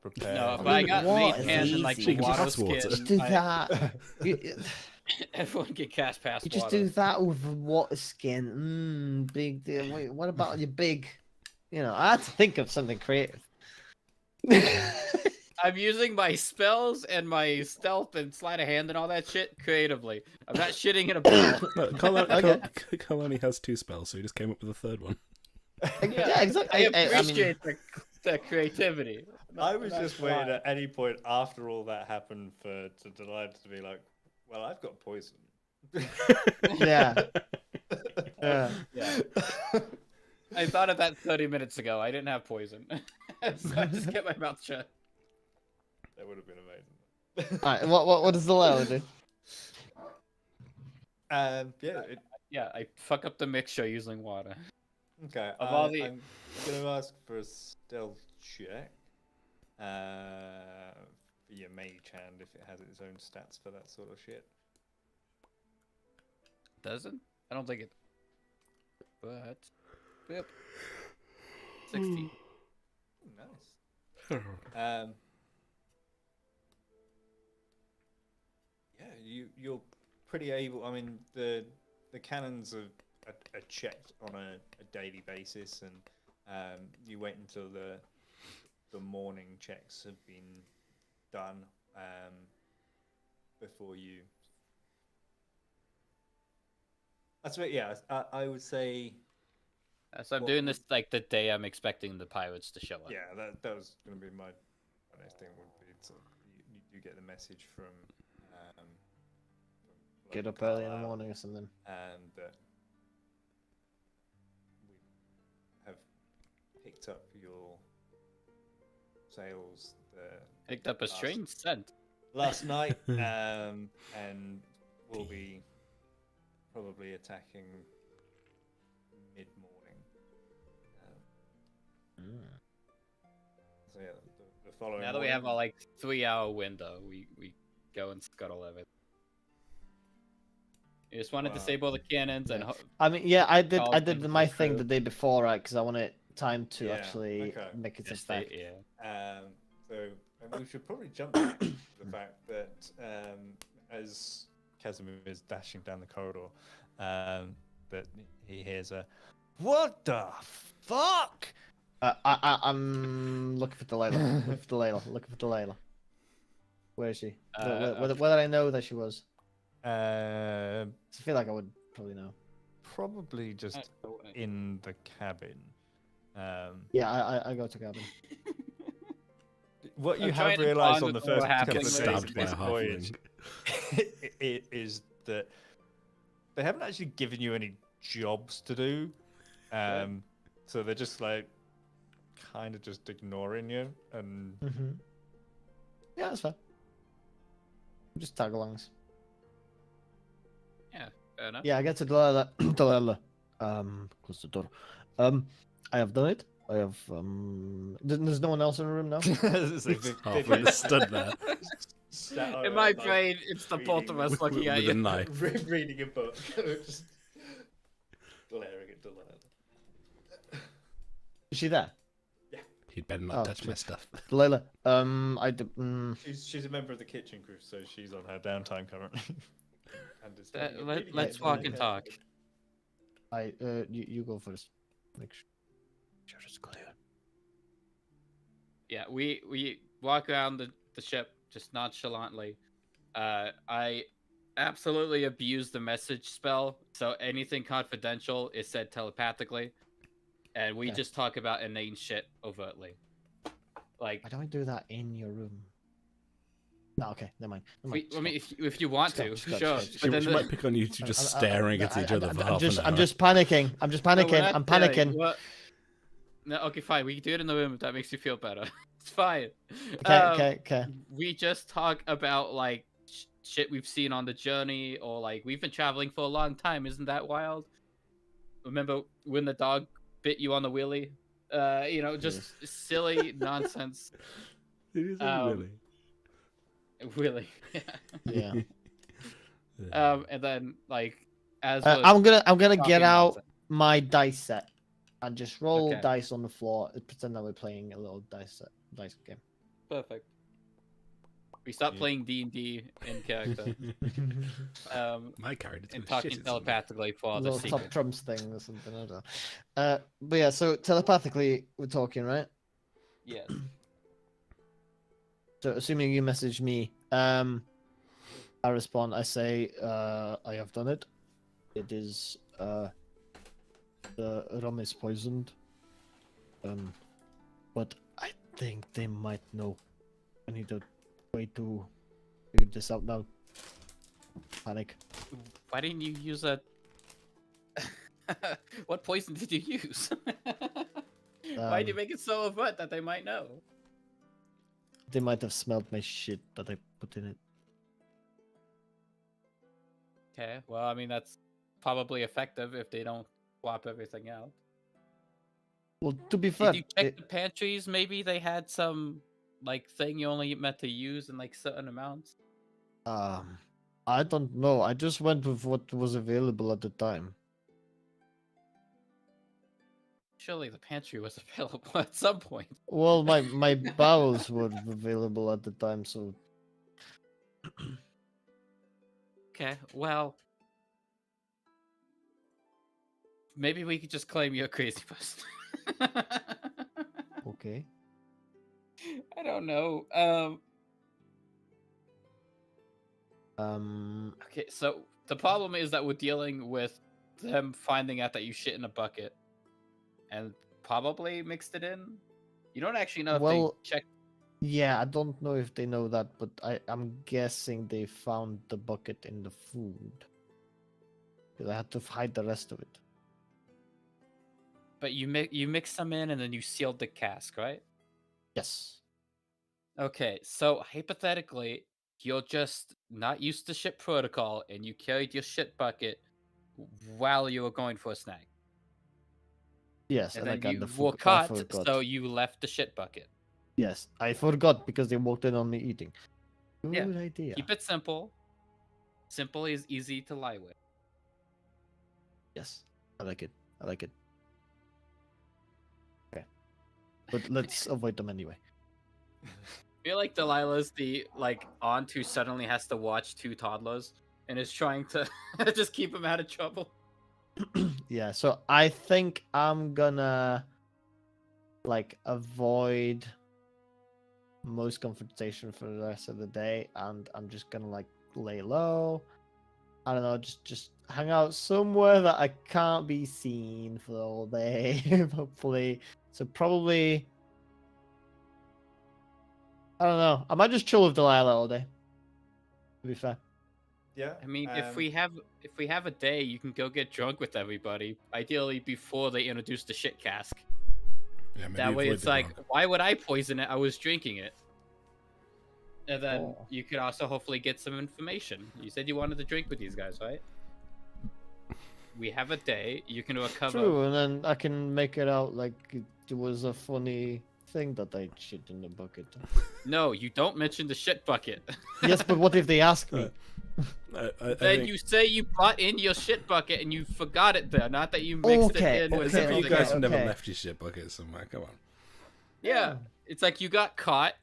prepared. No, but I I mean, got what made is hands and like easy? She can water pass water. skin. Just do I- that. You, Everyone can cast past you just water. do that with water skin. Big deal. Wait, what about your big? You know, I had to think of something creative. I'm using my spells and my stealth and sleight of hand and all that shit creatively. I'm not shitting in a barrel. No, Cole, Okay. Cole only has 2 spells, so he just came up with a third one. Yeah, exactly. I I mean, appreciate the creativity. I was Not just waiting why. at any point after all that happened for Delilah to be like, "Well, I've got poison." yeah. Yeah. Yeah. I thought of that 30 minutes ago. I didn't have poison. So I just kept my mouth shut. That would have been amazing. All right. What does the Leo do? Yeah. Yeah, I fuck up the mixture using water. Okay. Of all the- I'm going to ask for a stealth check. For your mage hand, if it has its own stats for that sort of shit. Doesn't? I don't think it. But. Yep. 16. Nice. Yeah, you're pretty able. I mean, the cannons are checked on a daily basis, and you wait until the morning checks have been done before you. That's right. Yeah, I would say. So I'm What doing would- this like the day I'm expecting the pirates to show up. Yeah, that was going to be my next thing. Would be to, you get the message from. Get Lord up early in the Carlisle, morning or something. and that we have picked up your sales Picked up a strange scent. last night, and we'll be probably attacking mid-morning. So yeah, the following. Now that we have a morning- like 3-hour window, we go and scuttle everything. You just want to Wow. disable the cannons and. I mean, yeah, I did. Calls I did into my the thing crew. the day before, right? Because I wanted time to Yeah, actually okay. make its Just effect. yeah. So and we should probably jump to the fact that as Casimir is dashing down the corridor, that he hears a "What the fuck?" I'm looking for Delilah. Looking for Delilah. Looking for Delilah. Where is she? Where did I know that she was? I feel like I would probably know. Probably just in the cabin. Yeah, I go to cabin. What you I'm have trying to realised bond on the with what first couple happened of with days Stabbed of by a this voyage halfling. is that they haven't actually given you any jobs to do. So they're just like kind of just ignoring you, and Mm-hmm. Yeah, that's fair. Just tag-alongs. Fair enough. Yeah, I get to Delilah. Delilah. Close the door. I have done it. I have. There's no one else in the room now. Halfling is stood there In my brain, it's the both of us with, looking at with a you. knife. reading a book, just glaring at Delilah. Is she there? He'd better not Oh, touch my shit. stuff. Delilah. I did. She's a member of the kitchen crew, so she's on her downtime currently. And is Let's walk and talk. You go first. Make sure it's clear. Yeah, we walk around the ship just nonchalantly. I absolutely abuse the message spell, so anything confidential is said telepathically, and we Okay. just talk about inane shit overtly. Like, Why don't I do that in your room? No, okay, never mind. I mean, if you want to, Just go, sure. just go. She, But she then might pick on you two just staring at each other for half an hour. I'm just panicking. I'm just panicking. I'm panicking. No, okay, fine. We can do it in the room if that makes you feel better. It's fine. Okay. We just talk about like shit we've seen on the journey, or like we've been traveling for a long time. Isn't that wild? Remember when the dog bit you on the wheelie? Just silly nonsense. It is um, really. Willy. Yeah. And then like as I'm gonna get talking out nonsense. my dice set and just roll Okay. dice on the floor and pretend that we're playing a little dice game. Perfect. We stopped playing D&D in character. My character And took a talking shit in something. telepathically for A the little secret. top trumps thing or something. I don't know. But yeah, so telepathically we're talking, right? Yes. So assuming you message me, I respond. I say, I have done it. It is the rum is poisoned. But I think they might know. I need a way to figure this out now. Panic. Why didn't you use a... What poison did you use? Why did you make it so overt that they might know? They might have smelled my shit that I put in it. Okay, well, I mean, that's probably effective if they don't swap everything out. Well, to be fair, Did you check the pantries? Maybe they had some, like, thing you only meant to use in, like, certain amounts? I don't know. I just went with what was available at the time. Surely the pantry was available at some point. Well, my bowels were available at the time, so Okay, well... Maybe we could just claim you're a crazy person. okay. I don't know. Okay, so the problem is that we're dealing with them finding out that you shit in a bucket and probably mixed it in. You don't actually know if Well, they checked. Yeah, I don't know if they know that, but I'm guessing they found the bucket in the food. 'Cause I had to hide the rest of it. But you mixed them in and then you sealed the cask, right? Yes. Okay, so hypothetically, you're just not used to ship protocol and you carried your shit bucket while you were going for a snack. Yes, And and I then got you the were I caught, forgot. so you left the shit bucket. Yes, I forgot because they walked in on me eating. Good Yeah, idea. Keep it simple. Simple is easy to lie with. Yes, I like it. I like it. Okay, but let's avoid them anyway. I feel like Delilah's the aunt who suddenly has to watch two toddlers and is trying to just keep them out of trouble. Yeah, so I think I'm gonna avoid most confrontation for the rest of the day, and I'm just gonna lay low. I don't know, just hang out somewhere that I can't be seen for all day, hopefully. So probably, I don't know. I might just chill with Delilah all day. To be fair. Yeah. I mean, if we have a day, you can go get drunk with everybody. Ideally, before they introduce the shit cask. Yeah, maybe That way, avoid it's the like, drunk. why would I poison it? I was drinking it. And then Oh. you could also hopefully get some information. You said you wanted to drink with these guys, right? We have a day. You can recover. True, and then I can make it out like it was a funny thing that I shit in the bucket. No, you don't mention the shit bucket. Yes, but what if they ask me? I Then think you say you brought in your shit bucket and you forgot it there, not that you mixed Okay, it in with okay, you something guys else. have never okay. left your shit bucket somewhere. Come on. Yeah. It's like you got caught,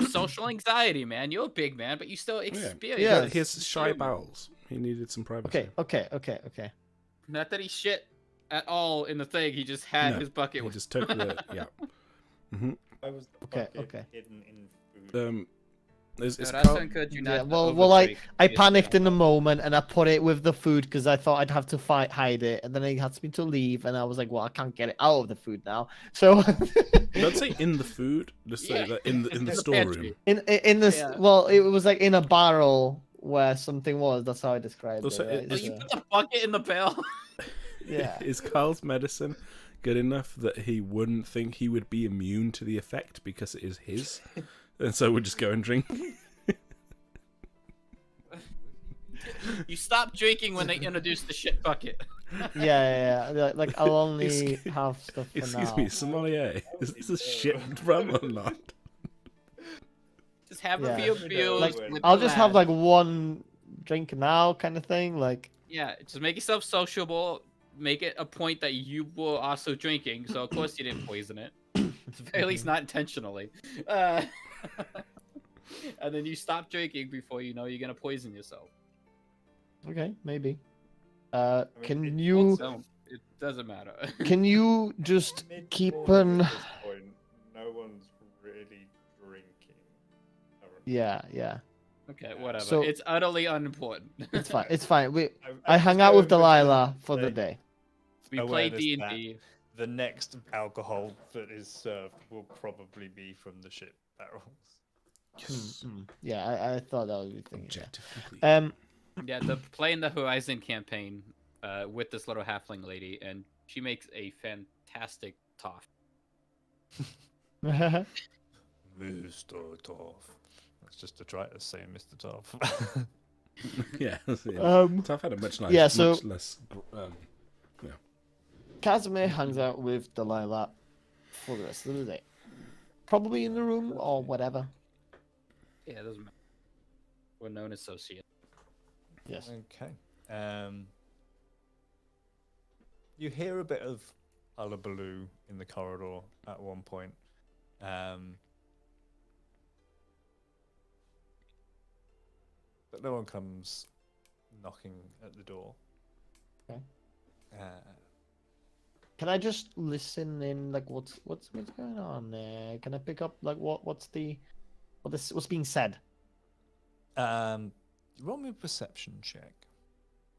social anxiety, man. You're a big man, but you still Yeah. experience. Yeah. He has shy Human. bowels. He needed some privacy. Okay. Not that he shit at all in the thing. He just had No, his bucket He with. just took the I was the Okay, bucket okay. hidden in food. It's No, that's Carl- to encourage you Yeah, not to well, I overdrink. panicked in the moment and I put it with the food because I thought I'd have to hide it, and then he asked me to leave, and I was like, well, I can't get it out of the food now. So Don't say in the food. Just say Yeah. that in the In the storeroom. pantry. in this, Yeah. well, it was like in a barrel where something was. That's how I described Also, it. Oh, Right? you So, put the bucket in the barrel. yeah. Is Carl's medicine good enough that he wouldn't think he would be immune to the effect because it is his, and so would just go and drink? You stop drinking when they introduce the shit bucket. Yeah. Like I'll only Excuse- have stuff for Excuse now. me, sommelier. Is this a shit rum or not? Just have Yeah. a few Like, beers. Like with I'll the just have lad. like one drink now, kind of thing. Like Yeah, just make yourself sociable. Make it a point that you were also drinking, so of course you didn't poison it. At least not intentionally. And then you stop drinking before you know you're gonna poison yourself. Okay, maybe. mean, Can it you So it doesn't matter. can you just keep Mid-morning an? at this point, no one's really drinking. currently. Yeah. Okay, whatever. So- It's utterly unimportant. It's fine. It's fine. I'm I just hung out with going Delilah for the say day. We play awareness D that- and D. The next alcohol that is served will probably be from the ship barrels. Yeah, I thought that would be the thing. Objective complete. Yeah. Yeah, the playing the Horizon campaign with this little halfling lady, and she makes a fantastic toff. Um. Mr. Toff. That's just to try to say Mr. Toff. Yeah. Tough had a much nicer, yeah, so- much less. Casimir hangs out with Delilah for the rest of the day. Probably in the room or whatever. Yeah, it doesn't matter. We're known associates. Yes. Okay. You hear a bit of hullabaloo in the corridor at one point. But no one comes knocking at the door. Okay. Uh, Can I just listen in, like, what's going on there? Can I pick up, like, what's being said? roll me a perception check.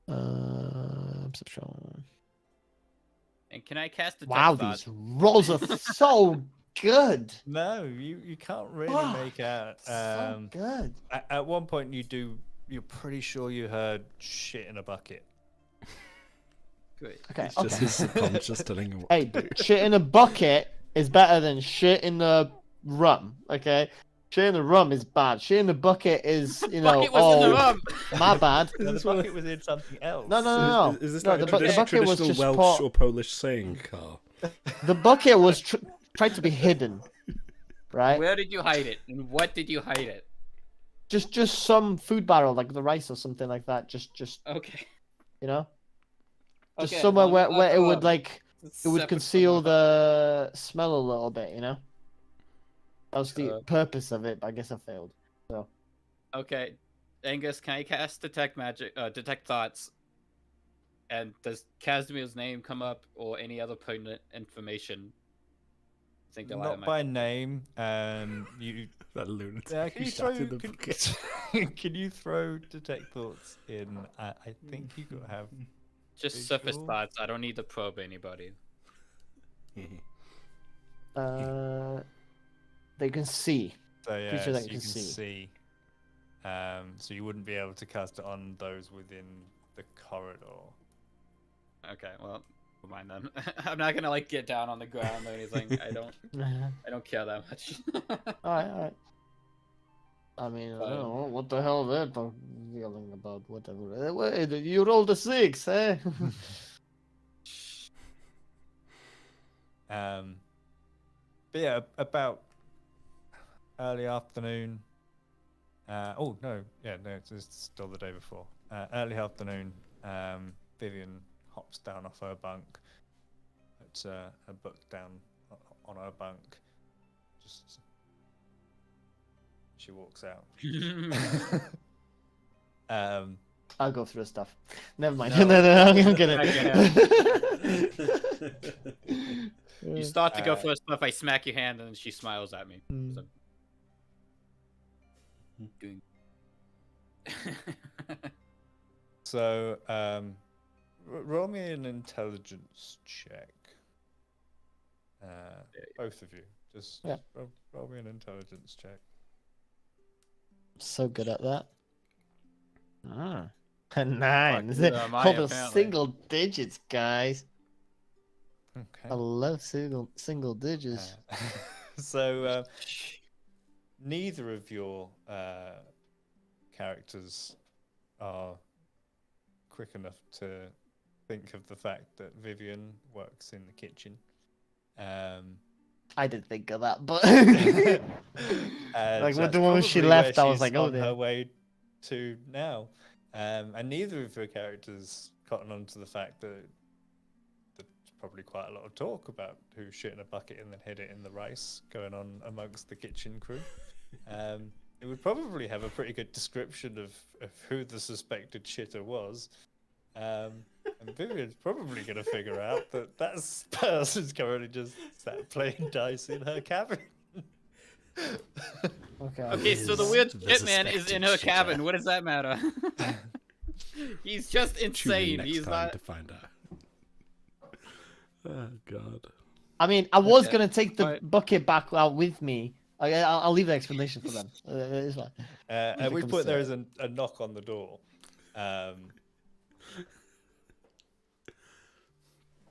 Perception. And can I cast detect Wow, thought? these rolls are so good. No, you can't really Ah, make out. So good. At one point, you're pretty sure you heard shit in a bucket. Great. Okay. It's just Okay. his subconscious telling him what Hey, to do. shit in a bucket is better than shit in the rum. Okay. Shit in the rum is bad. Shit in the bucket is, you know, Bucket was in the oh, rum. my bad. No, the this what- bucket was in something else. No. Is this No, like the a bucket was traditional just Welsh pot. or Polish saying, Carl? The bucket was tried to be hidden, right? Where did you hide it? And what did you hide it? Just some food barrel, like the rice or something like that. Just Okay. you know, just Okay, somewhere well, where it would like It's it would separate conceal from the smell a little bit. You know, that was the Uh, purpose of it. But I guess I failed. Okay, Angus, can I cast detect thoughts? And does Casimir's name come up or any other pertinent information? I think Delilah Not might- by name. You That lunatic can who you sat throw? in the bucket. Can you throw detect thoughts in? I think you could have. Just surface visual? thoughts. I don't need to probe anybody. They can see. So yeah, Creature that so you you can can see. see. So you wouldn't be able to cast it on those within the corridor. Okay, well, never mind then. I'm not gonna like get down on the ground or anything. I don't care that much. All right. I mean, I don't know what the hell they're yelling about. Whatever. Wait, you rolled a 6, eh? But yeah, about early afternoon. Oh no, it's still the day before. Early afternoon. Vivian hops down off her bunk. Puts a book down on her bunk. Just she walks out. I'll go through the stuff. Never mind. No. No, I'm kidding. You start to go Uh, for stuff, I smack your hand, and then she smiles at me. Mm. So- Doing- So, roll me an intelligence check. Both of you. Just Yeah. roll me an intelligence check. So good at that. A 9. Fuck, neither am I, All those apparently. single digits, guys. Okay. I love single digits. So, neither of your characters are quick enough to think of the fact that Vivian works in the kitchen. I did think of that, but And like with that's the moment she probably left, where I was she's like, oh, on her dear. way to now. And neither of your characters cotton on to the fact that there's probably quite a lot of talk about who shit in a bucket and then hid it in the rice going on amongst the kitchen crew. It would probably have a pretty good description of who the suspected shitter was. And Vivian's probably going to figure out that that person's currently just sat playing dice in her cabin. Okay. Okay, so the Is weird the shit man is in her suspected cabin. shitter. What does that matter? He's just Tune in insane. next He's time not. to find out. Oh god. I mean, I was Okay, gonna take the alright. bucket back out with me. I'll leave the explanation for them. It's fine. At it which comes point to there it. is a knock on the door.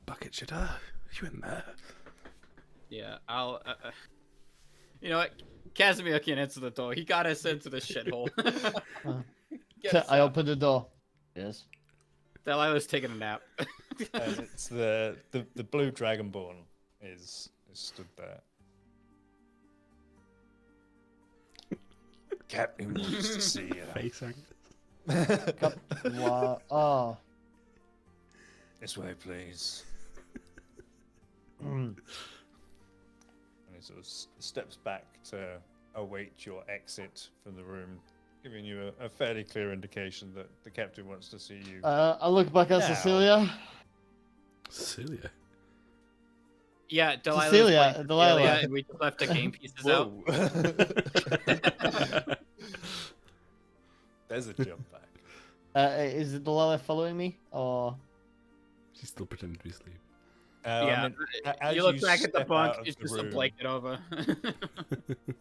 Bucket shitter, are you in there? Yeah, I'll. You know what? Casimir can answer the door. He got us into the shithole. Get us I out. opened the door. Yes. Delilah's taking a nap. And it's the blue dragonborn is stood there. Captain wants to see you. Face Angus. Wow. Oh. This way, please. Mm. And he sort of steps back to await your exit from the room, giving you a fairly clear indication that the captain wants to see you. I look back at Now. Cecilia. Celia. Yeah, Delilah's Cecilia, playing Delilah. Cecilia, and we just left the game pieces out. There's a jump back. Is it Delilah following me? Or She's still pretending to be asleep. Yeah, I mean, as you look back at the step bunk, out of it's the just a room- blanket over.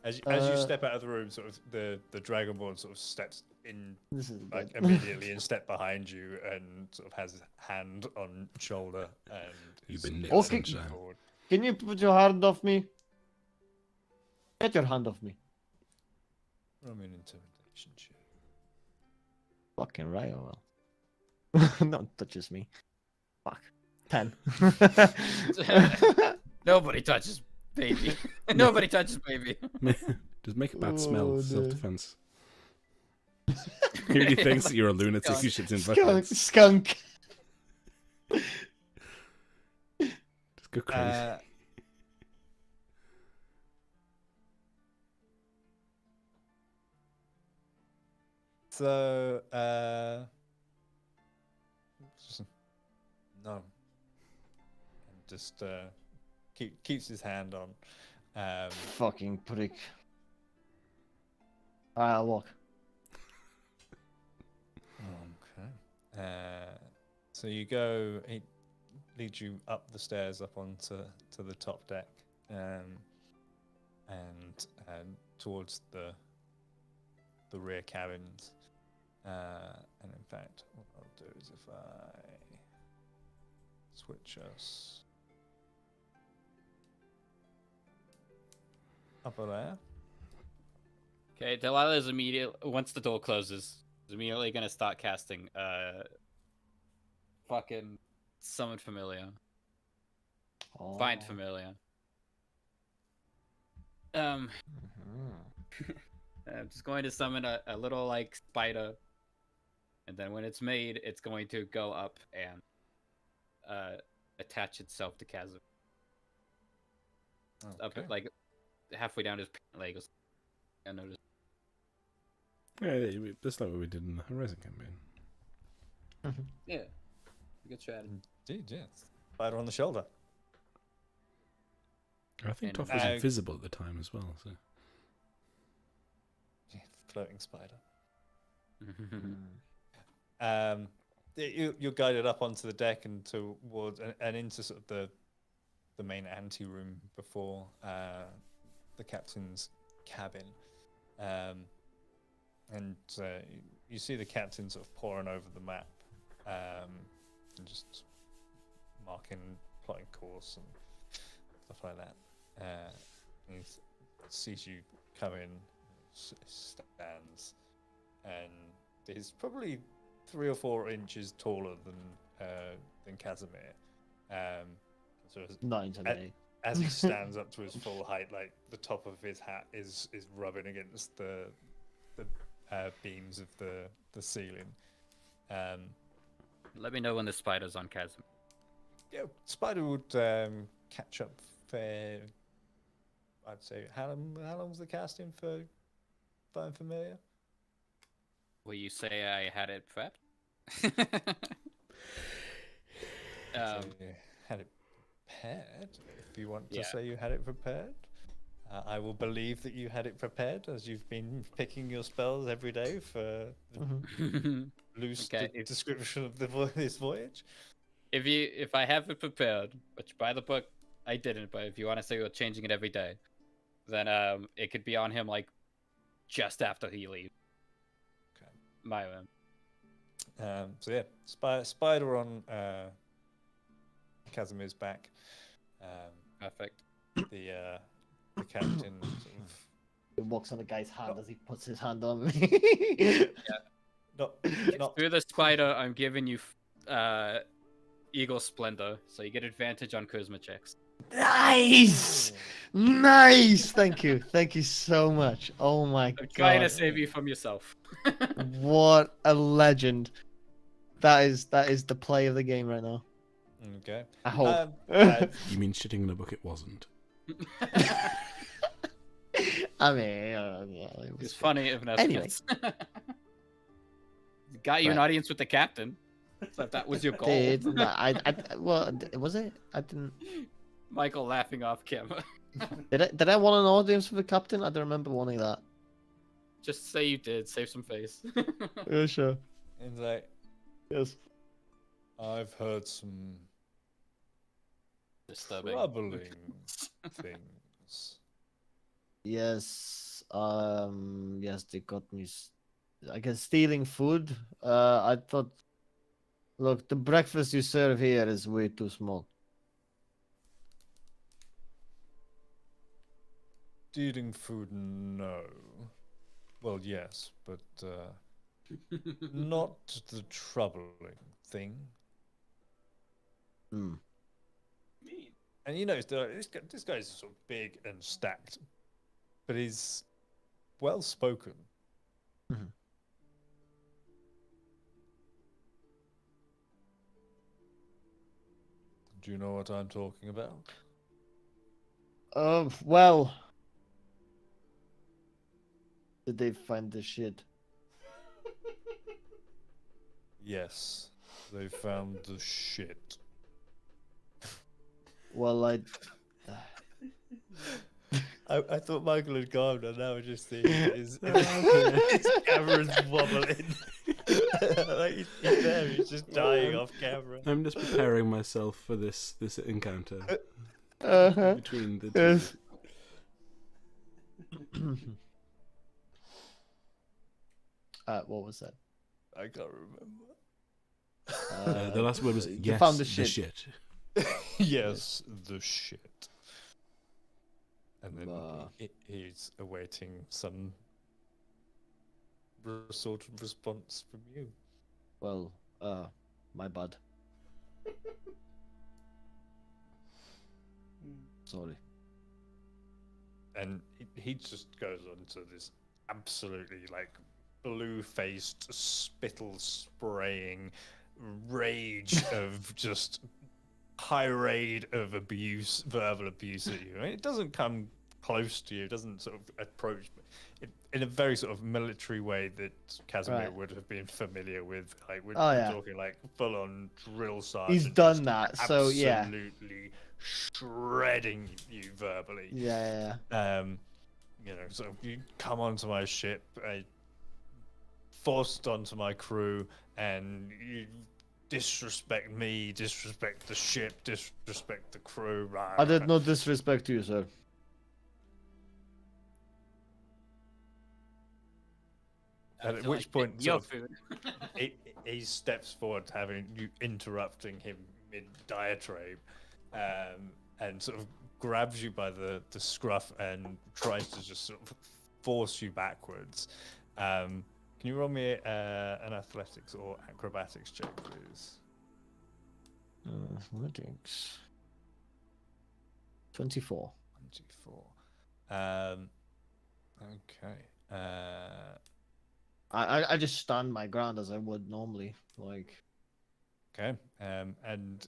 As you Uh, step out of the room, sort of the dragonborn sort of steps in this is like good. immediately and step behind you and sort of has his hand on shoulder and You've is been nicked, Okay. looking sunshine. forward. Can you put your hand off me? Get your hand off me. Roll me an intimidation check. Fucking right, I will. No one touches me. Fuck. 10. Nobody touches baby. Nobody touches baby. Just make a bad smell. Oh, no. Self-defense. He really thinks that you're a lunatic who shits in skunk. buckets. Skunk. Just go crazy. So, no. And just keeps his hand on. Fucking prick. Alright, I'll walk. Okay. So you go. He leads you up the stairs, up onto the top deck, and towards the rear cabins. And in fact, what I'll do is if I switch us up there. Okay, Delilah is immediately once the door closes, is immediately gonna start casting fucking summon familiar. Find Oh. familiar. Mhm. I'm just going to summon a little like spider, and then when it's made, it's going to go up and attach itself to Kazum. Up Okay. like halfway down his leg. Or something. I noticed. Yeah, that's like what we did in the Horizon campaign. Yeah, good strategy. Indeed, yes. Spider on the shoulder. I think And- Toph was Uh, invisible at the time as well. So Yeah, floating spider. Mm. You're guided up onto the deck and towards and into sort of the main ante room before the captain's cabin, and you see the captain sort of poring over the map, and just plotting course and stuff like that. He sees you come in, stands, and he's probably 3 or 4 inches taller than Casimir. So Not intimidating. as he stands up to his full height, like the top of his hat is rubbing against the beams of the ceiling, Let me know when the spider's on Chasm. Yeah, Spider would catch up fair. I'd say how long's the casting for Fine Familiar? Will you say I had it prepped? So you had it prepared. If you want to Yeah. say you had it prepared, I will believe that you had it prepared, as you've been picking your spells every day for the loose Okay, if- description of this voyage. If I have it prepared, which by the book I didn't, but if you want to say you're changing it every day, then it could be on him like just after he leaves. Okay. My own. So yeah, Spider on Casimir's back. Perfect. The captain sort of He walks on the guy's hand as he puts his hand on me. not Through the spider, I'm giving you Eagle Splendor, so you get advantage on charisma checks. Nice, nice. Thank you so much. Oh my I'm trying to god, save you from yourself. what a legend! That is the play of the game right now. okay. I hope. You mean shitting in a bucket wasn't? I mean, yeah, it was It's funny if not. Anyway. Got you an Right. audience with the captain. So if that was your goal. Did I? Well, was it? I didn't. Michael laughing off camera. Did I want an audience with the captain? I don't remember wanting that. Just say you did. Save some face. Yeah, sure. And like, Yes. I've heard some Disturbing. troubling things. Yes. Yes, they got me. I guess stealing food. I thought. Look, the breakfast you serve here is way too small. Stealing food, no. Well, yes, but not the troubling thing. Hmm. And you know, this guy's sort of big and stacked, but he's well spoken. Mhm. Do you know what I'm talking about? Well. Did they find the shit? Yes, they found the shit. Well, I thought Michael had gone, and now I just see his camera's wobbling. Like he's there, he's just dying off camera. I'm just preparing myself for this encounter Uh-huh. between the two. Yes. What was that? I can't remember. The last word was you yes. found the the shit. shit. Yes, the shit. And then Ah. he's awaiting some sort of response from you. Well, my bad. Sorry. And he just goes on to this absolutely like blue-faced, spittle-spraying rage of just tirade of abuse, verbal abuse at you. I mean, it doesn't come close to you. It doesn't sort of approach it in a very sort of military way that Casimir Right. would have been familiar with. Like we're Oh, yeah. talking like full-on drill sergeant. He's done that, so yeah. Absolutely shredding you verbally. Yeah. You know, so you come onto my ship, forced onto my crew, and you disrespect me, disrespect the ship, disrespect the crew. I did not disrespect you, sir. And at feel which like point, your sort of, food. he steps forward, having you interrupting him mid diatribe, and sort of grabs you by the scruff and tries to just sort of force you backwards. Can you roll me an athletics or acrobatics check, please? Athletics. 24. 24. Okay. I just stand my ground as I would normally. Like, Okay. And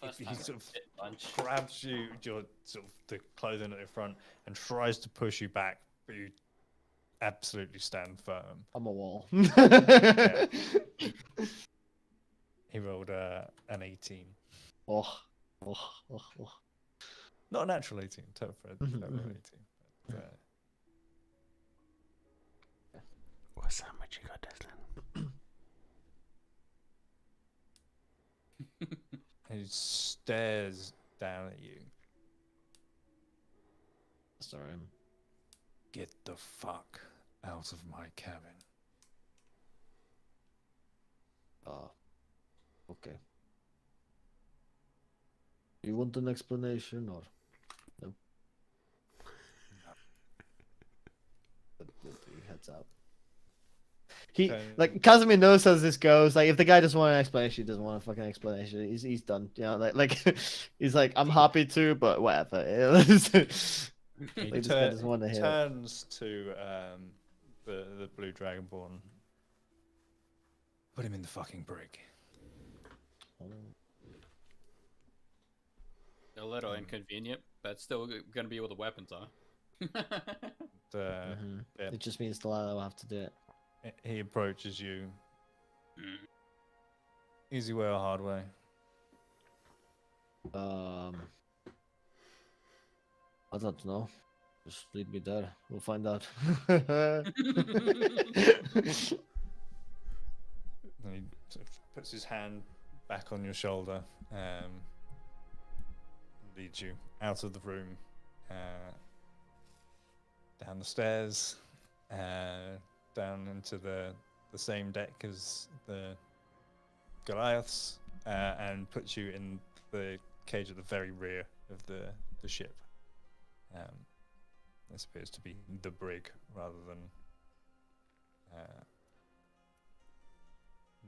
First he time sort of hit punch. grabs you, your sort of the clothing at your front, and tries to push you back, but you absolutely stand firm. I'm a wall. He rolled an 18. Oh, oh, oh, oh. Not a natural 18, total 18. But, What sandwich you got, Deslan? he stares down at you. Sorry. Get the fuck out of my cabin. Okay. You want an explanation or no? But he heads out. He Okay. like Casimir knows how this goes. Like if the guy doesn't want an explanation, he doesn't want a fucking explanation. He's done. You know, like he's like, I'm happy to, but whatever. He Like, this guy doesn't want to hear it. turns to the blue dragonborn. Put him in the fucking brig. A little inconvenient, but still gonna be where the weapons are. Mhm. Yeah. It just means Delilah will have to do it. He approaches you. Mm. Easy way or hard way? I don't know. Just lead me there. We'll find out. And he sort of puts his hand back on your shoulder, leads you out of the room, down the stairs, down into the same deck as the Goliaths, and puts you in the cage at the very rear of the ship. This appears to be the brig rather than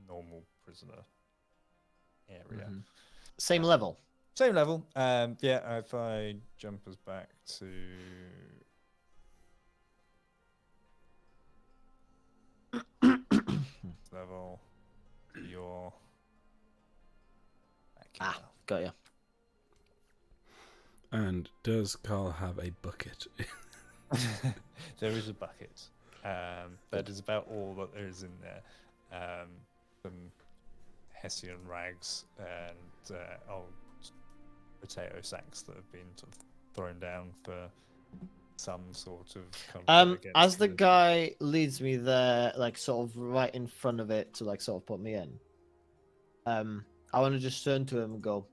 normal prisoner area. Mhm. Same level. Same level. Yeah, if I jump us back to level, you're back here. Ah, got you. And does Carl have a bucket? There is a bucket. That is about all that there is in there. Some Hessian rags and old potato sacks that have been sort of thrown down for some sort of comfort against As the the- guy leads me there, like sort of right in front of it to like sort of put me in, I want to just turn to him and go,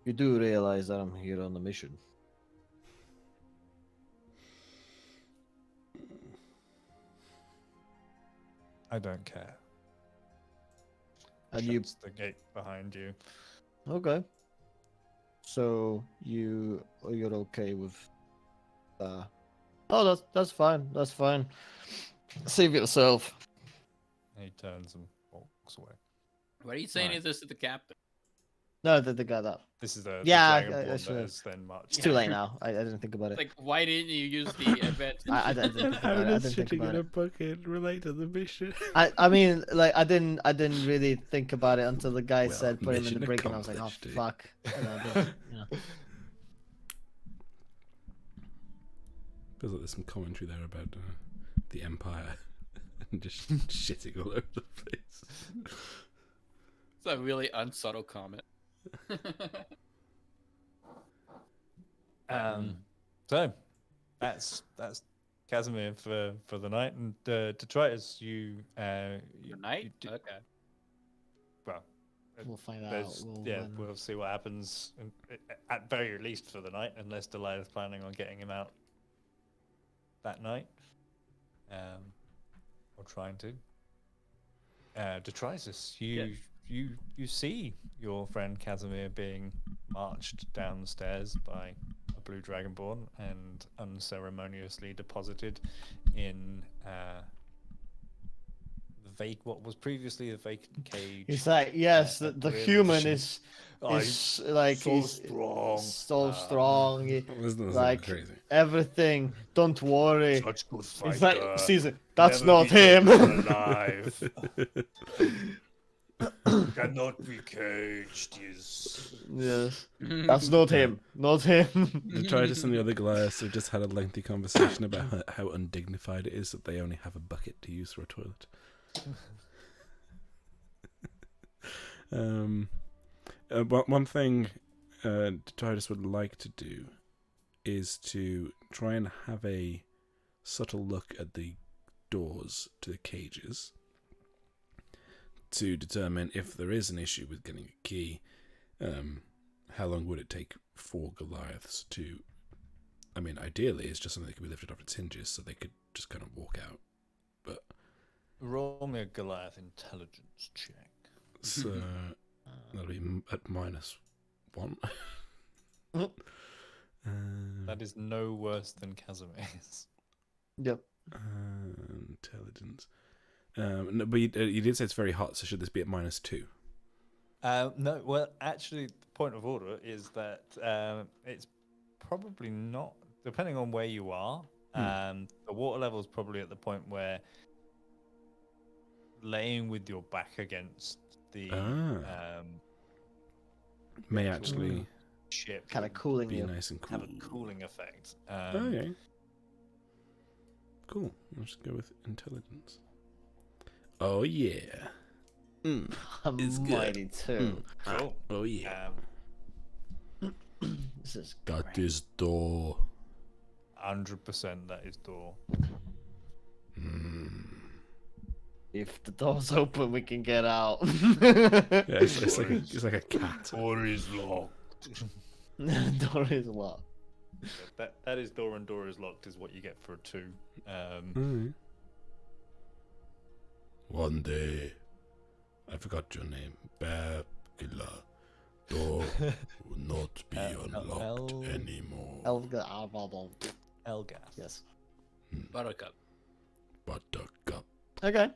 "You do realize that I'm here on a mission?" I don't care. And you, Shuts the gate behind you. okay? So you're okay with? Oh, that's fine. That's fine. Save yourself. He turns and walks away. What are you saying Right. is this to the captain? No, the guy that. This is the Yeah, dragonborn I that should've- has then marched. It's too late now. I didn't think about it. Like, why didn't you use the advantage? I didn't think How about it. I does didn't think shitting about in a it. bucket relate to the mission? I mean, like I didn't really think about it until the guy Well, said put him in mission the brig, and I was like, oh accomplished, dude. fuck. And I did, you know. Feels like there's some commentary there about the Empire and just shitting all over the place. It's a really unsubtle comment. So that's Casimir for the night, and Detritus, you Good night. Okay. well, We'll find out. there's we'll see what happens at very least for the night, unless Delilah's planning on getting him out that night, or trying to. Detritus, you see your friend Casimir being marched down the stairs by a blue dragonborn and unceremoniously deposited in what was previously a vacant cage. He's like, yes, at the rear of human ship. is Oh, is like so he's strong. so strong. There's nothing Like- crazy. everything. Don't worry. Such good It's fighter. like, Caesar, that's Never not be him. taken alive. Cannot be caged. Is Yes, that's not him. Not him. Detritus and the other Goliaths have just had a lengthy conversation about how undignified it is that they only have a bucket to use for a toilet. One thing Detritus would like to do is to try and have a subtle look at the doors to the cages to determine if there is an issue with getting a key. How long would it take for Goliaths to... I mean, ideally, it's just something that could be lifted off its hinges so they could just kind of walk out. But Roll me a Goliath intelligence check. so that'll be at -1. That is no worse than Casimir's. Yep. Intelligence. No, but you did say it's very hot, so should this be at -2? No, well, actually, the point of order is that it's probably not, depending on where you are, the water level is probably at the point where laying with your back against the May actually ship Kind of cooling be you. nice and cool. have a cooling effect. Okay. Cool. Let's just go with intelligence. Oh yeah. I'm It's good. mighty too. Cool. Oh yeah. This is Got great. this door. 100% that is door. If the door's open, we can get out. Yeah, it's like a cat. door is locked. The door is locked. That is door, and door is locked is what you get for a 2. Alright. One day, I forgot your name. Babgila. Door will not be unlocked anymore. Elgath. Yes. Buttercup. Buttercup. Okay.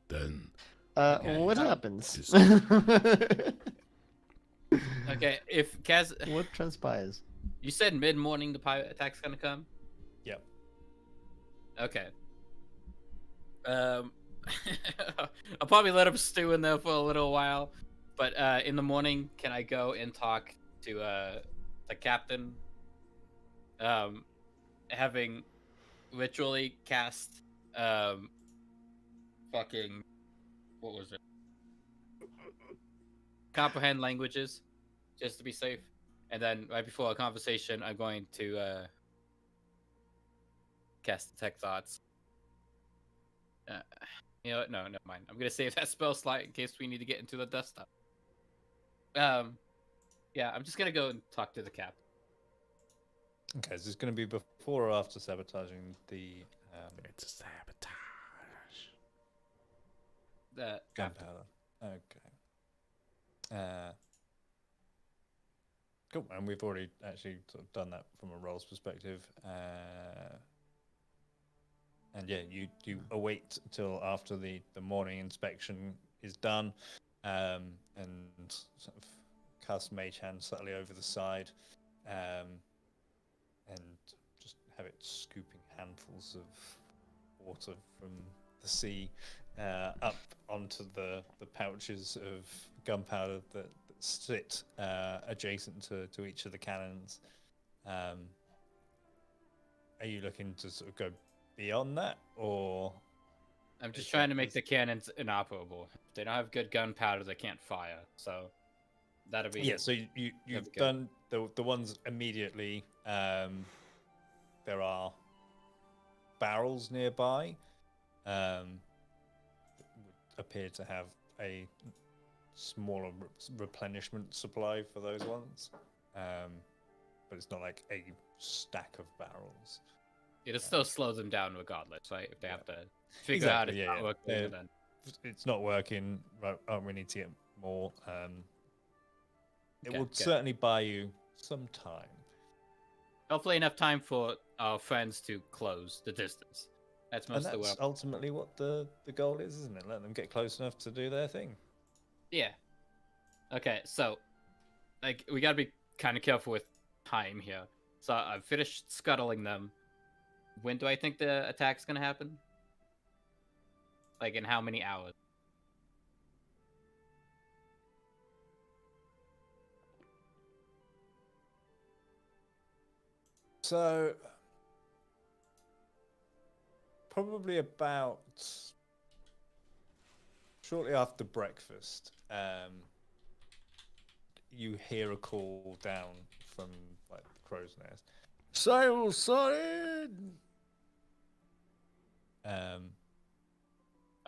Then What happens? Is- Okay, if Kaz, What transpires? you said mid-morning the pirate attack's gonna come. Yep. Okay. I'll probably let him stew in there for a little while, but in the morning, can I go and talk to the captain? Having literally cast fucking what was it? Comprehend languages, just to be safe. And then right before our conversation, I'm going to cast detect thoughts. You know what? No, never mind. I'm gonna save that spell slot in case we need to get into the dust up. Yeah, I'm just gonna go and talk to the cap. Okay, is this going to be before or after sabotaging the it's a sabotage. The gunpowder? Okay. Cool, and we've already actually sort of done that from a rolls perspective. And yeah, you await till after the morning inspection is done, and sort of cast Mage Hand subtly over the side, and just have it scooping handfuls of water from the sea up onto the pouches of gunpowder that sit adjacent to each of the cannons. Are you looking to sort of go beyond that, or I'm just trying to make the cannons inoperable. If they don't have good gunpowder, they can't fire. So that'll be yeah? So you've That'd be done the ones immediately. There are barrels nearby. That would appear to have a smaller replenishment supply for those ones, but it's not like a stack of barrels. It'll still slow them down regardless, right? If they have to figure out it's not working, then It's not working. Right, we need to get more. It Okay, will good. certainly buy you some time. hopefully enough time for our friends to close the distance. That's And most of the that's work. ultimately what the goal is, isn't it? Let them get close enough to do their thing. Yeah. Okay, so like we gotta be kind of careful with time here. So I've finished scuttling them. When do I think the attack's gonna happen? Like in how many hours? So probably about shortly after breakfast, you hear a call down from like the crow's nest. Sail solid.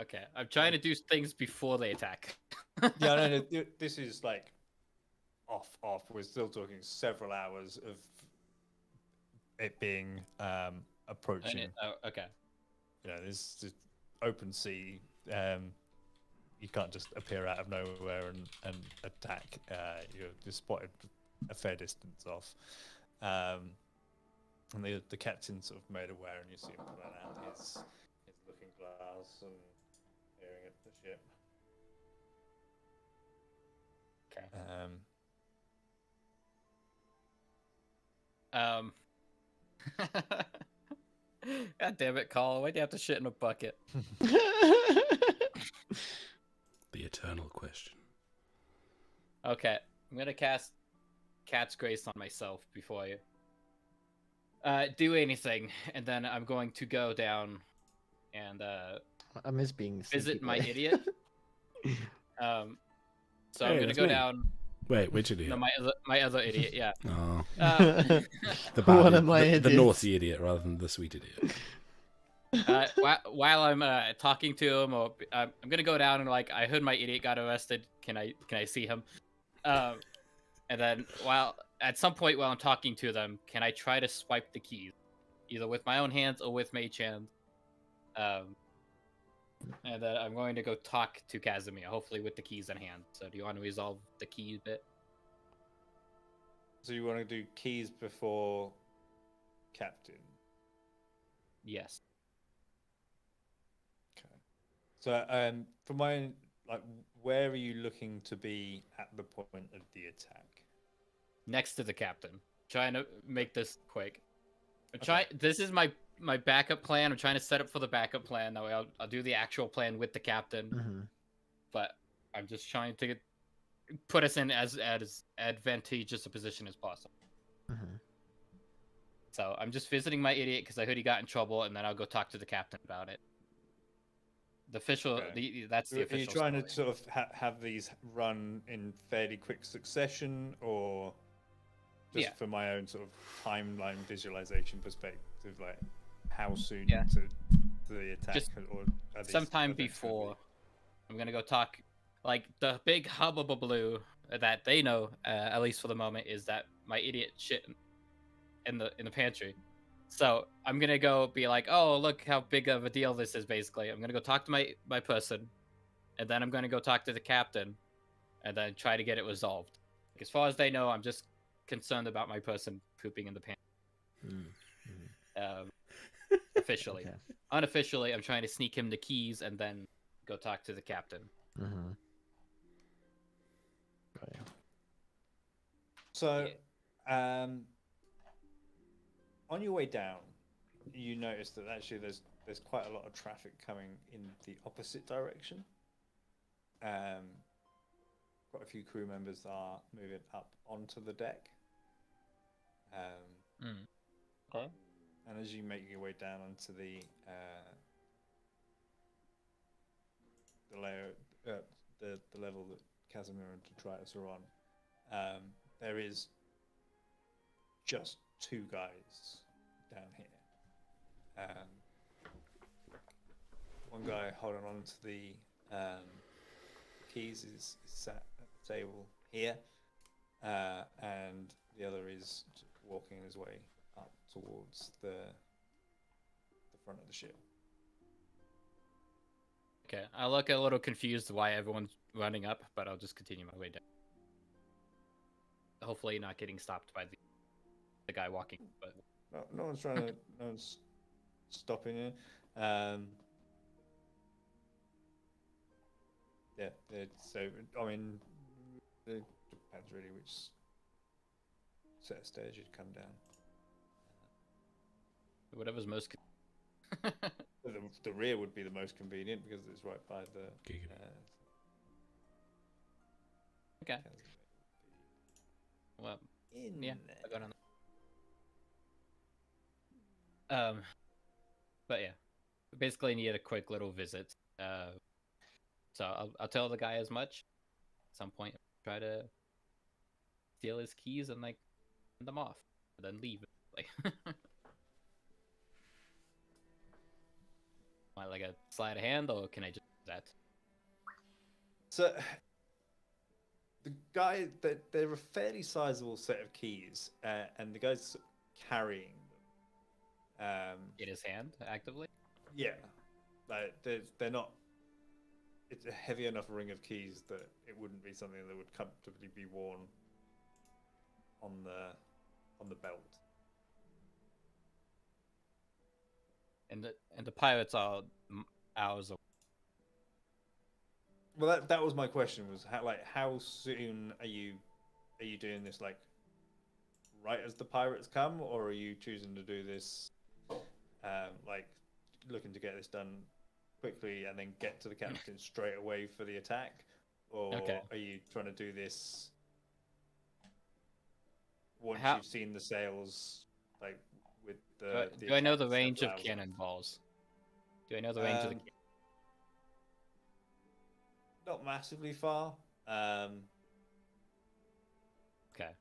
Okay, I'm trying to do things before they attack. Yeah, no, this is like off. We're still talking several hours of it being approaching. Okay. You know, there's open sea. You can't just appear out of nowhere and attack. You're spotted a fair distance off. And the captain sort of made aware, and you see him pulling out his looking glass and peering at the ship. God damn it, Colin. Why'd you have to shit in a bucket? The eternal question. Okay, I'm gonna cast Cat's Grace on myself before I do anything, and then I'm going to go down and I miss being visit sneaky my boy. idiot. So I'm Hey, gonna that's go me. down. Wait, which idiot? No, my other idiot. Yeah. Oh, One the bad, of my the idiots. naughty idiot rather than the sweet idiot. While I'm talking to him, or I'm gonna go down and like, I heard my idiot got arrested. Can I see him? And then at some point while I'm talking to them, can I try to swipe the keys, either with my own hands or with Mage Hand? And then I'm going to go talk to Casimir, hopefully with the keys in hand. So do you want to resolve the keys bit? So you want to do keys before captain? Yes. Okay. So for my like, where are you looking to be at the point of the attack? Next to the captain. Trying to make this quick. Okay. This is my backup plan. I'm trying to set up for the backup plan. That way I'll do the actual plan with the captain. Mhm. But I'm just trying to put us in as advantageous a position as possible. Mhm. So I'm just visiting my idiot because I heard he got in trouble, and then I'll go talk to the captain about it. The official, Okay. that's the official. Are you trying to story. sort of have these run in fairly quick succession, or just Yeah. for my own sort of timeline visualization perspective, like how soon Yeah. to the attack, Just or are these sometime events gonna before? I'm gonna go talk. Like the big hubbubaloo that they know, at least for the moment, is that my idiot shit in the pantry. So I'm gonna go be like, oh, look how big of a deal this is. Basically, I'm gonna go talk to my person, and then I'm gonna go talk to the captain, and then try to get it resolved. Like, as far as they know, I'm just concerned about my person pooping in the pantry. Officially, Okay. unofficially, I'm trying to sneak him the keys and then go talk to the captain. Mhm. Right. So, on your way down, you notice that actually there's quite a lot of traffic coming in the opposite direction. Quite a few crew members are moving up onto the deck. Okay. And as you make your way down onto the layer, the level that Casimir and Detritus are on, there is just two guys down here. One guy holding on to the keys is sat at the table here, and the other is walking his way up towards the front of the ship. Okay, I look a little confused why everyone's running up, but I'll just continue my way down. Hopefully, not getting stopped by the guy walking. But No one's trying to. No one's stopping you. Yeah. So I mean, it depends really which set of stairs you'd come down. Whatever's most. The rear would be the most convenient because it's right by the. Giga. Okay. Well, In yeah, there. I got on. But yeah, basically need a quick little visit. So I'll tell the guy as much. At some point, try to steal his keys and like send them off, and then leave. Like, want like a sleight of hand, or can I just do that? So the guy, they're a fairly sizable set of keys, and the guy's carrying them. In his hand, actively. Yeah, like they're not. It's a heavy enough ring of keys that it wouldn't be something that would comfortably be worn on the belt. And the pirates are hours away. Well, that was my question. Was how soon are you doing this? Like right as the pirates come, or are you choosing to do this like looking to get this done quickly and then get to the captain straight away for the attack, or are you trying to do this once you've seen the sails, like with the? Do I know the attacks and range of flowers? cannonballs? Do I know the range of the? Not massively far. Okay,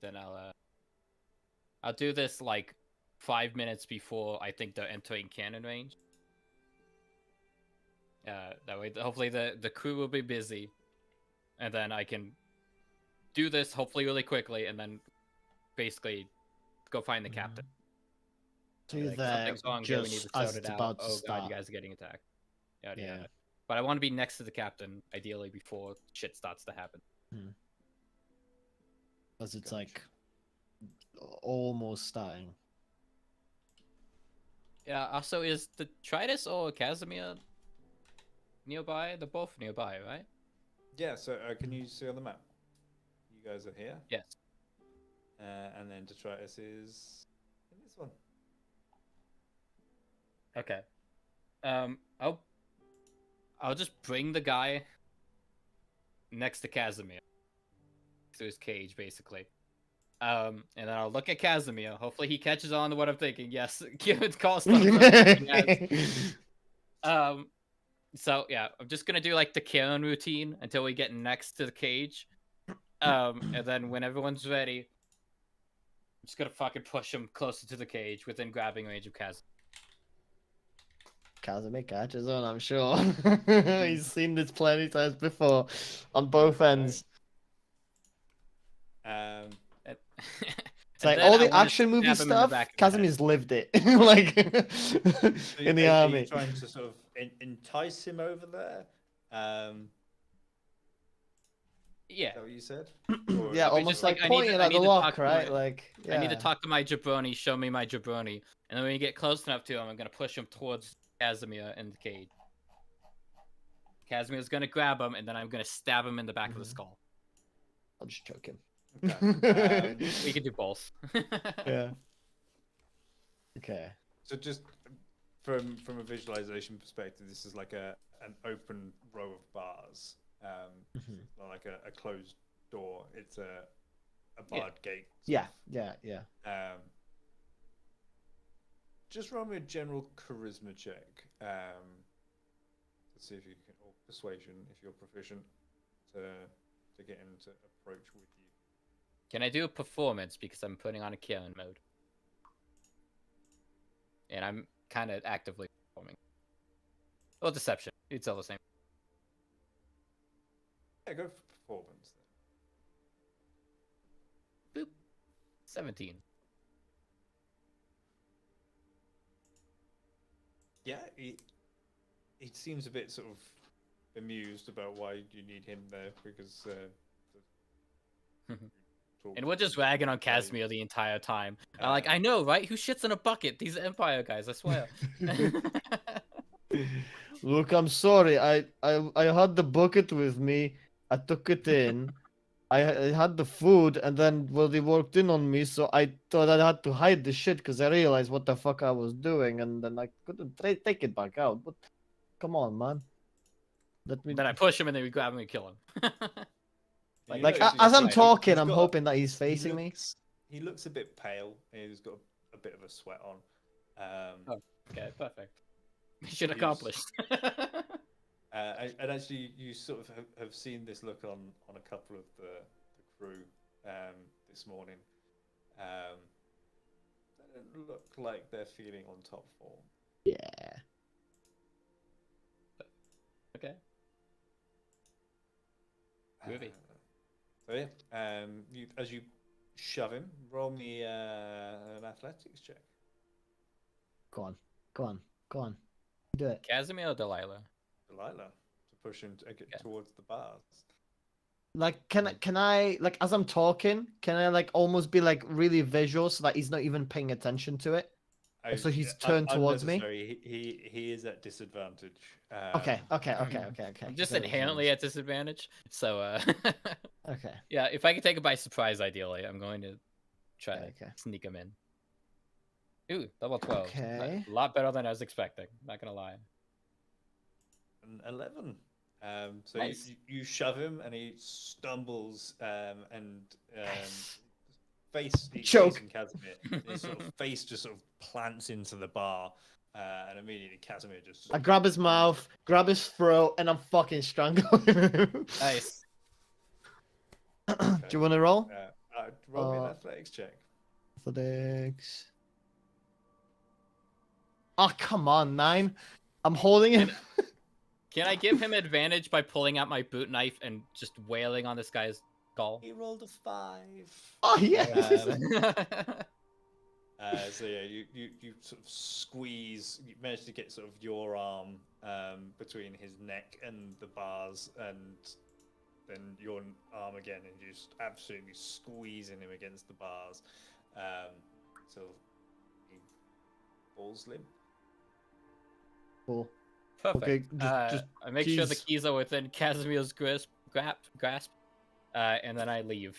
then I'll do this like 5 minutes before I think they're entering cannon range. That way, hopefully the crew will be busy, and then I can do this hopefully really quickly, and then basically go find the captain. Do Like, that something's wrong here, we need just to as sort it's it out. about to Oh god, start. you guys are getting attacked. Yada, Yeah. yada. But I want to be next to the captain, ideally before shit starts to happen. As it's like almost starting. Yeah. Also, is the Tritus or Casimir nearby? They're both nearby, right? Yeah. So can you see on the map? You guys are here, Yes. and then Detritus is in this one. Okay. I'll just bring the guy next to Casimir to his cage, basically. And then I'll look at Casimir. Hopefully, he catches on to what I'm thinking. Yes, give it cost. Yes. So yeah, I'm just gonna do like the Karen routine until we get next to the cage. And then when everyone's ready, I'm just gonna fucking push him closer to the cage within grabbing range of Casimir. Casimir catches on, I'm sure. He's seen this plenty times before on both ends. It's like all the action movie stuff, Casimir's lived it. Like in the Are army. you trying to sort of entice him over there? Yeah. Is that what you said? Yeah, I mean, almost just like like, I need pointing to- I at the need to lock, talk to right? my- Like, I need to yeah. talk to my jabroni, show me my jabroni, and then when you get close enough to him, I'm gonna push him towards Casimir in the cage. Casimir's gonna grab him, and then I'm gonna stab him in the back of the skull. I'll just choke him. Okay. We can do both. Yeah. Okay. So just from a visualization perspective, this is like an open row of bars, not like a closed door. It's a barred gate. Yeah, yeah. Just roll me a general charisma check. Let's see if you can, or persuasion if you're proficient to get him to approach with you. Can I do a performance because I'm putting on a Kieran mode? And I'm kind of actively performing. Well, deception. It's all the same. Yeah, go for performance then. Boop. 17. Yeah, he seems a bit sort of amused about why you need him there because. And we're just ragging on Casimir the entire time. I'm like, I know, right? Who shits in a bucket? These are Empire guys, I swear. Look, I'm sorry. I had the bucket with me. I took it in. I had the food, and then well, they walked in on me, so I thought I had to hide the shit because I realized what the fuck I was doing, and then I couldn't take it back out. But come on, man. Let me. Then I push him and then we grab him and kill him. You Like notice as I'm he's talking, he's I'm got a- hoping that he's he facing me. He looks a bit pale. He's got a bit of a sweat on. Oh. Okay, perfect. Mission He's- accomplished. And actually, you sort of have seen this look on a couple of the crew this morning. They don't look like they're feeling on top form. Yeah. Okay. Groovy. So yeah, as you shove him, roll me an athletics check. Go on. Go on. Go on. Do it. Casimir or Delilah? Delilah, to push him to get Okay. towards the bars. Like, can I like as I'm talking, can I like almost be like really visual so that he's not even paying attention to it? So he's turned towards me? unnecessary. He is at disadvantage. Okay. Um, Okay. I'm just That makes inherently sense. at disadvantage. So, Okay. yeah, if I can take it by surprise, ideally, I'm going to try to Okay. sneak him in. Ooh, double 12. Okay. A lot better than I was expecting. Not gonna lie. An 11. So Nice. you shove him and he stumbles and Yes. he's Choke. facing Casimir. And his sort of face just sort of plants into the bar, and immediately Casimir just. I grab his mouth, grab his throat, and I'm fucking strangling him. Nice. Do you want to roll? Roll me an athletics check. Athletics. Oh, come on, 9. I'm holding it. Can I give him advantage by pulling out my boot knife and just wailing on this guy's skull? He rolled a 5. Oh, yes. So yeah, you sort of squeeze. You manage to get sort of your arm between his neck and the bars, and then your arm again, and you just absolutely squeezing him against the bars. So he falls limp. Cool. Perfect. Okay, just I make sure the keys. keys are within Casimir's grasp, and then I leave.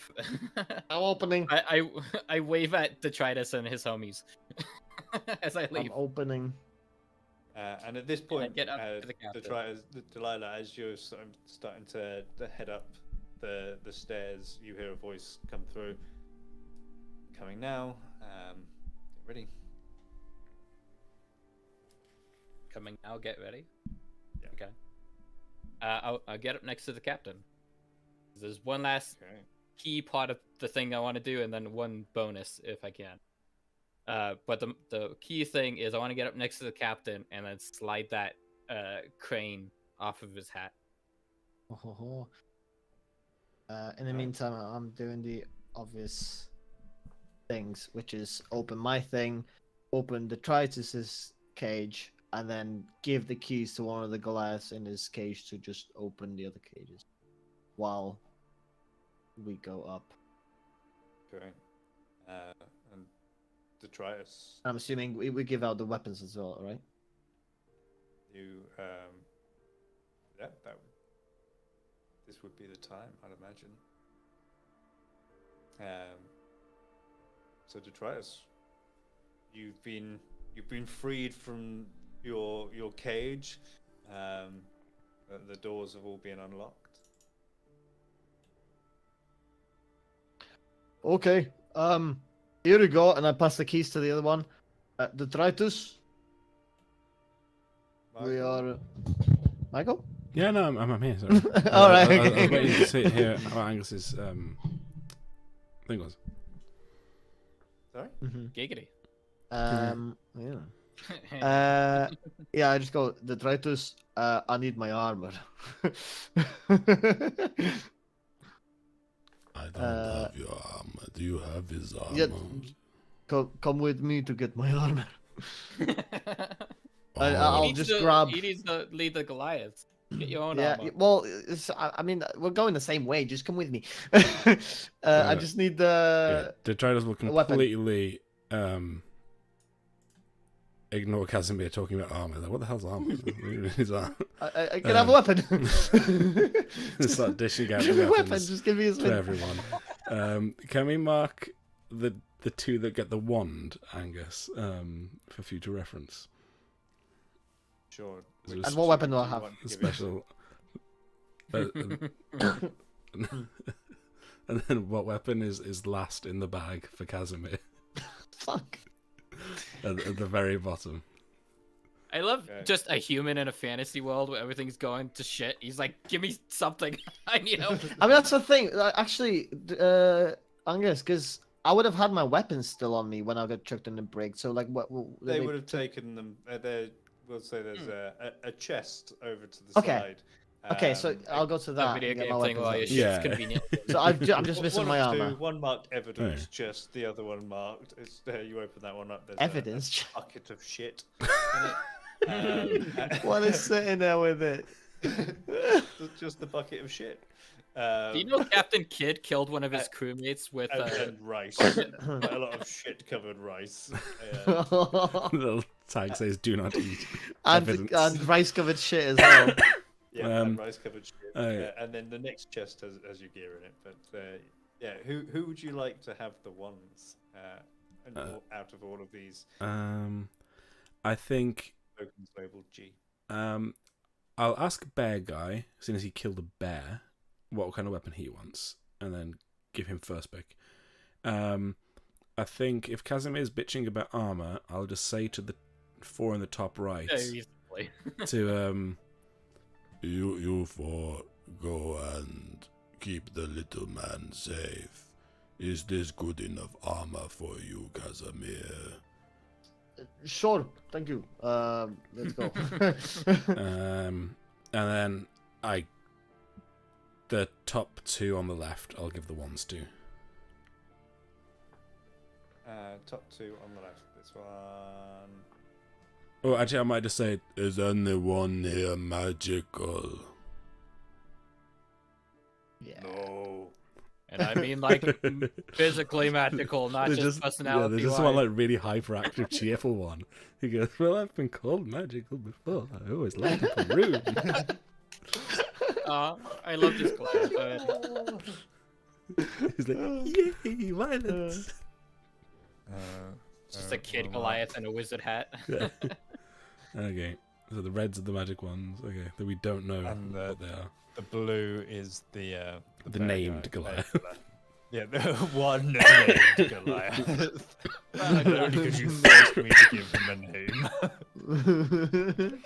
I'm opening. I wave at Detritus and his homies as I I'm leave. opening. And at this point, get up to the captain. Delilah, as you're starting to head up the stairs, you hear a voice come through. Coming now. Get ready. Coming now, get ready. Yeah. Okay. I'll get up next to the captain. There's one last Okay. key part of the thing I want to do, and then one bonus if I can. But the key thing is I want to get up next to the captain and then slide that crane off of his hat. In the meantime, I'm doing the obvious things, which is open my thing, open Detritus's cage, and then give the keys to one of the Goliaths in his cage to just open the other cages while we go up. Okay. And Detritus, I'm assuming we give out the weapons as well, right? you this would be the time, I'd imagine. So Detritus, you've been freed from your cage. The doors have all been unlocked. Okay. Here we go, and I pass the keys to the other one. Detritus, we Michael? are. Michael? Yeah, no, I'm here. Sorry. All right. I was waiting to see here what Angus's thing was. Sorry? Giggity. Yeah. Yeah, I just go, Detritus, I need my armor. I don't have your armor. Do you have his armor? Yeah, come with me to get my armor. I'll just grab. He needs to lead the Goliaths. Get your own Yeah, armor. well, I mean, we're going the same way. Just come with me. I just need the. Detritus will weapon. completely ignore Casimir talking about armor. Like, what the hell's armor? His arm. I can have a weapon. Start dishing out Give the me a weapon. weapons Just give me his to everyone. Can we mark the two that get the wand, Angus, for future reference? Sure. And And what weapon do I have? Special. And then what weapon is last in the bag for Casimir Fuck. at the very bottom? I love Okay. just a human in a fantasy world where everything's going to shit. He's like, give me something. I need help. I mean, that's the thing. Actually, Angus, because I would have had my weapons still on me when I got chucked in the brig. So, like, what? They would have taken them. We'll say there's a chest over to the Okay. side. Okay, so I'll go to A that. video and get game my thing weapons while on. your shit's Yeah. convenient. So I'm just missing one my of two, armor. one marked evidence Yeah. chest, the other one marked. It's you open that one up. There's Evidence. a bucket of shit. in it. What is sitting there with it? Just the bucket of shit. Do you know Captain Kidd killed one of his crewmates with and rice. Quite a lot of shit covered rice. The little tag says "Do not eat." and Evidence. rice covered shit as well. Yeah, and rice covered shit. oh. And then the next chest has your gear in it. But yeah, who would you like to have the ones out of all of these I think tokens labeled G? I'll ask Bear Guy, as soon as he killed a bear, what kind of weapon he wants, and then give him first pick. I think if Casimir's bitching about armor, I'll just say to the 4 in the top right reasonably. to you 4 go and keep the little man safe. Is this good enough armor for you, Casimir? Sure, thank you. Let's go. And then the top 2 on the left, I'll give the ones to. Top 2 on the left. This one. Oh, actually, I might just say, is anyone here magical? Yeah. No. And I mean like physically magical, not There's just personality. there's just one like really hyperactive, cheerful one. He goes, "Well, I've been called magical before. I always liked it from room." I love this class. He's like, "Yay, violence!" Just a kid Goliath in a wizard hat. Yeah. Okay, so the reds are the magic ones. Okay, that we don't know And what they are. The blue is the The bad named guy. Goliath. Yeah, the one named Goliath. Only because you forced me to give him a name.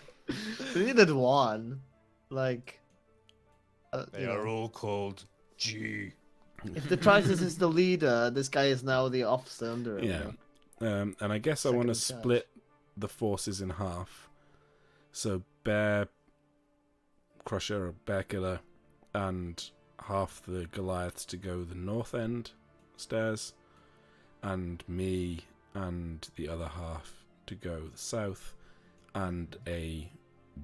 We needed one. Like, They you are know, all called G. if the Tritus is the leader, this guy is now the officer under him. Yeah. And I guess I want to Second in charge. split the forces in half. So Bear Crusher or Bear Killer and half the Goliaths to go the north end stairs, and me and the other half to go the south, and a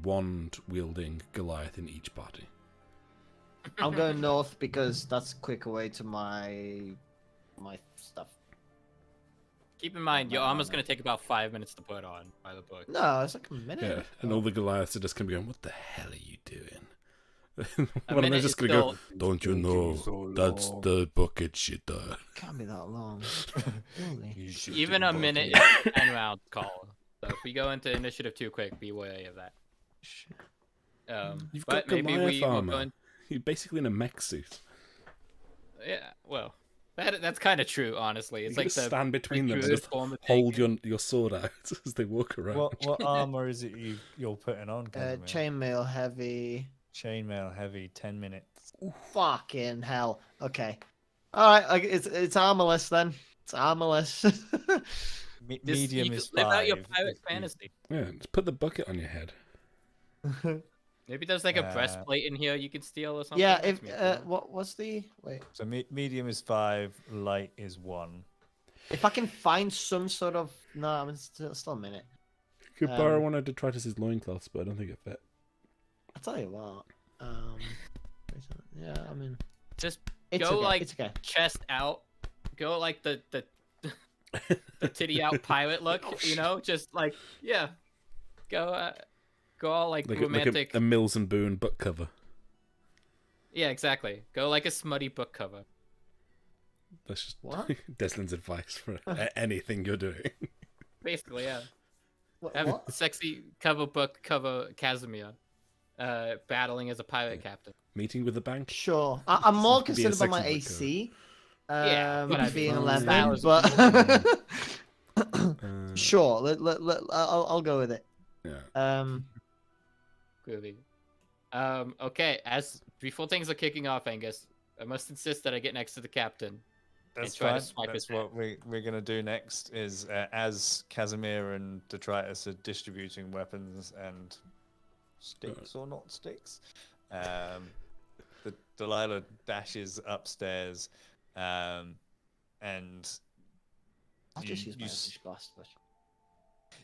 wand wielding Goliath in each party. I'm going north because that's a quicker way to my stuff. Keep in mind, your armor's gonna take about 5 minutes to put on by the book. No, it's like a minute. Yeah, and all the Goliaths are just gonna be going, "What the hell are you doing?" One of minute them's is just gonna go, still- "Don't you know that's the bucket shitter?" Can't be that long. Really? Even a minute is 10 rounds call. So if we go into initiative too quick, be wary of that. You've But got maybe Goliath we will armor. go in... You're basically in a mech suit. Yeah, well, that's kind of true, honestly. It's You like just the stand between them and truest just form of hold taking- your sword out as they walk around. What armor is it you're putting on? Casimir? Chainmail heavy. Chainmail heavy, 10 minutes. Fucking hell. Okay. All right. It's armorless then. It's armorless. Just- Medium you is could live out your 5. pirate fantasy. Yeah, just put the bucket on your head. Maybe there's like a Uh, breastplate in here you can steal or something. yeah. That's If maybe- what's the wait? So medium is 5, light is 1. If I can find some sort of no, I'm still a minute. Could borrow Um, one of Detritus's loincloths, but I don't think it fit. I'll tell you what. Yeah. I mean, Just it's go okay. like It's okay. chest out. Go like the the titty out pilot look, you know, just like yeah, go all like romantic. a Mills and Boone book cover. Yeah, exactly. Go like a smutty book cover. That's just What? Deslin's advice for anything you're doing. Basically, yeah. What? Have what? sexy book cover Casimir, battling as a pirate captain. Meeting with the bank. Sure. I'm more Could be a concerned about my sexy book AC. Yeah, but I mean, being fine. 11, Thousand. but sure. I'll go with it. Yeah. Groovy. Okay. As before things are kicking off, Angus, I must insist that I get next to the captain. That's try to fine. swipe That's his what we're gonna do next. Is as Casimir and Detritus are distributing weapons and sticks or not sticks, the Delilah dashes upstairs, and I'll just use my s- Eldritch Blast. But...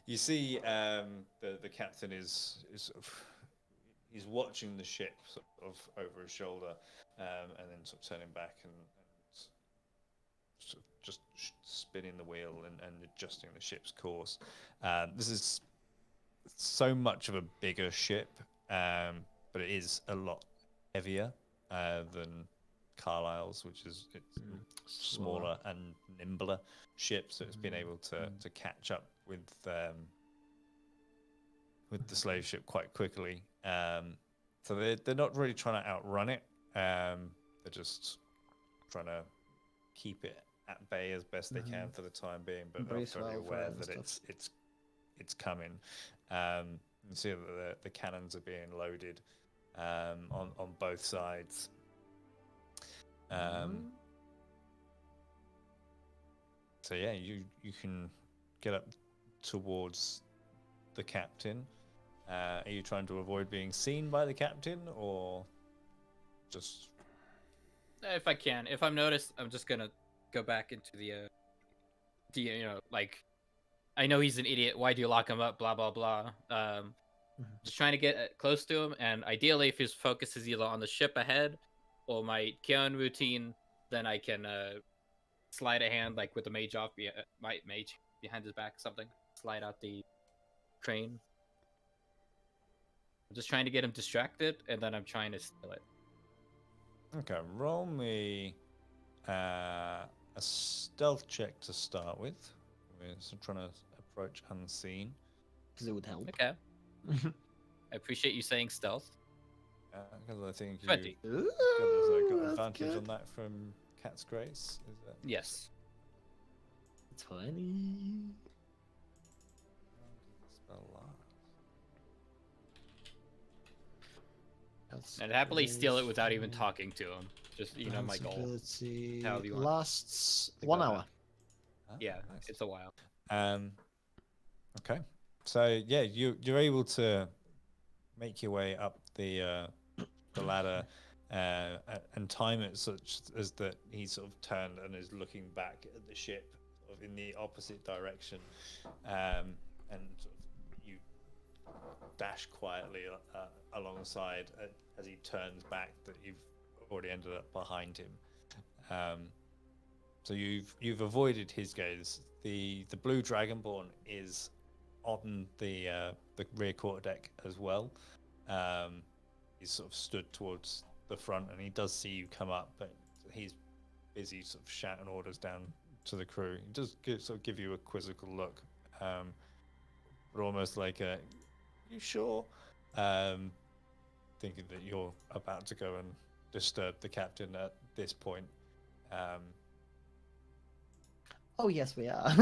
you see, the captain is sort of, he's watching the ship sort of over his shoulder, and then sort of turning back and sort of just spinning the wheel and adjusting the ship's course. This is so much of a bigger ship, but it is a lot heavier than Carlisle's, which is smaller and nimbler ship, so it's been able to catch up with the slave ship quite quickly. So they're not really trying to outrun it. They're just trying to keep it at bay as best they can for the time being, but they're Brace very well for aware it and that stuff. it's coming. You see that the cannons are being loaded on both sides. So yeah, you can get up towards the captain. Are you trying to avoid being seen by the captain, or just? If I can, if I'm noticed, I'm just gonna go back into the like, I know he's an idiot. Why do you lock him up? Blah blah blah. Just trying to get close to him, and ideally, if his focus is either on the ship ahead or my Kion routine, then I can slide a hand like with the mage off, my mage behind his back, something. Slide out the crane. I'm just trying to get him distracted, and then I'm trying to steal it. Okay, roll me a stealth check to start with. We're still trying to approach unseen. Because it would help. Okay. I appreciate you saying stealth. Because I think you 20. Ooh, got that's advantage good. on that from Cat's Grace. Is that? Yes. 20. Spell last. I'd happily steal it without even talking to him. Just, you know, my goal. Ability However you want. lasts Think 1 like hour. Ah, Yeah, nice. it's a while. Okay. So yeah, you're able to make your way up the ladder and time it such as that he sort of turned and is looking back at the ship sort of in the opposite direction, and sort of you dash quietly alongside as he turns back that you've already ended up behind him. So you've avoided his gaze. The blue dragonborn is on the rear quarterdeck as well. He's sort of stood towards the front, and he does see you come up, but he's busy sort of shouting orders down to the crew. He does sort of give you a quizzical look, but almost like a, "You sure?" Thinking that you're about to go and disturb the captain at this point. Oh, yes, we are.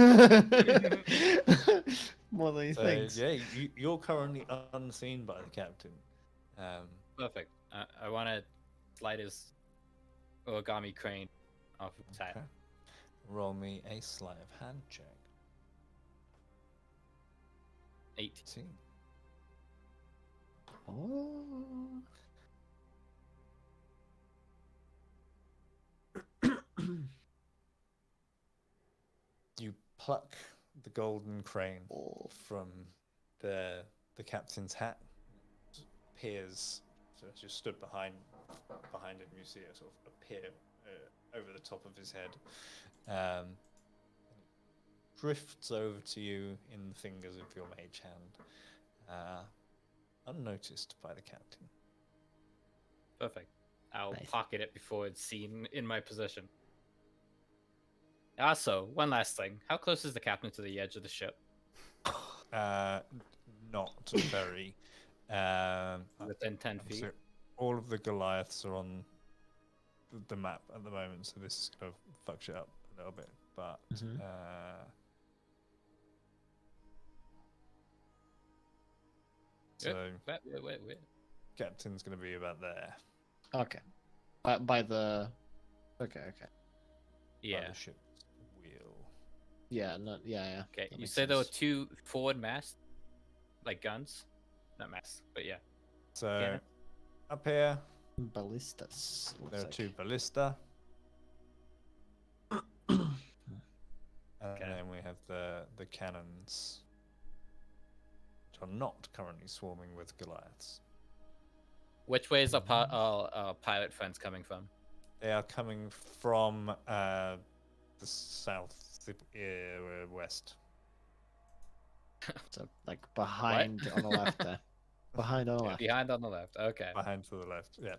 More than you So think. yeah, you're currently unseen by the captain. Perfect. I want to slide his origami crane off of his hat. Okay. Roll me a sleight of hand check. 18. 18. Oh. You pluck the golden crane from the captain's hat. Appears, so as you stood behind him, you see it sort of appear over the top of his head. drifts over to you in the fingers of your mage hand, unnoticed by the captain. Perfect. I'll Nice. pocket it before it's seen in my possession. Also, one last thing. How close is the captain to the edge of the ship? Not very. Within 10 feet? So all of the Goliaths are on the map at the moment, so this is going to fuck shit up a little bit. But Mhm. so Wait. captain's going to be about there. Okay. By the. Okay. By Yeah. the ship's wheel. Yeah. Not. Yeah. Okay. That You makes said there were sense. 2 forward masts? Like guns? Not masts, but yeah. So Cannon. up here, Ballistas. there are looks 2 like. ballista. And Okay. then we have the cannons, which are not currently swarming with Goliaths. Which way is our pilot friends coming from? They are coming from the south west. So like behind on the left there. Behind on the left. Behind on the left. Okay. Behind to the left, yeah.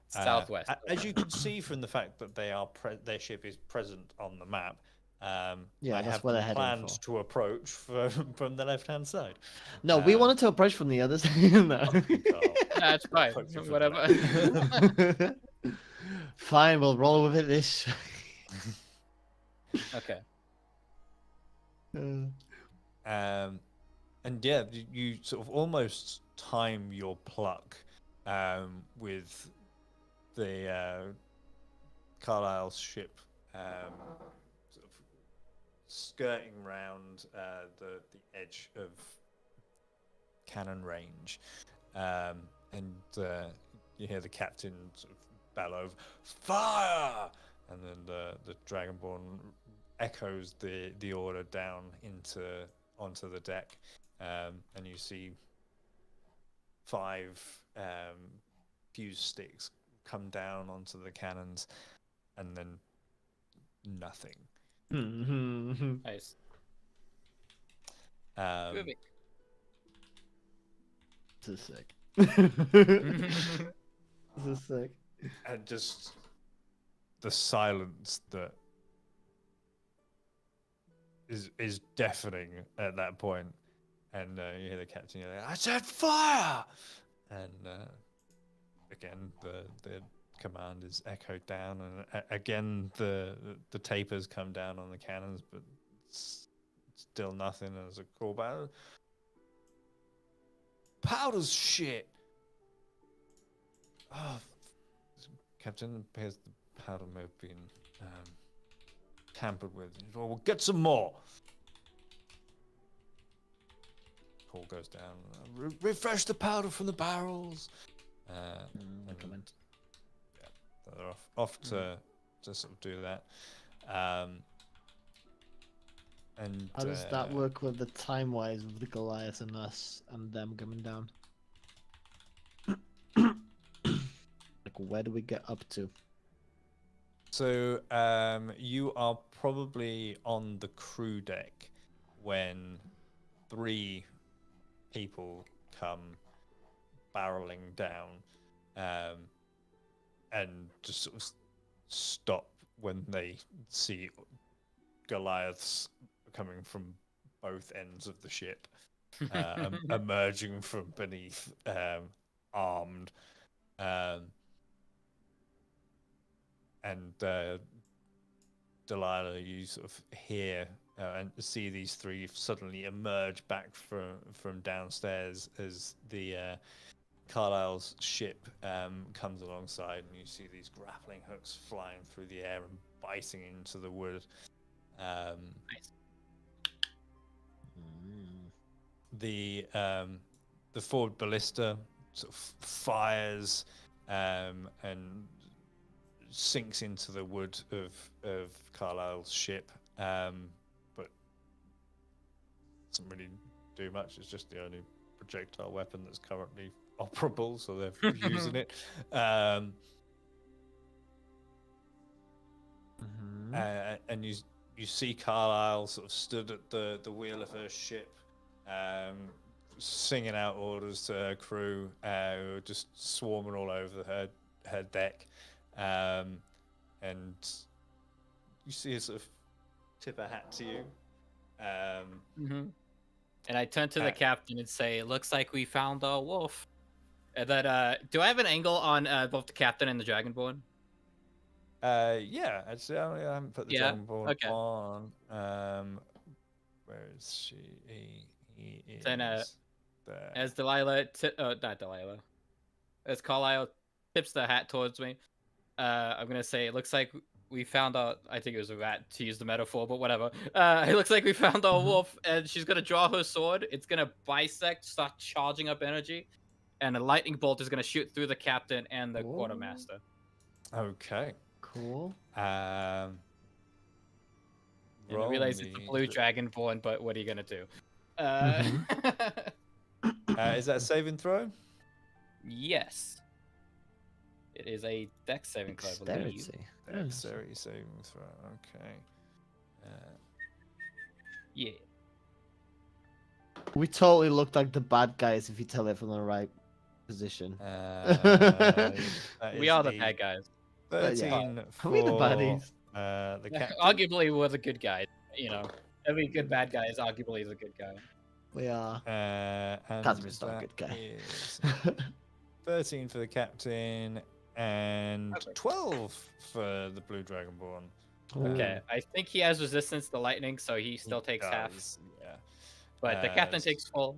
Southwest. As you can see from the fact that their ship is present on the map, Yeah, they that's have where they're heading planned for. to approach from the left-hand side. No, we Uh, wanted to approach from the other side. No. That's fine. Approach it from the Whatever. Fine, we'll roll with it this. Okay. And yeah, you sort of almost time your pluck with the Carlisle's ship sort of skirting round the edge of cannon range, and you hear the captain sort of bellow, "Fire!" And then the Dragonborn echoes the order down onto the deck, and you see 5 fuse sticks come down onto the cannons, and then nothing. Nice. Um, This is sick. This Moving. is sick. and just the silence that is deafening at that point, and you hear the captain yelling, "I said fire!" And again the command is echoed down, and again the tapers come down on the cannons, but still nothing as a callback. Powder's shit. Oh, Captain, appears the powder may have been tampered with. Well, we'll get some more. Call goes down. Refresh the powder from the barrels. Recommend. So they're off to sort of do that. And How does that work with the time wise of the Goliath and us and them coming down? Like, where do we get up to? So you are probably on the crew deck when 3 people come barreling down, and just sort of stop when they see Goliaths coming from both ends of the ship, emerging from beneath, armed. And Delilah, you sort of hear and see these 3 suddenly emerge back from downstairs as the Carlisle's ship comes alongside, and you see these grappling hooks flying through the air and biting into the wood. The forward ballista sort of fires and sinks into the wood of Carlisle's ship, but doesn't really do much. It's just the only projectile weapon that's currently operable, so they're using it. And you see Carlisle sort of stood at the wheel of her ship, singing out orders to her crew, who are just swarming all over her deck, and you see her sort of tip a hat to you. Mm-hmm. And I turn to the Uh, captain and say, "Looks like we found our wolf." And then, do I have an angle on both the captain and the dragonborn? Yeah, actually, I haven't put the Yeah, Dragonborn okay. on. Where is she? He is Then, there. As Delilah, not Delilah, as Carlisle tips the hat towards me, I'm gonna say, "It looks like we found our." I think it was a rat to use the metaphor, but whatever. It looks like we found our wolf, and she's gonna draw her sword. It's gonna bisect, start charging up energy, and a lightning bolt is gonna shoot through the captain and the Ooh. quartermaster. Okay. Cool. And I roll realize it's a me blue the- dragonborn, but what are you gonna do? Is that a saving throw? Yes. It is a dex saving throw, I believe. Dexterity. Dexterity saving throw. Okay. Yeah. We totally looked like the bad guys if you tell it from the right position. That We is are the a bad guys. 13 Are we the for, baddies? the captain. Arguably, we're the good guys. You know, every good bad guy is arguably the good guy. We are. And Casimir's not a that good guy. is 13 for the captain and Perfect. 12 for the blue dragonborn. Okay, I think he has resistance to lightning, so he still takes half. Does, yeah. But the captain As- takes full.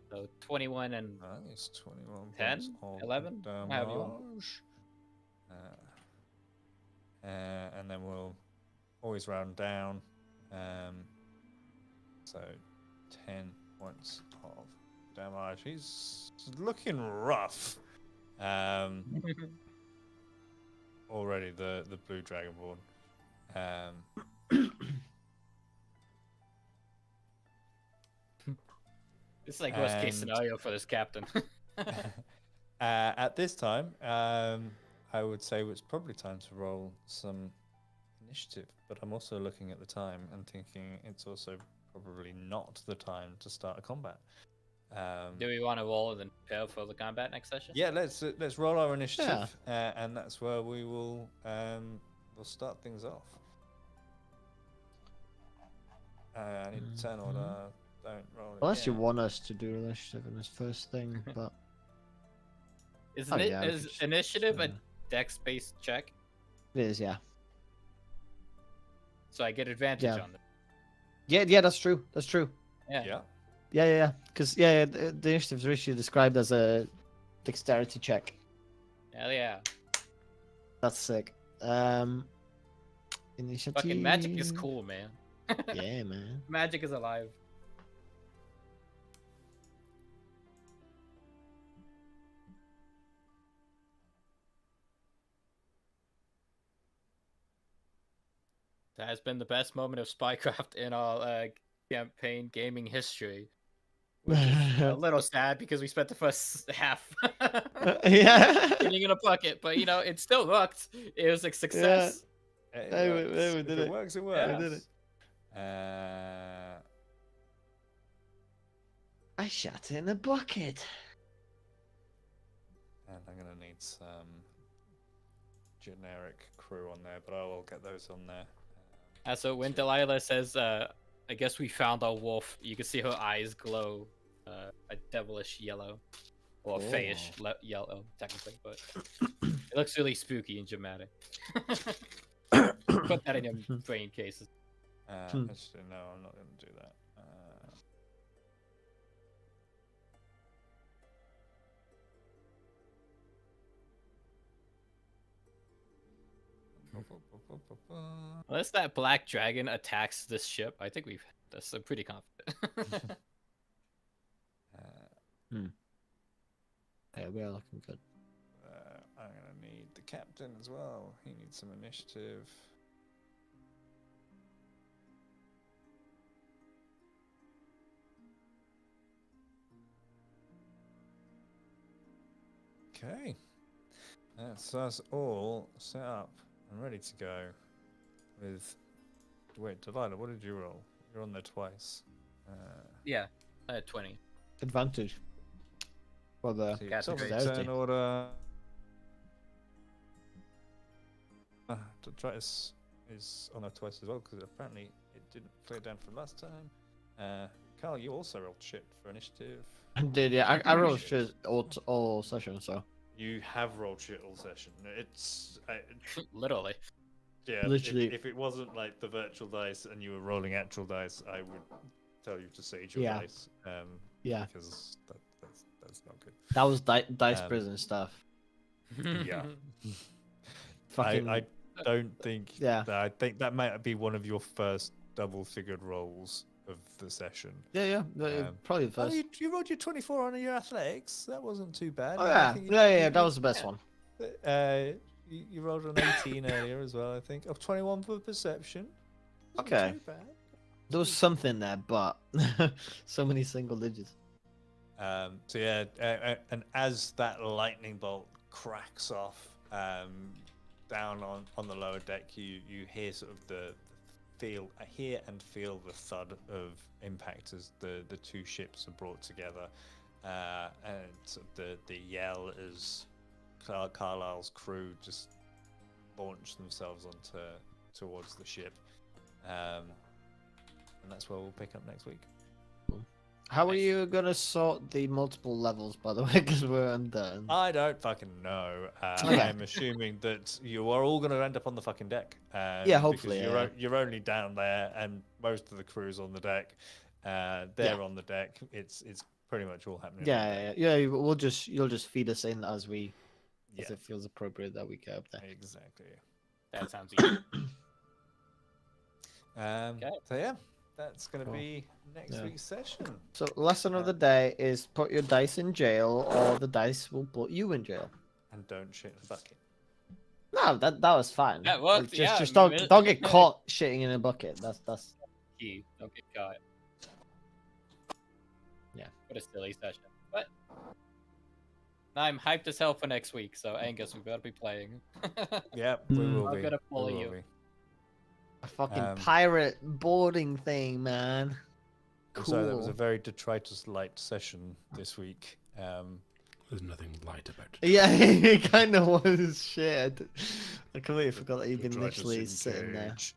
So 21 and It's 21 10, points of 11, however you want. damage. And then we'll always round down. So 10 points of damage. He's looking rough. Already the blue dragonborn. It's like worst case And- scenario for this captain. At this time, I would say it's probably time to roll some initiative. But I'm also looking at the time and thinking it's also probably not the time to start a combat. Do we want to roll and then prepare for the combat next session? Yeah, let's roll our initiative, and that's where we will we'll start things off. I need to turn order. Don't roll. Unless you again. want us to do initiative in this first thing, but Is, Oh, it, yeah, we is could just, initiative a uh, dex-based check? it is, yeah. So I get advantage Yeah. on it. Yeah, that's true. That's true. Yeah. Yeah. Because the initiative is actually described as a dexterity check. Hell yeah. That's sick. Initiative. Fucking magic is cool, man. Yeah, man. Magic is alive. That has been the best moment of Spycraft in our campaign gaming history. A little sad because we spent the first half Yeah. getting in a bucket, but you know, it still worked. It was a success. It Hey, works. we If did it it. works, it Yeah, works. we did it. I shot in a bucket. And I'm gonna need some generic crew on there, but I will get those on there. So when Delilah says, I guess we found our wolf, you can see her eyes glow a devilish yellow. Or fayish yellow, technically, but it looks really spooky and dramatic. Put that in your brain cases. Actually, no, I'm not gonna do that. Unless that black dragon attacks this ship, I think we've. That's I'm pretty confident. Yeah, we are looking good. I'm gonna need the captain as well. He needs some initiative. Okay. That's us all set up and ready to go with Wait, Delilah, what did you roll? You're on there twice. Yeah, I had 20. Advantage. For the So Got tell me, dexterity. turn order. Detritus is on there twice as well because apparently it didn't clear down from last time. Carl, you also rolled shit for initiative. Did yeah? I rolled shit all session, so You have rolled shit all session. It's Literally. yeah. Literally. If it wasn't like the virtual dice and you were rolling actual dice, I would tell you to sage your Yeah. dice. yeah, Because that's not good. that was dice Um, prison stuff. Yeah. Fucking I don't think. Yeah. I think that might be one of your first double-figured rolls of the session. yeah. Probably the Oh, first. you rolled your 24 on your athletics. That wasn't too bad. Oh I yeah, think yeah. That was the best one. You rolled an 18 earlier as well, I think. Of 21 for perception. Wasn't Okay. too bad. There was something there, but so many single digits. So yeah, and as that lightning bolt cracks off down on the lower deck, you hear sort of hear and feel the thud of impact as the two ships are brought together, and sort of the yell as Carlisle's crew just launch themselves towards the ship, and that's where we'll pick up next week. How are Nice. you gonna sort the multiple levels, by the way? Because we're undone. I don't fucking know. Okay. I'm assuming that you are all going to end up on the fucking deck. Yeah, hopefully, Because yeah. you're only down there, and most of the crew's on the deck. They're on the deck. It's pretty much all happening. on the deck. Yeah. You'll just feed us in as Yeah, it feels appropriate that we get up there. exactly. That sounds easy. So yeah, that's going to Cool. be next Yeah. week's session. So lesson of the day is put your dice in jail, or the dice will put you in jail. And don't shit a bucket. No, that was fine. That worked, Just yeah, just minute- don't get caught shitting in a bucket. That's Key. Don't get caught. Yeah. What a silly session. But I'm hyped as hell for next week, so Angus, we better be playing. Yeah, we Mm. will I'm be. gonna We bully will you. be. a fucking Um, pirate boarding thing, man. And Cool. So that was a very detritus light session this week. There's nothing light about it. Yeah, it kind of was shit. I completely forgot that you've been Detritus literally sitting there. engage.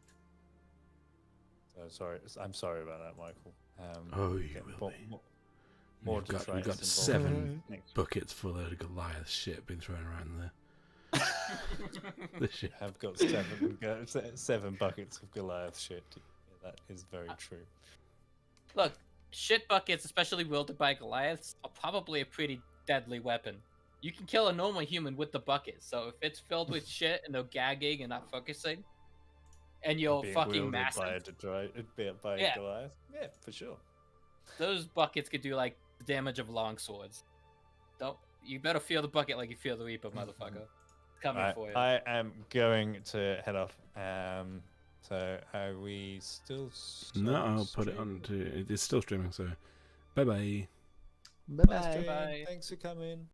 So sorry, I'm sorry about that, Michael. Oh, you get will more, be. more We've got detritus involved 7 next buckets full of Goliath shit being thrown around there. The shit. I've got 7 buckets of Goliath shit. Yeah, that is very true. Look, shit buckets, especially wielded by Goliaths, are probably a pretty deadly weapon. You can kill a normal human with the bucket, so if it's filled with shit and they're gagging and not focusing, and you're Being fucking wielded massive, by a Yeah. Goliath. Yeah, for sure. those buckets could do like the damage of long swords. Don't you better feel the bucket like you feel the Reaper, motherfucker. It's coming Right, for you. I am going to head off. So are we still? No, I'll put it streaming? on to. It's still streaming, so bye bye. Bye Bye, bye. stream. Bye. Thanks for coming.